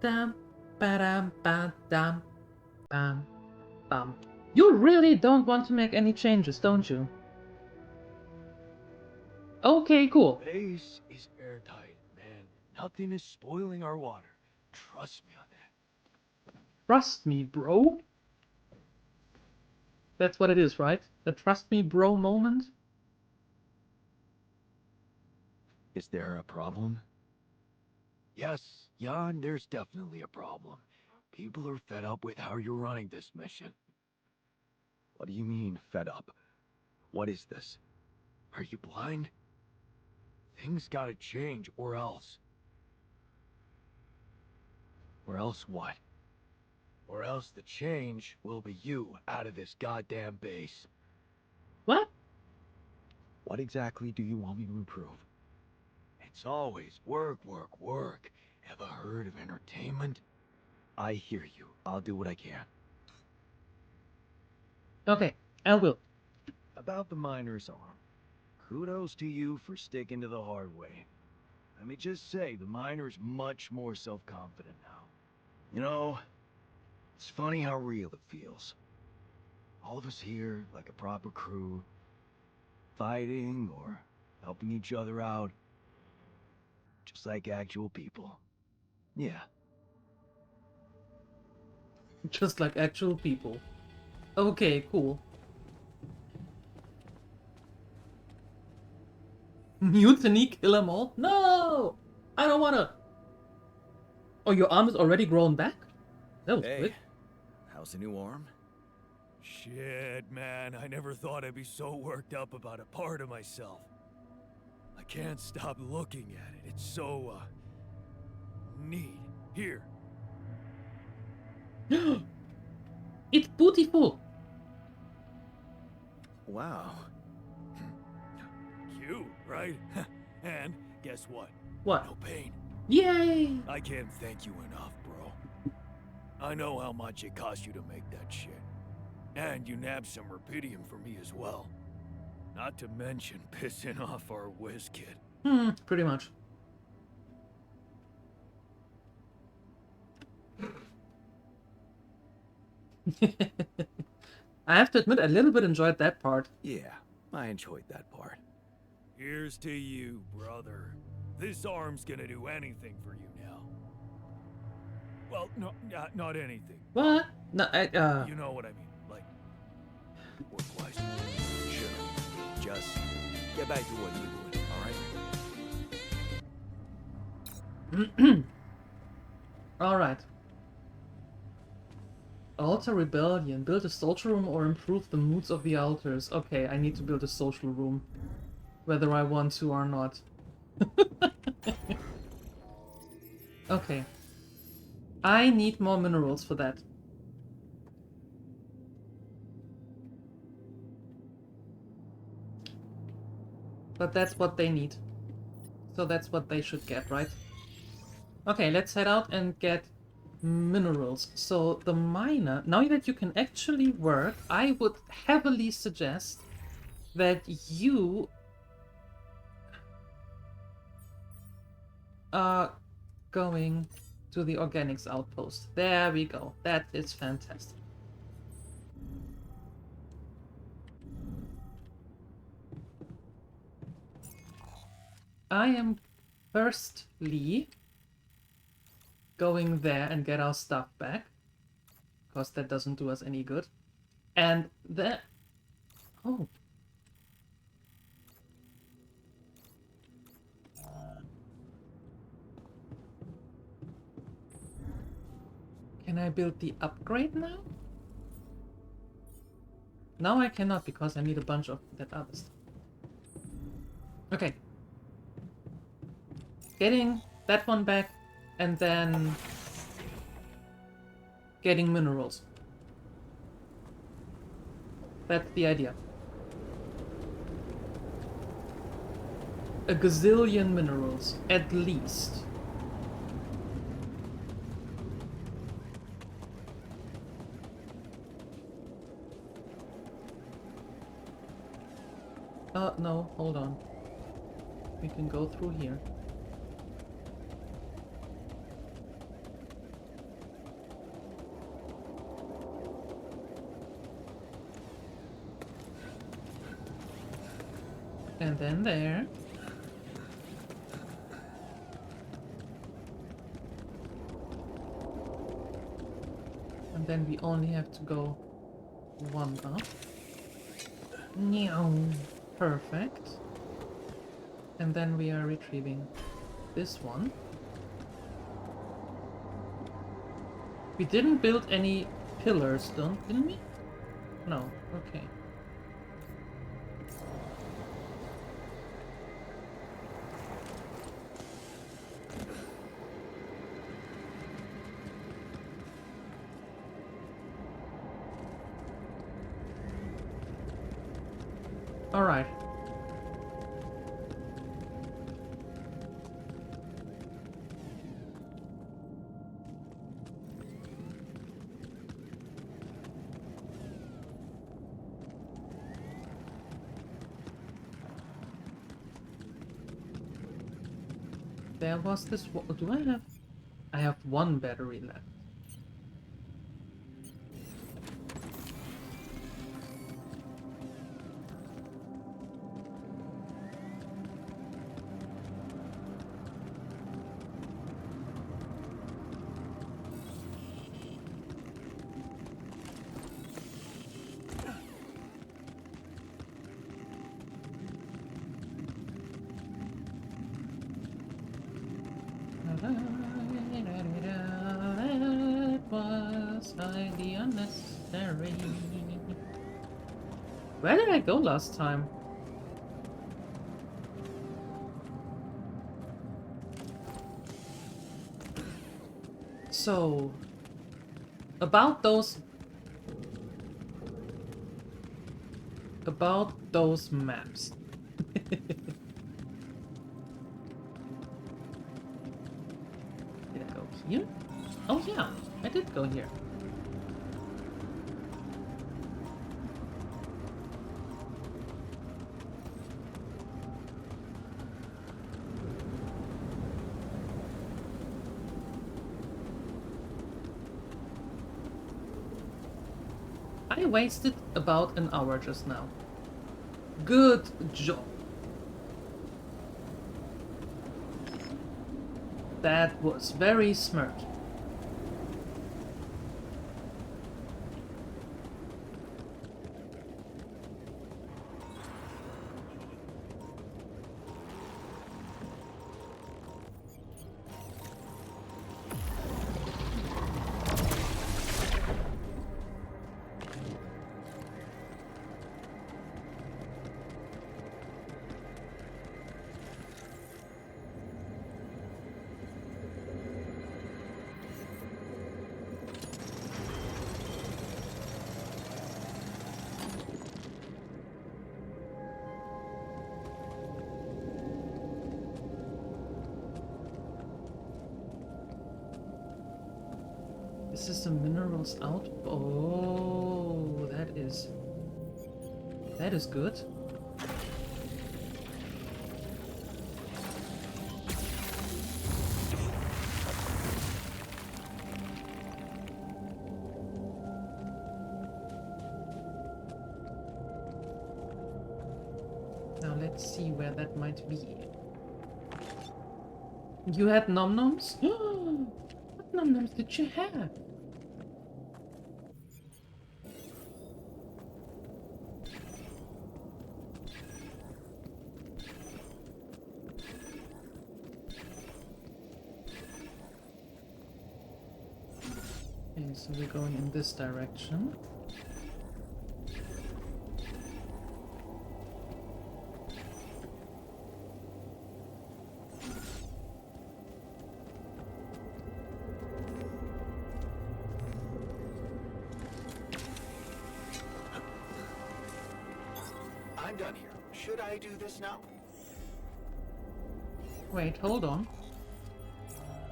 A: dum ba-dum ba-dum bam bam. You really don't want to make any changes, don't you? Okay, cool.
C: Base is airtight, man. Nothing is spoiling our water. Trust me on that.
A: Trust me, bro. That's what it is, right? The trust me, bro moment?
C: Is there a problem? Yes, Jan, there's definitely a problem. People are fed up with how you're running this mission. What do you mean, fed up? What is this? Are you blind? Things gotta change, or else. Or else what? Or else the change will be you out of this goddamn base.
A: What?
C: What exactly do you want me to improve? It's always work, work, work. Ever heard of entertainment? I hear you. I'll do what I can.
A: Okay, I will.
C: About the miner's arm. Kudos to you for sticking to the hard way. Let me just say, the miner's much more self-confident now. You know, it's funny how real it feels. All of us here, like a proper crew, fighting or helping each other out. Just like actual people. Yeah.
A: Just like actual people. Okay, cool. Mutiny, kill 'em all? No! I don't wanna! Oh, your arm is already grown back? That was quick.
B: How's the new arm?
E: Shit, man, I never thought I'd be so worked up about a part of myself. Like can't stop looking at it. It's so, neat. Here.
A: It's beautiful.
B: Wow.
E: Cute, right? And guess what?
A: What?
E: No pain.
A: Yay!
E: I can't thank you enough, bro. I know how much it cost you to make that shit. And you nabbed some rubidium for me as well. Not to mention pissing off our whiz kid.
A: Pretty much. I have to admit, I a little bit enjoyed that part.
B: Yeah, I enjoyed that part.
E: Here's to you, brother. This arm's gonna do anything for you now. Well, no, not anything.
A: What? No,
E: You know what I mean, like, work-wise.
B: Sure. Just get back to what you're doing, alright?
A: Alright. Altar rebellion. Build a social room or improve the moods of the altars. Okay, I need to build a social room. Whether I want to or not. Okay. I need more minerals for that. But that's what they need. So that's what they should get, right? Okay, let's head out and get minerals. So the miner, now that you can actually work, I would heavily suggest that you are going to the organics outpost. There we go. That is fantastic. I am firstly going there and get our stuff back, because that doesn't do us any good. And then... Oh. Can I build the upgrade now? Now I cannot, because I need a bunch of that other stuff. Okay. Getting that one back, and then getting minerals. That's the idea. A gazillion minerals, at least. No, hold on. We can go through here. And then there. And then we only have to go one up. Meow. Perfect. And then we are retrieving this one. We didn't build any pillars, didn't we? No, okay. Alright. There was this... Do I have... I have one battery left. It was highly unnecessary. Where did I go last time? So, about those maps. Did I go here? Oh yeah, I did go here. I wasted about an hour just now. Good job. That was very smart. This is the minerals out. Oh, that is good. Now let's see where that might be. You had nom-noms? What nom-noms did you have? Okay, so we're going in this direction.
I: I'm done here. Should I do this now?
A: Wait, hold on.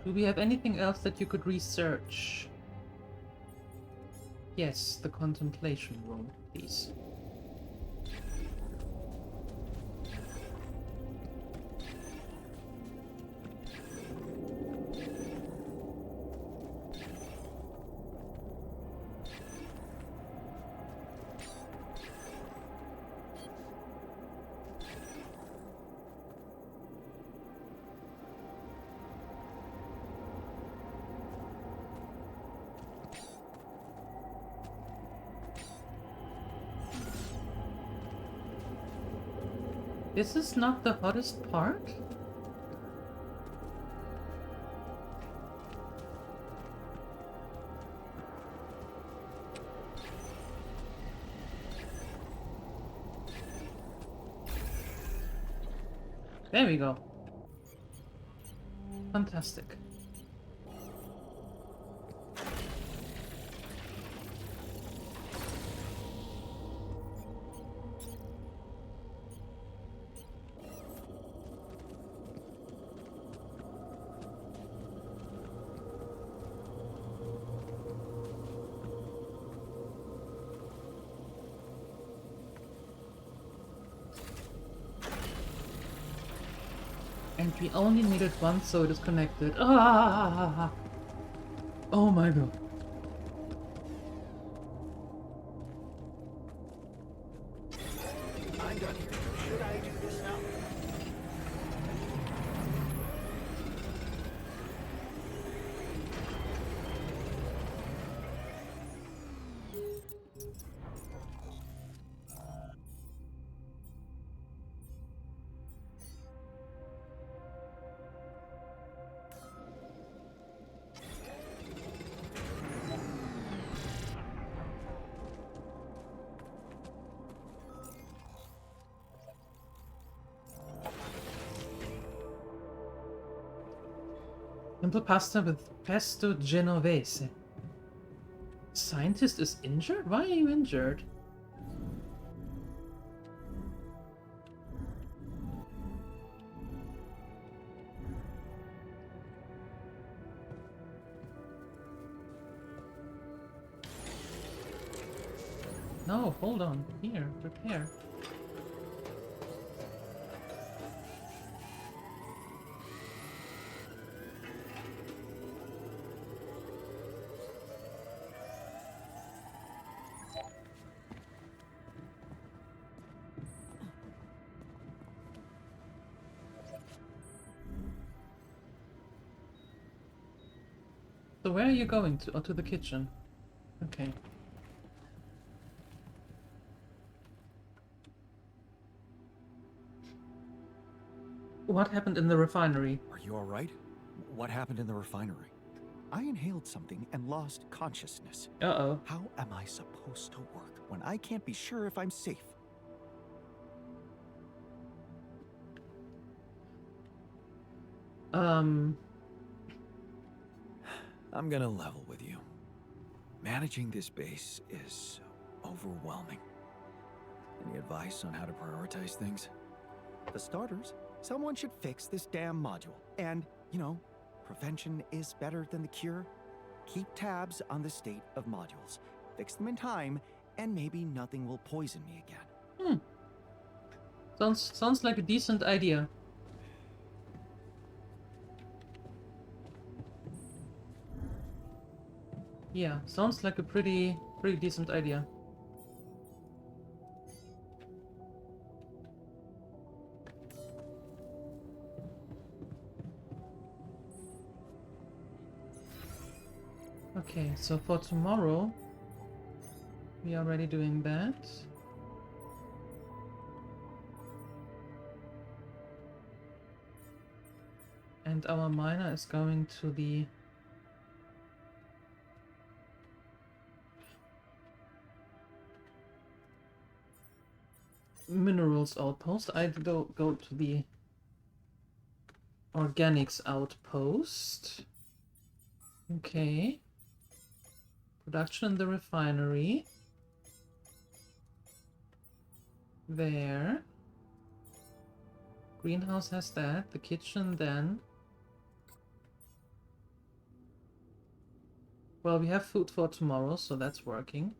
A: Do we have anything else that you could research? Yes, the contemplation room, please. This is not the hottest part? There we go. Fantastic. And we only needed one, so it is connected. Ah! Oh my god.
I: I'm done here. Should I do this now?
A: Simple pasta with pesto genovese. Scientist is injured? Why are you injured? No, hold on. Here, prepare. So where are you going to? Oh, to the kitchen. Okay. What happened in the refinery?
H: Are you alright? What happened in the refinery? I inhaled something and lost consciousness.
A: Uh-oh.
H: How am I supposed to work when I can't be sure if I'm safe?
B: I'm gonna level with you. Managing this base is overwhelming. Any advice on how to prioritize things?
H: For starters, someone should fix this damn module. And, you know, prevention is better than the cure. Keep tabs on the state of modules. Fix them in time, and maybe nothing will poison me again.
A: Sounds like a decent idea. Yeah, sounds like a pretty decent idea. Okay, so for tomorrow, we are already doing that. And our miner is going to the minerals outpost. I go to the organics outpost. Okay. Production in the refinery. There. Greenhouse has that. The kitchen then. Well, we have food for tomorrow, so that's working.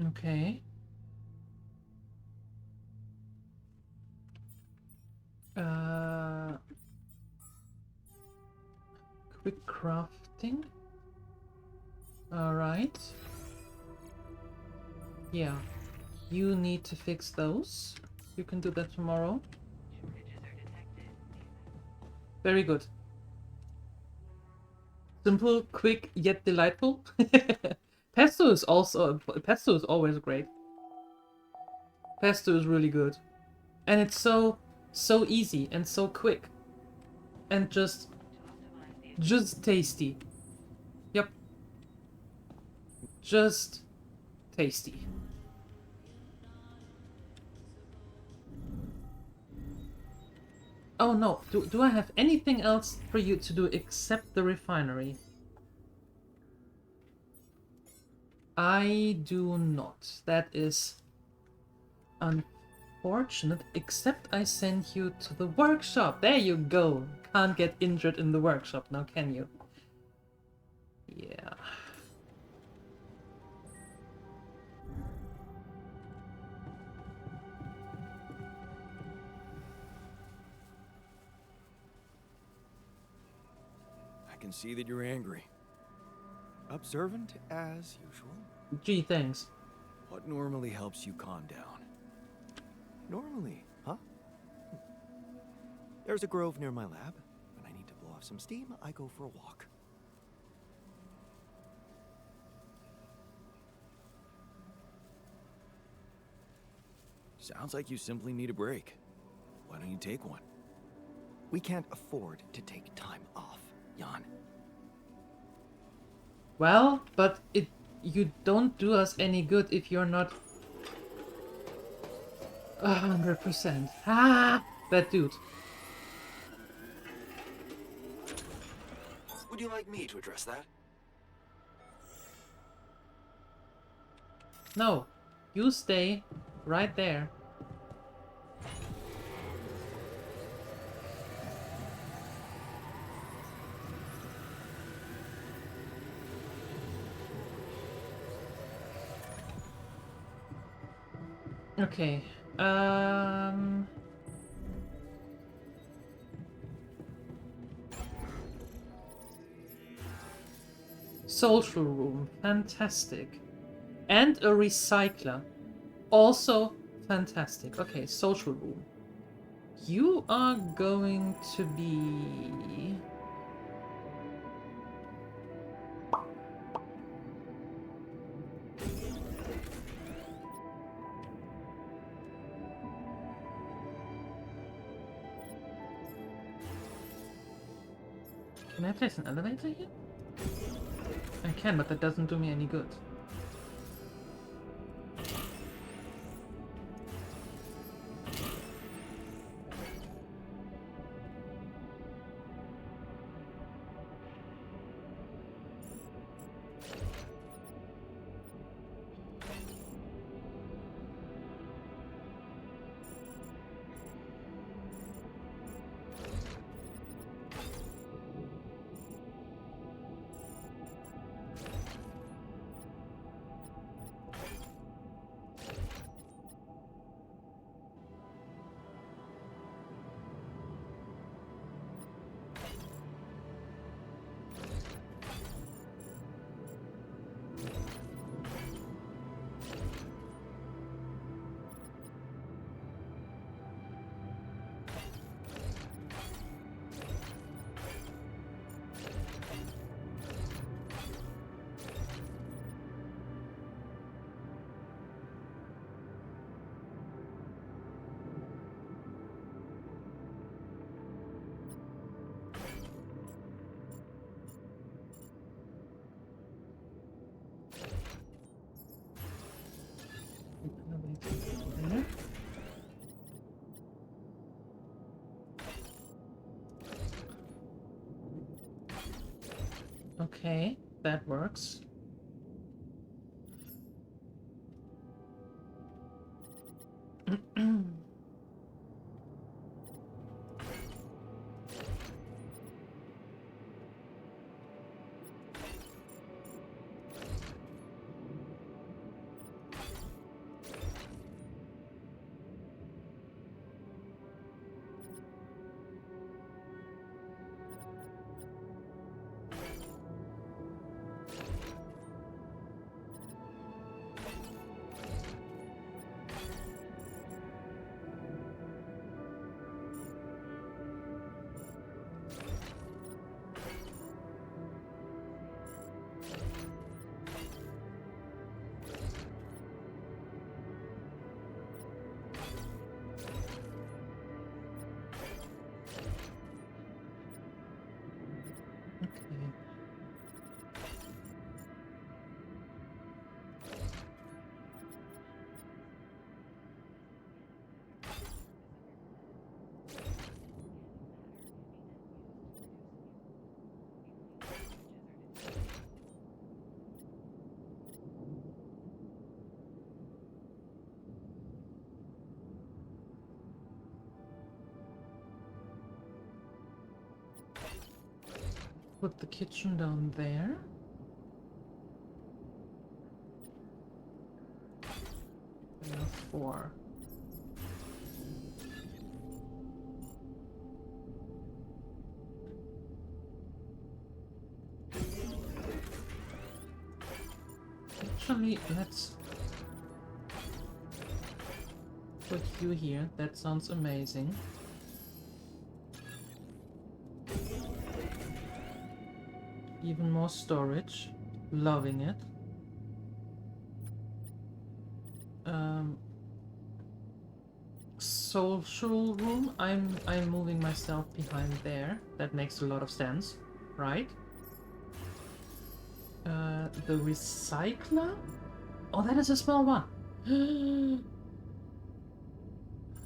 A: Okay. Quick crafting. Alright. Yeah. You need to fix those. You can do that tomorrow. Very good. Simple, quick, yet delightful. Pesto is always great. Pesto is really good. And it's so easy and so quick. And just tasty. Yep. Just tasty. Oh no, do I have anything else for you to do except the refinery? I do not. That is unfortunate, except I sent you to the workshop. There you go. Can't get injured in the workshop now, can you? Yeah.
B: I can see that you're angry.
H: Observant as usual.
A: Gee, thanks.
B: What normally helps you calm down?
H: Normally, huh? There's a grove near my lab. When I need to blow off some steam, I go for a walk.
B: Sounds like you simply need a break. Why don't you take one?
F: We can't afford to take time off, Jan.
A: Well, but you don't do us any good if you're not 100%. Ah, that dude.
I: Would you like me to address that?
A: No, you stay right there. Okay. Social room, fantastic. And a recycler, also fantastic. Okay, social room. You are going to be... Can I place an elevator here? I can, but that doesn't do me any good. Okay, that works. Put the kitchen down there. There are 4. Actually, let's put you here. That sounds amazing. Even more storage. Loving it. social room, I'm moving myself behind there. That makes a lot of sense, right? The recycler? Oh, that is a small one.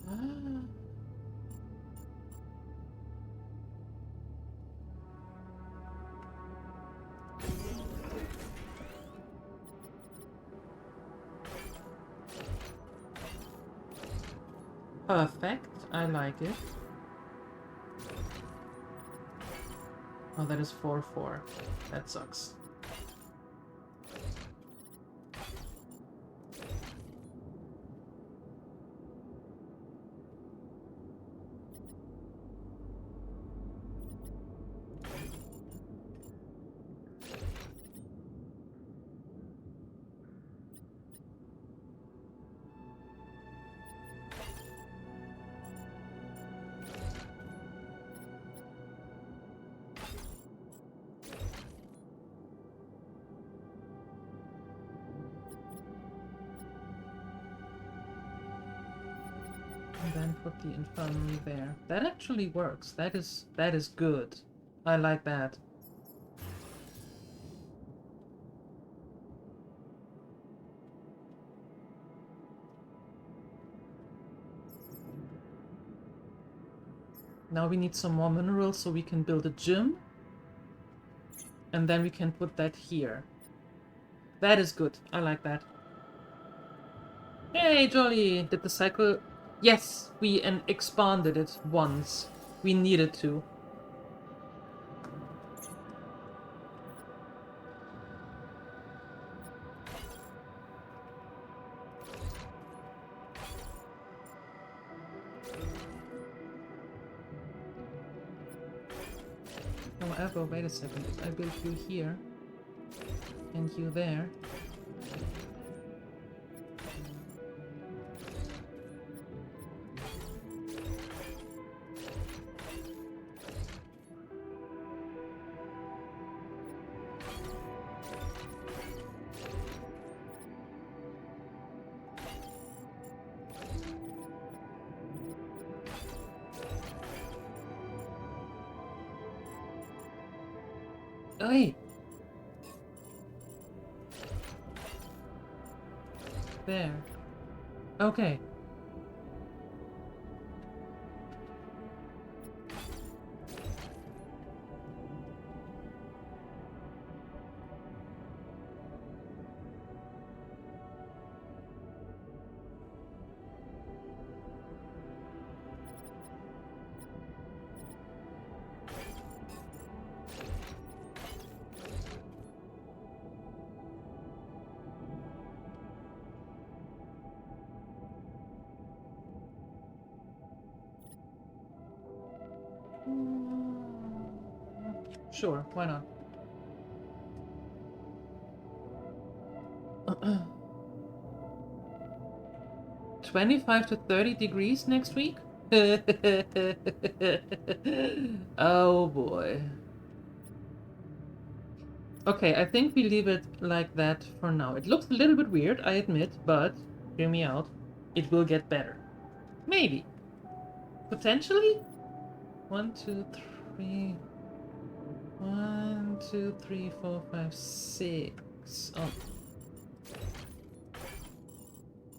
A: Ah. Perfect. I like it. Oh, that is 4-4. That sucks. And then put the infirmary there. That actually works. That is good. I like that. Now we need some more minerals so we can build a gym. And then we can put that here. That is good. I like that. Hey, Jolly! Did the cycle... Yes, we expanded it once. We needed to. However, wait a second. If I build you here and you there... Oi! There. Okay. Sure, why not? 25 to 30 degrees next week? Oh boy. Okay, I think we leave it like that for now. It looks a little bit weird, I admit, but hear me out. It will get better. Maybe. Potentially? 1, 2, 3... 1, 2, 3, 4, 5, 6. Oh.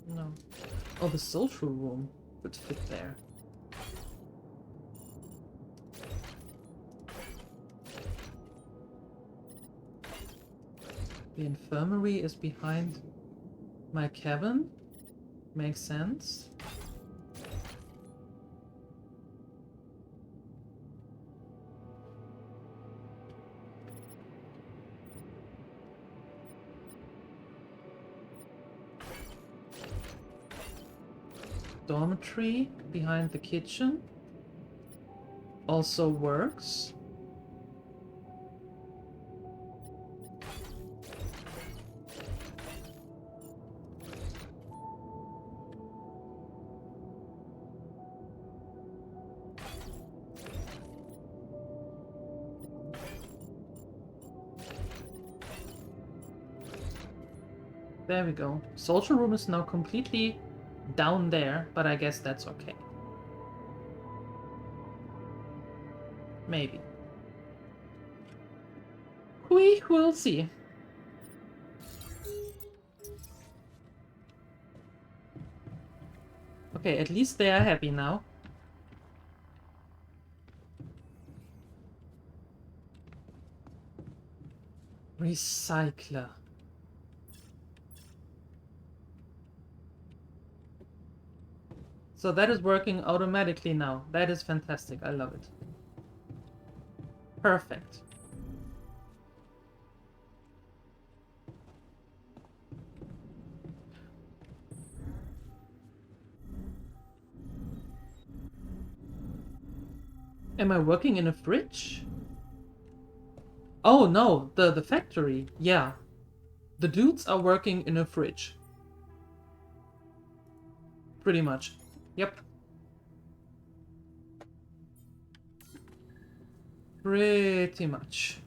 A: No. Oh, the social room would fit there. The infirmary is behind my cabin. Makes sense. Dormitory behind the kitchen also works. There we go. Social room is now completely down there, but I guess that's okay. Maybe. We will see. Okay, at least they are happy now. Recycler. So that is working automatically now. That is fantastic. I love it. Perfect. Am I working in a fridge? Oh no, the factory. Yeah. The dudes are working in a fridge. Pretty much. Yep. Pretty much.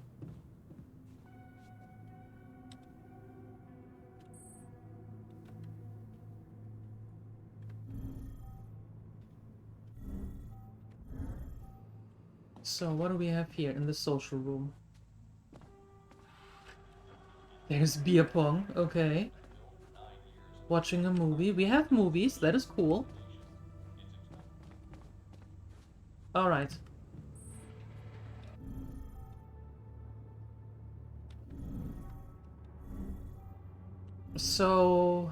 A: So what do we have here in the social room? There's beer pong, okay. Watching a movie. We have movies, that is cool. Alright. So...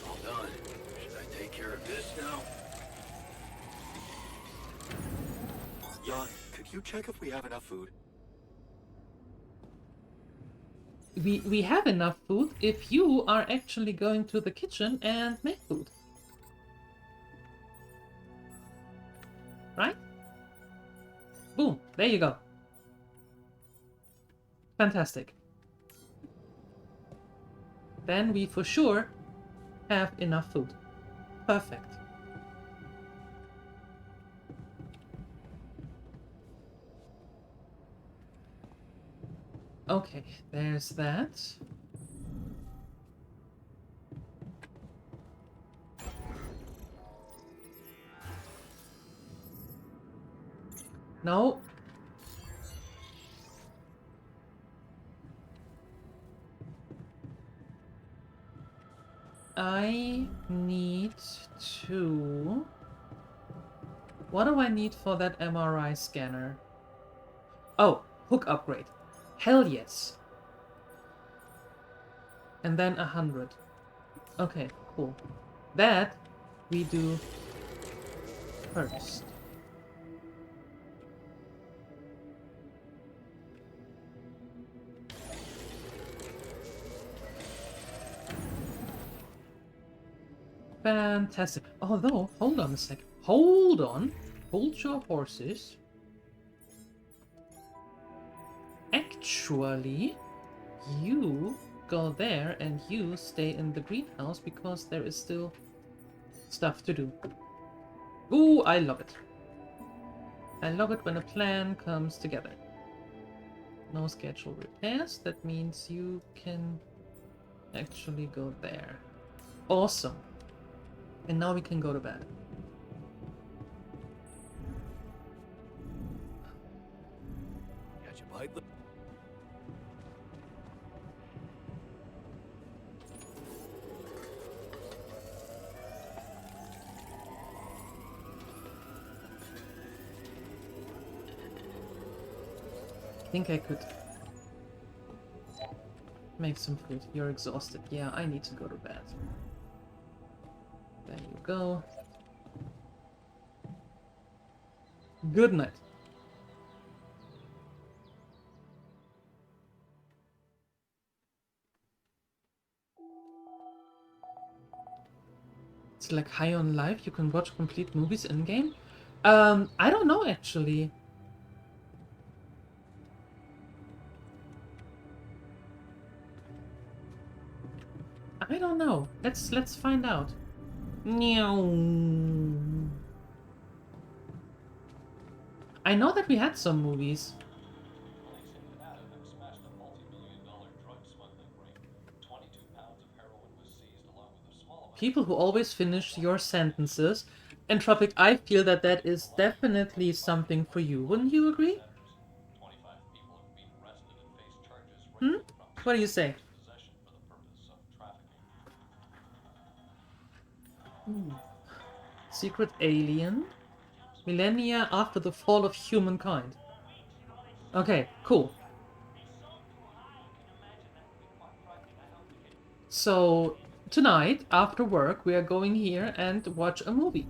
B: All done. Should I take care of this now?
F: Jan, could you check if we have enough food?
A: We have enough food if you are actually going to the kitchen and make food. Right? Boom, there you go. Fantastic. Then we for sure have enough food. Perfect. Okay, there's that. No. I need to... What do I need for that MRI scanner? Oh, hook upgrade. Hell yes. And then 100. Okay, cool. That we do first. Fantastic. Although, hold on a sec. Hold on. Hold your horses. Actually, you go there and you stay in the greenhouse because there is still stuff to do. Ooh, I love it. I love it when a plan comes together. No scheduled repairs. That means you can actually go there. Awesome. And now we can go to bed.
E: Got your bite?
A: I think I could make some food. You're exhausted. Yeah, I need to go to bed. There you go. Good night. It's like High on Life, you can watch complete movies in-game? I don't know actually. I don't know. Let's find out. Meow. I know that we had some movies. People who always finish your sentences. And Tropic, I feel that that is definitely something for you. Wouldn't you agree? Hmm? What do you say? Ooh. Secret alien. Millennia after the fall of humankind. Okay, cool. So, tonight, after work, we are going here and watch a movie.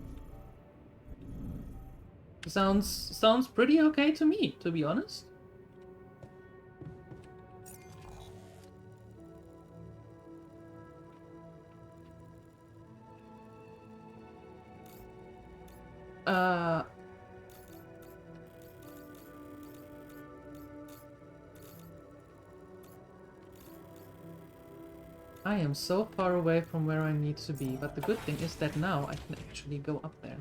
A: Sounds pretty okay to me, to be honest. I am so far away from where I need to be, but the good thing is that now I can actually go up there.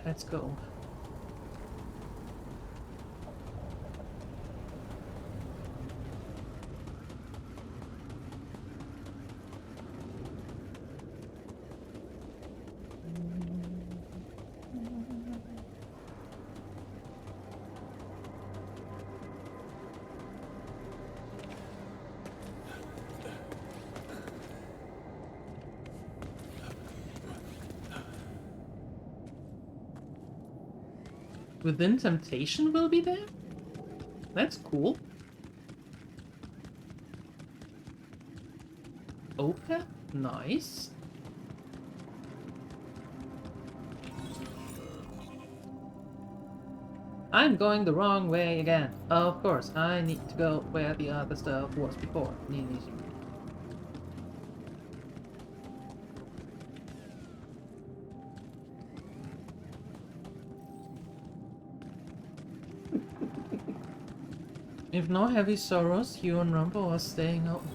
A: Let's go. Within Temptation will be there? That's cool. Okay, nice. I'm going the wrong way again. Of course, I need to go where the other stuff was before. If no heavy sorrows, you and Rumble are staying out.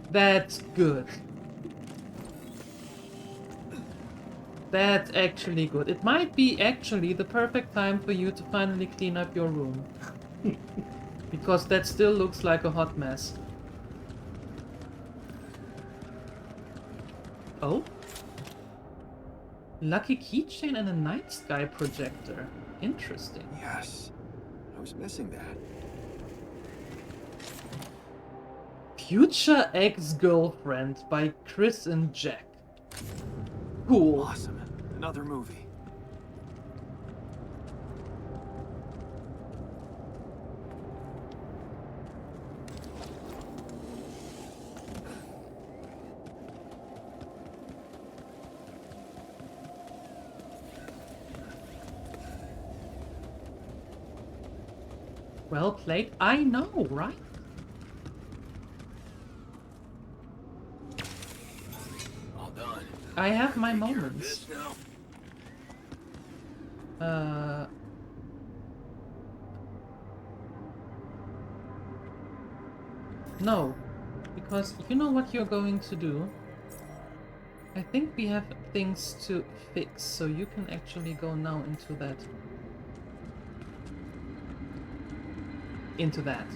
A: That's good. That's actually good. It might be actually the perfect time for you to finally clean up your room. Because that still looks like a hot mess. Oh? Lucky keychain and a night sky projector. Interesting.
B: Yes. I was missing that.
A: Future Ex-Girlfriend by Chris and Jack. Cool.
B: Awesome. Another movie.
A: Well played. I know, right?
B: All done.
A: I have my
B: Take care of
A: moments.
B: this now.
A: No. Because you know what you're going to do? I think we have things to fix, so you can actually go now into that. Into that.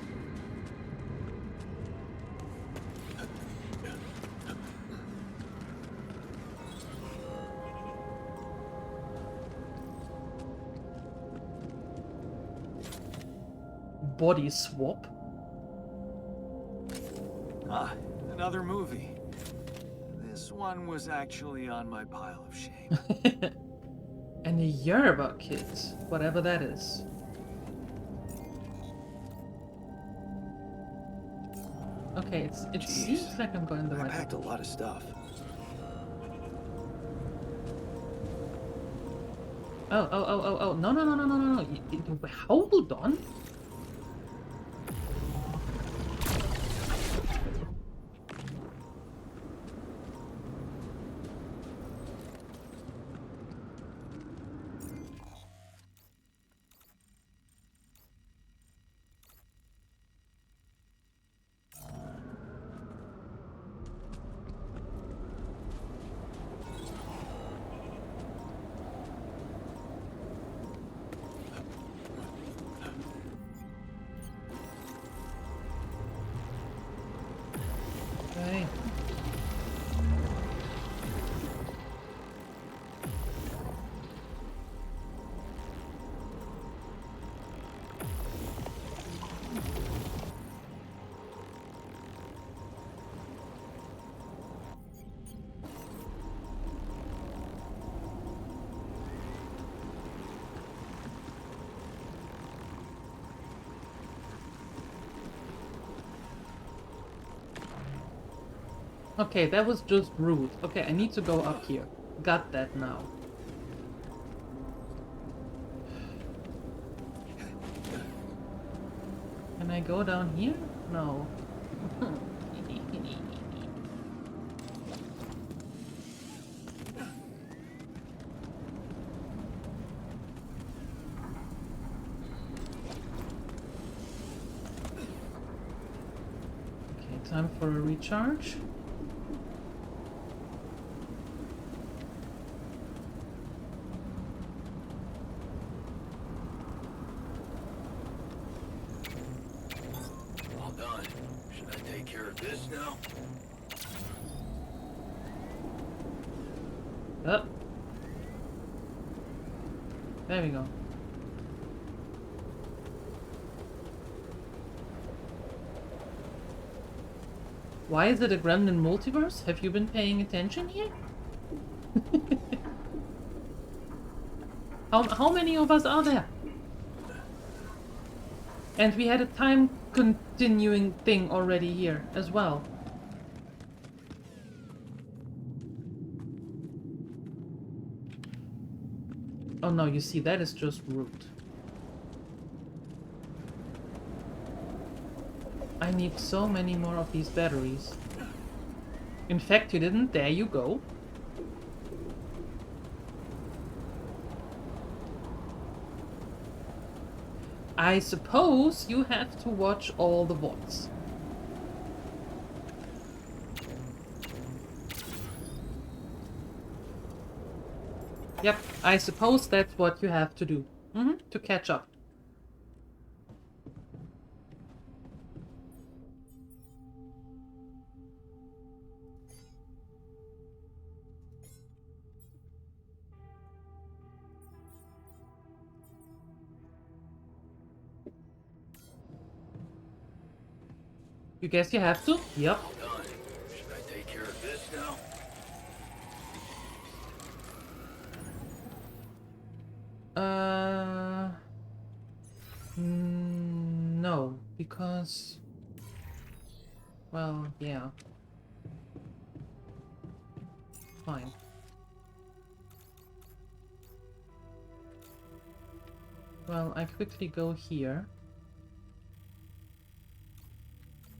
A: Body swap.
B: Ah, another movie. This one was actually on my pile of shame.
A: And a Yerba kit, whatever that is. Okay, it
B: Jeez,
A: seems like I'm going the
B: I
A: right
B: packed a
A: way.
B: lot of stuff.
A: Oh, no. Hold on. Okay, that was just rude. Okay, I need to go up here. Got that now. Can I go down here? No. Okay, time for a recharge.
E: All done. Should I take care of this now?
A: Up. There we go. Why is it a Gremlin multiverse? Have you been paying attention here? How many of us are there? And we had a time continuing thing already here as well. Oh no, you see, that is just rude. I need so many more of these batteries. In fact, you didn't. There you go. I suppose you have to watch all the VODs. Yep, I suppose that's what you have to do. To catch up. You guess you have to? Yep.
E: All done. Should I take care of this now?
A: No, because... Well, yeah. Fine. Well, I quickly go here.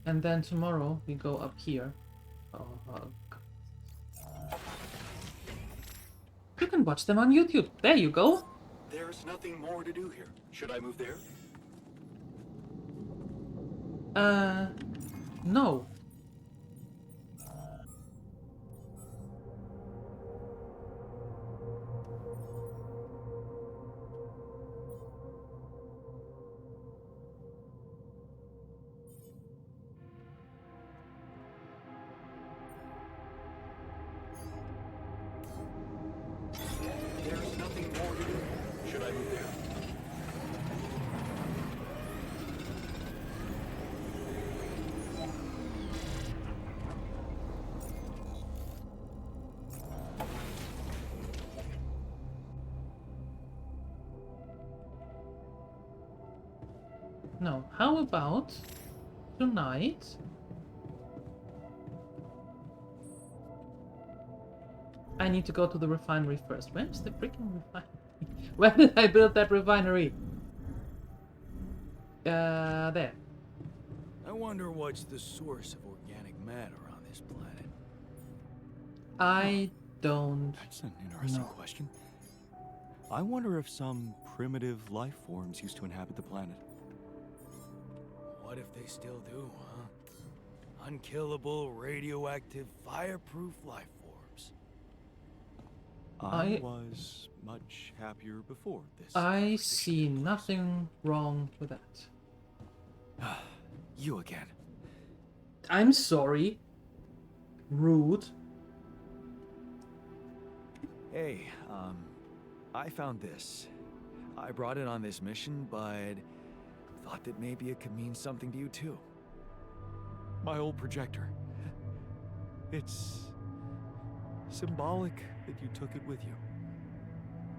A: And then tomorrow we go up here. Oh, you can watch them on YouTube. There you go.
F: There's nothing more to do here. Should I move there?
A: No.
F: There's nothing more to do. Should I move there?
A: No. How about tonight? I need to go to the refinery first. Where's the freaking refinery? Where did I build that refinery? There.
E: I wonder what's the source of organic matter on this planet.
A: I don't
H: That's an interesting
A: know.
H: question. I wonder if some primitive life forms used to inhabit the planet.
E: What if they still do, huh? Unkillable, radioactive, fireproof life forms.
H: I was much happier before this.
A: I see nothing wrong with that.
H: You again.
A: I'm sorry. Rude.
B: Hey, I found this. I brought it on this mission, but thought that maybe it could mean something to you too.
H: My old projector. It's symbolic that you took it with you.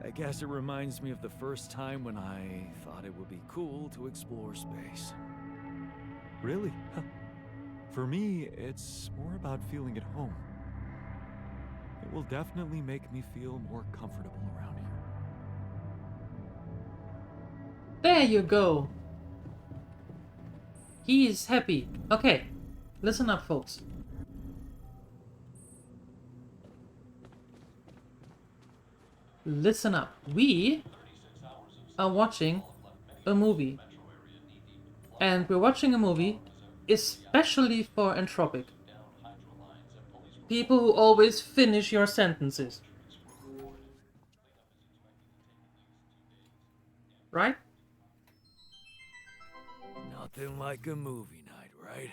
B: I guess it reminds me of the first time when I thought it would be cool to explore space.
H: Really? For me, it's more about feeling at home. It will definitely make me feel more comfortable around here.
A: There you go. He is happy. Okay, listen up, folks. Listen up. We are watching a movie. And we're watching a movie especially for Entropic. People who always finish your sentences. Right?
E: Nothing like a movie night, right?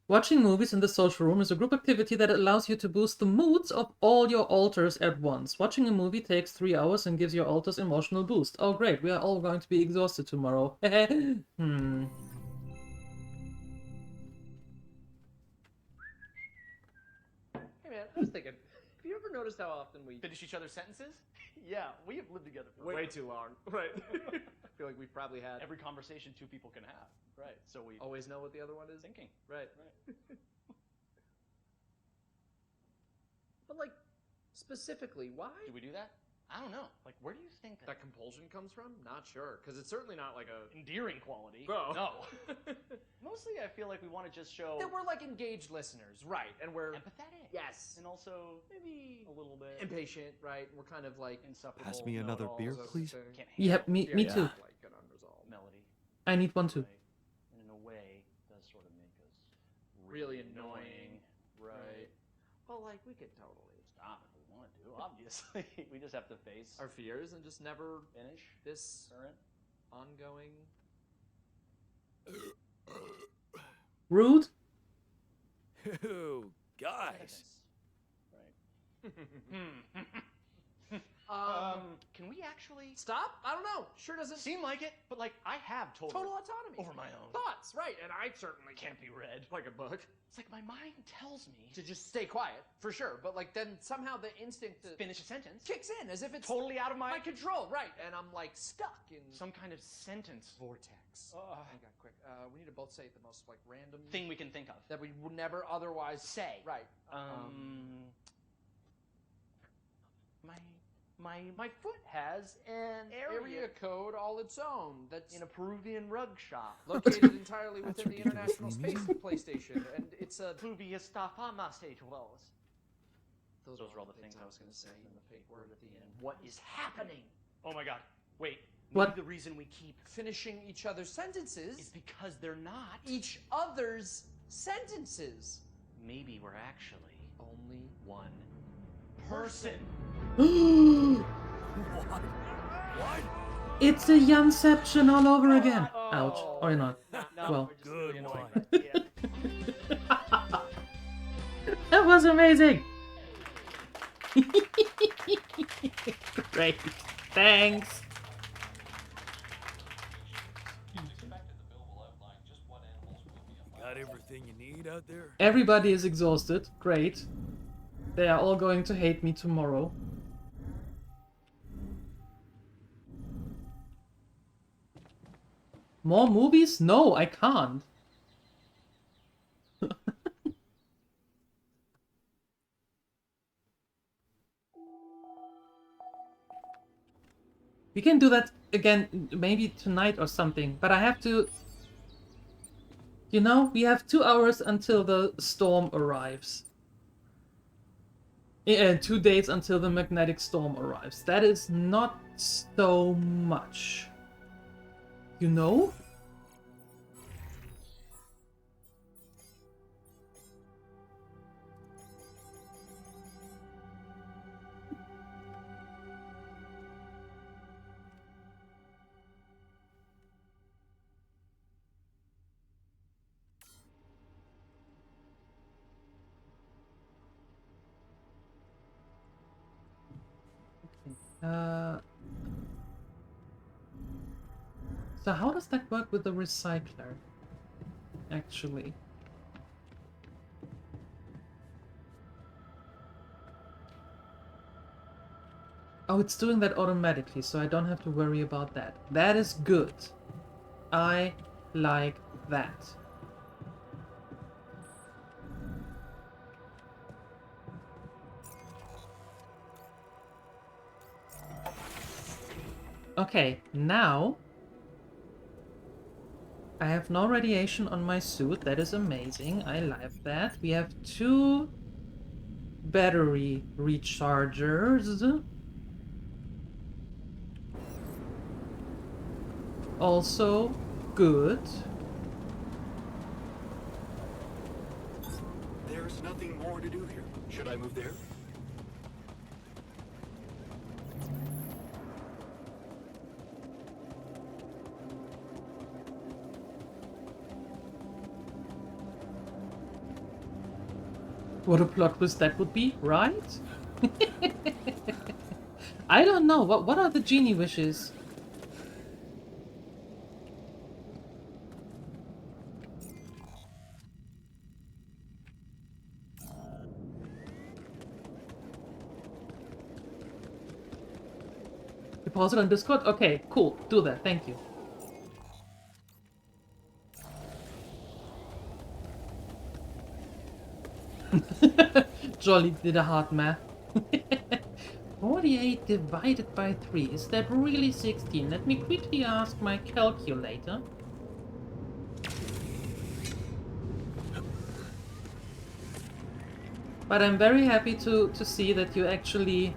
A: Watching movies in the social room is a group activity that allows you to boost the moods of all your alters at once. Watching a movie takes 3 hours and gives your alters emotional boost. Oh great, we are all going to be exhausted tomorrow.
J: Hey man, I was thinking, have you ever noticed how often we finish each other's sentences?
K: Yeah, we have lived together for
J: Way too long. Right.
K: I feel like we've probably had every conversation two people can have. Right. So we
J: always know what the other one is
K: thinking.
J: Right. But like, specifically, why?
K: Do we do that? I don't know. Like, where do you think
J: That compulsion comes from? Not sure, because it's certainly not like a...
K: endearing quality?
J: Oh.
K: No. Mostly, I feel like we want to just show
J: that we're like engaged listeners, right? And we're
K: empathetic.
J: yes,
K: And also maybe a little bit
J: impatient, right? And we're kind of like
K: insufferable.
H: Pass me another
K: know-it-alls.
H: beer, please.
K: Can't
A: Yep,
K: handle
A: me too.
J: Like an unresolved
K: melody.
A: I need one too.
K: Right? And in a way, does sort of make us
J: really annoying,
K: right?
J: Well, like we could totally
K: Stop if we want to. Obviously, we just have to face
J: our fears and just never
K: finish
J: this
K: current.
J: ongoing.
A: Rude?
E: Ew, guys.
K: Right. Can we actually
J: Stop? I don't know. Sure doesn't
K: seem like it? But like, I have
J: total autonomy
K: over my own
J: thoughts, right? And I certainly
K: can't be read.
J: like a book
K: It's like my mind tells me
J: to just stay quiet for sure, but like then somehow the instinct to
K: finish a sentence.
J: kicks in as if it's
K: Totally out of
J: my control, right? And I'm like stuck in
K: some kind of sentence
J: vortex. Oh my god, quick! We need to both say the most like random
K: thing we can think of.
J: that we would never otherwise
K: Say.
J: Right?
K: My foot has an
J: area code all its own. That's
K: in a Peruvian rug shop.
J: located entirely
H: That's
J: within the International
H: ridiculously
J: Space PlayStation, and it's a.
K: Pluvia stafama stage wells.
J: Those
K: were all the things I was
J: going to say in the fake word at the end.
K: What is happening? Oh my god. Wait.
A: What?
K: Maybe the reason we keep
J: Finishing each other's
K: is
J: sentences,
K: because they're not.
J: each other's sentences.
K: Maybe we're actually
J: Only
K: one person.
A: It's a Janception all over again. Ouch. Or not. Well.
K: Good one.
A: That was amazing! Great. Thanks.
E: Got everything you need out there?
A: Everybody is exhausted. Great. They are all going to hate me tomorrow. More movies? No, I can't. We can do that again, maybe tonight or something, but I have to... You know, we have 2 hours until the storm arrives. 2 days until the magnetic storm arrives. That is not so much. You know? So how does that work with the recycler, actually? Oh, it's doing that automatically, so I don't have to worry about that. That is good. I like that. Okay, now I have no radiation on my suit. That is amazing. I like that. We have 2 battery rechargers. Also good.
I: There's nothing more to do here. Should I move there?
A: What a plot twist that would be, right? I don't know. What are the genie wishes? Deposit on Discord? Okay, cool. Do that. Thank you. Jolly did a hard math. 48 divided by 3. Is that really 16? Let me quickly ask my calculator. But I'm very happy to see that you actually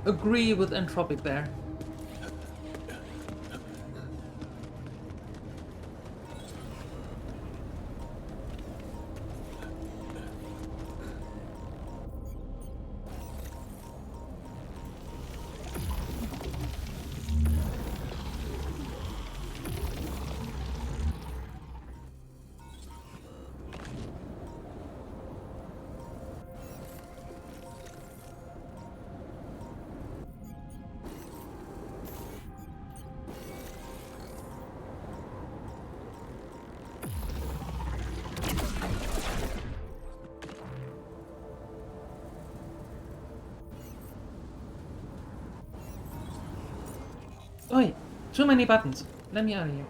A: agree with Entropic there. Oi, too many buttons. Let me out of here.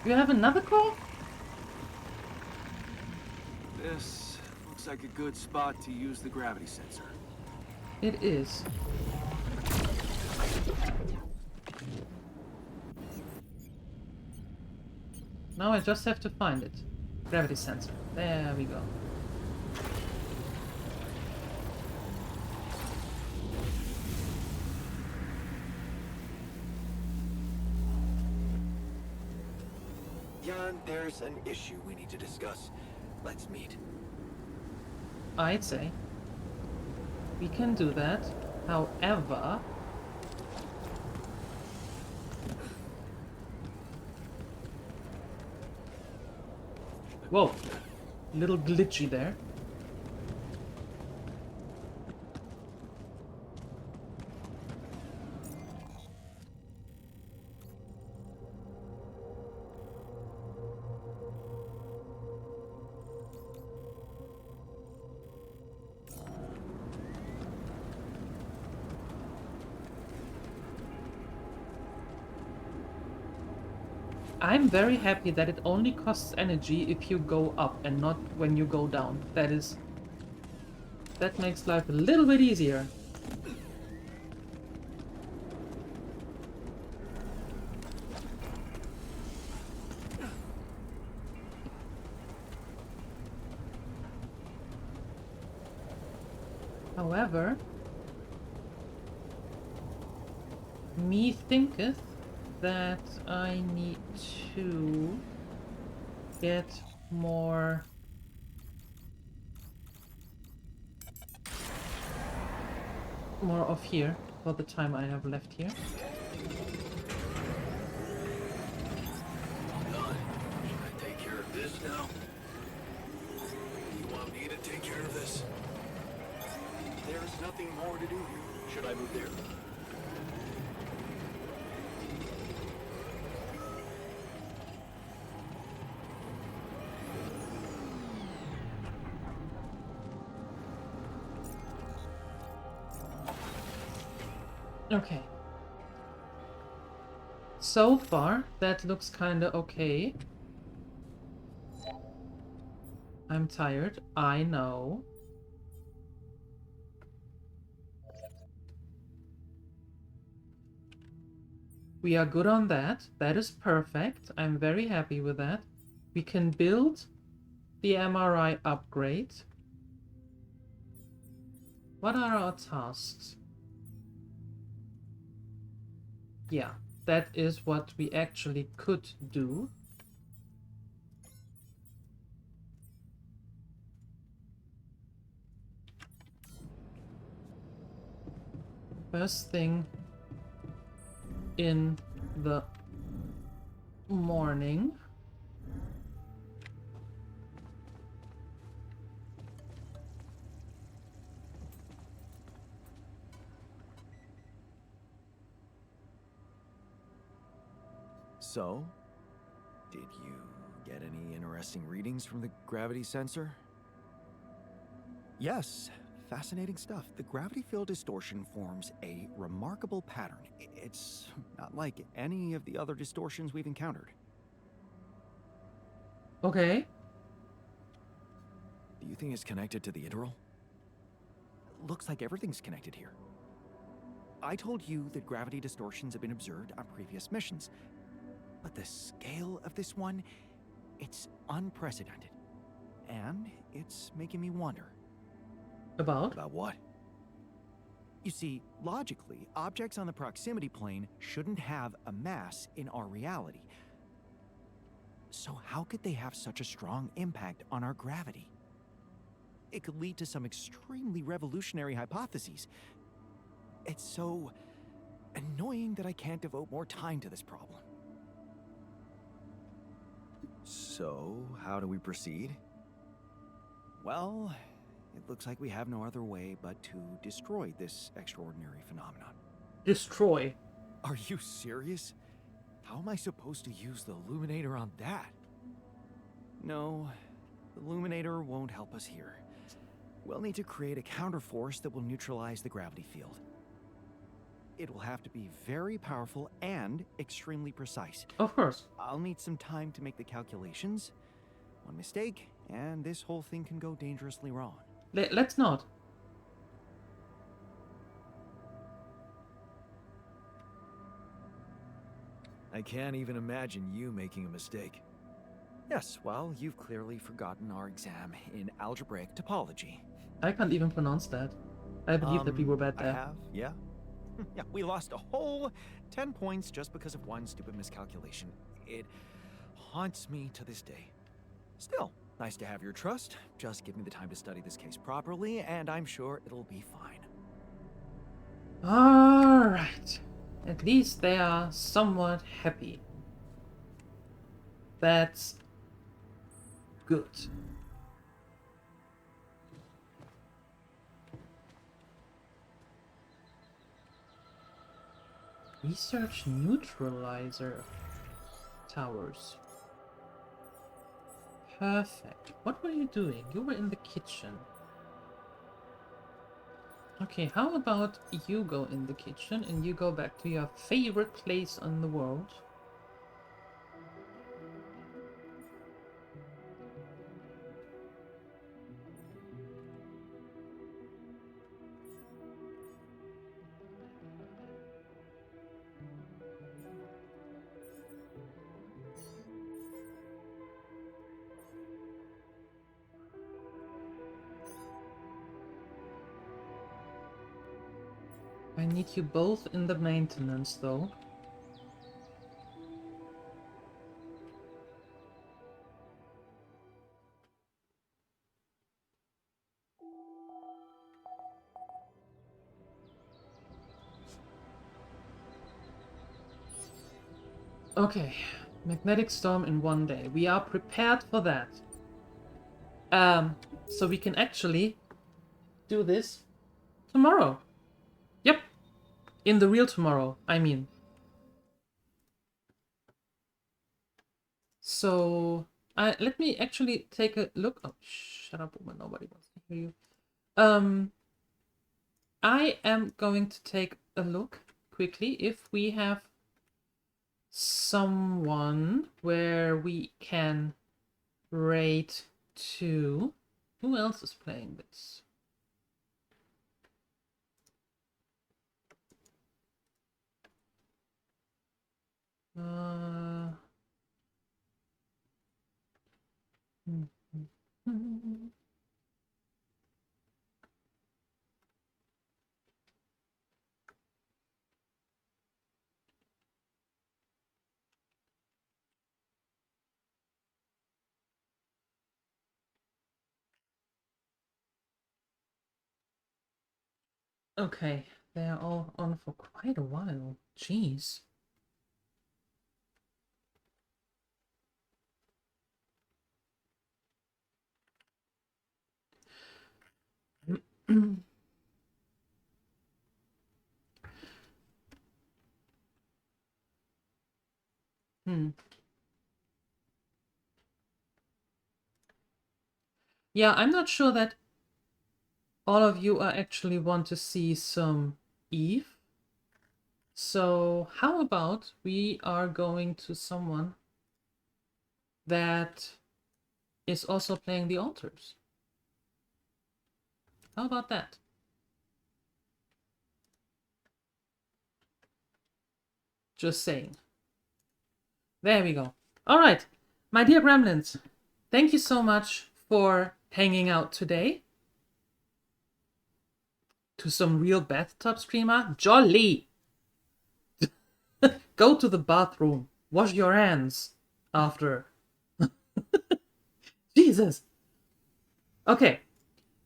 A: You have another core?
F: This looks like a good spot to use the gravity sensor.
A: It is. Now I just have to find it. Gravity sensor. There we go.
I: Jan, there's an issue we need to discuss. Let's meet.
A: I'd say we can do that. However, whoa, little glitchy there. I'm very happy that it only costs energy if you go up and not when you go down. That makes life a little bit easier. However, me thinketh that I need to get more of here for the time I have left here.
I: Done. Should I take care of this now? You want me to take care of this? There's nothing more to do here. Should I move there?
A: Okay. So far, that looks kinda okay. I'm tired, I know. We are good on that. That is perfect. I'm very happy with that. We can build the MRI upgrade. What are our tasks? Yeah, that is what we actually could do. First thing in the morning.
B: So, did you get any interesting readings from the gravity sensor?
H: Yes, fascinating stuff. The gravity field distortion forms a remarkable pattern. It's not like any of the other distortions we've encountered.
A: Okay.
B: Do you think it's connected to the integral?
H: Looks like everything's connected here. I told you that gravity distortions have been observed on previous missions, but the scale of this one, it's unprecedented. And it's making me wonder.
A: About?
B: About what?
H: You see, logically, objects on the proximity plane shouldn't have a mass in our reality. So how could they have such a strong impact on our gravity? It could lead to some extremely revolutionary hypotheses. It's so annoying that I can't devote more time to this problem.
B: So, how do we proceed?
H: Well, it looks like we have no other way but to destroy this extraordinary phenomenon.
A: Destroy.
H: Are you serious? How am I supposed to use the illuminator on that? No, the illuminator won't help us here. We'll need to create a counterforce that will neutralize the gravity field. It will have to be very powerful and extremely precise.
A: Of course.
H: I'll need some time to make the calculations. One mistake, and this whole thing can go dangerously wrong.
A: Let's not.
B: I can't even imagine you making a mistake.
H: Yes, well, you've clearly forgotten our exam in algebraic topology.
A: I can't even pronounce that. I believe that we were bad
H: I
A: there.
H: have, yeah. Yeah, we lost a whole 10 points just because of one stupid miscalculation. It haunts me to this day. Still, nice to have your trust. Just give me the time to study this case properly, and I'm sure it'll be fine.
A: Alright. At least they are somewhat happy. That's good. Research neutralizer towers. Perfect. What were you doing? You were in the kitchen. Okay, how about you go in the kitchen and you go back to your favorite place in the world? I need you both in the maintenance, though. Okay, magnetic storm in 1 day. We are prepared for that. So we can actually do this tomorrow. Yep. In the real tomorrow, I mean. So, let me actually take a look. Oh, shut up, woman. Nobody wants to hear you. I am going to take a look quickly if we have someone where we can raid to. Who else is playing this? Okay, they are all on for quite a while. Jeez. Yeah, I'm not sure that all of you actually want to see some Eve. So how about we are going to someone that is also playing the altars? How about that? Just saying. There we go. All right, my dear gremlins, thank you so much for hanging out today. To some real bathtub streamer? Jolly! Go to the bathroom. Wash your hands after. Jesus! Okay.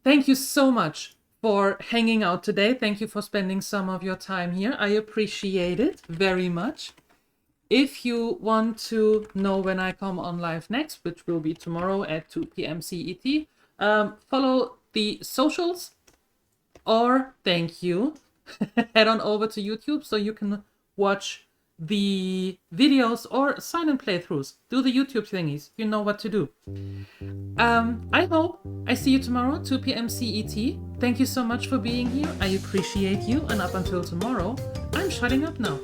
A: Thank you so much for hanging out today. Thank you for spending some of your time here. I appreciate it very much. If you want to know when I come on live next, which will be tomorrow at 2 p.m. CET, follow the socials. Or, thank you, head on over to YouTube so you can watch the videos or silent playthroughs. Do the YouTube thingies. You know what to do. I hope I see you tomorrow, 2 p.m. CET. Thank you so much for being here. I appreciate you. And up until tomorrow, I'm shutting up now.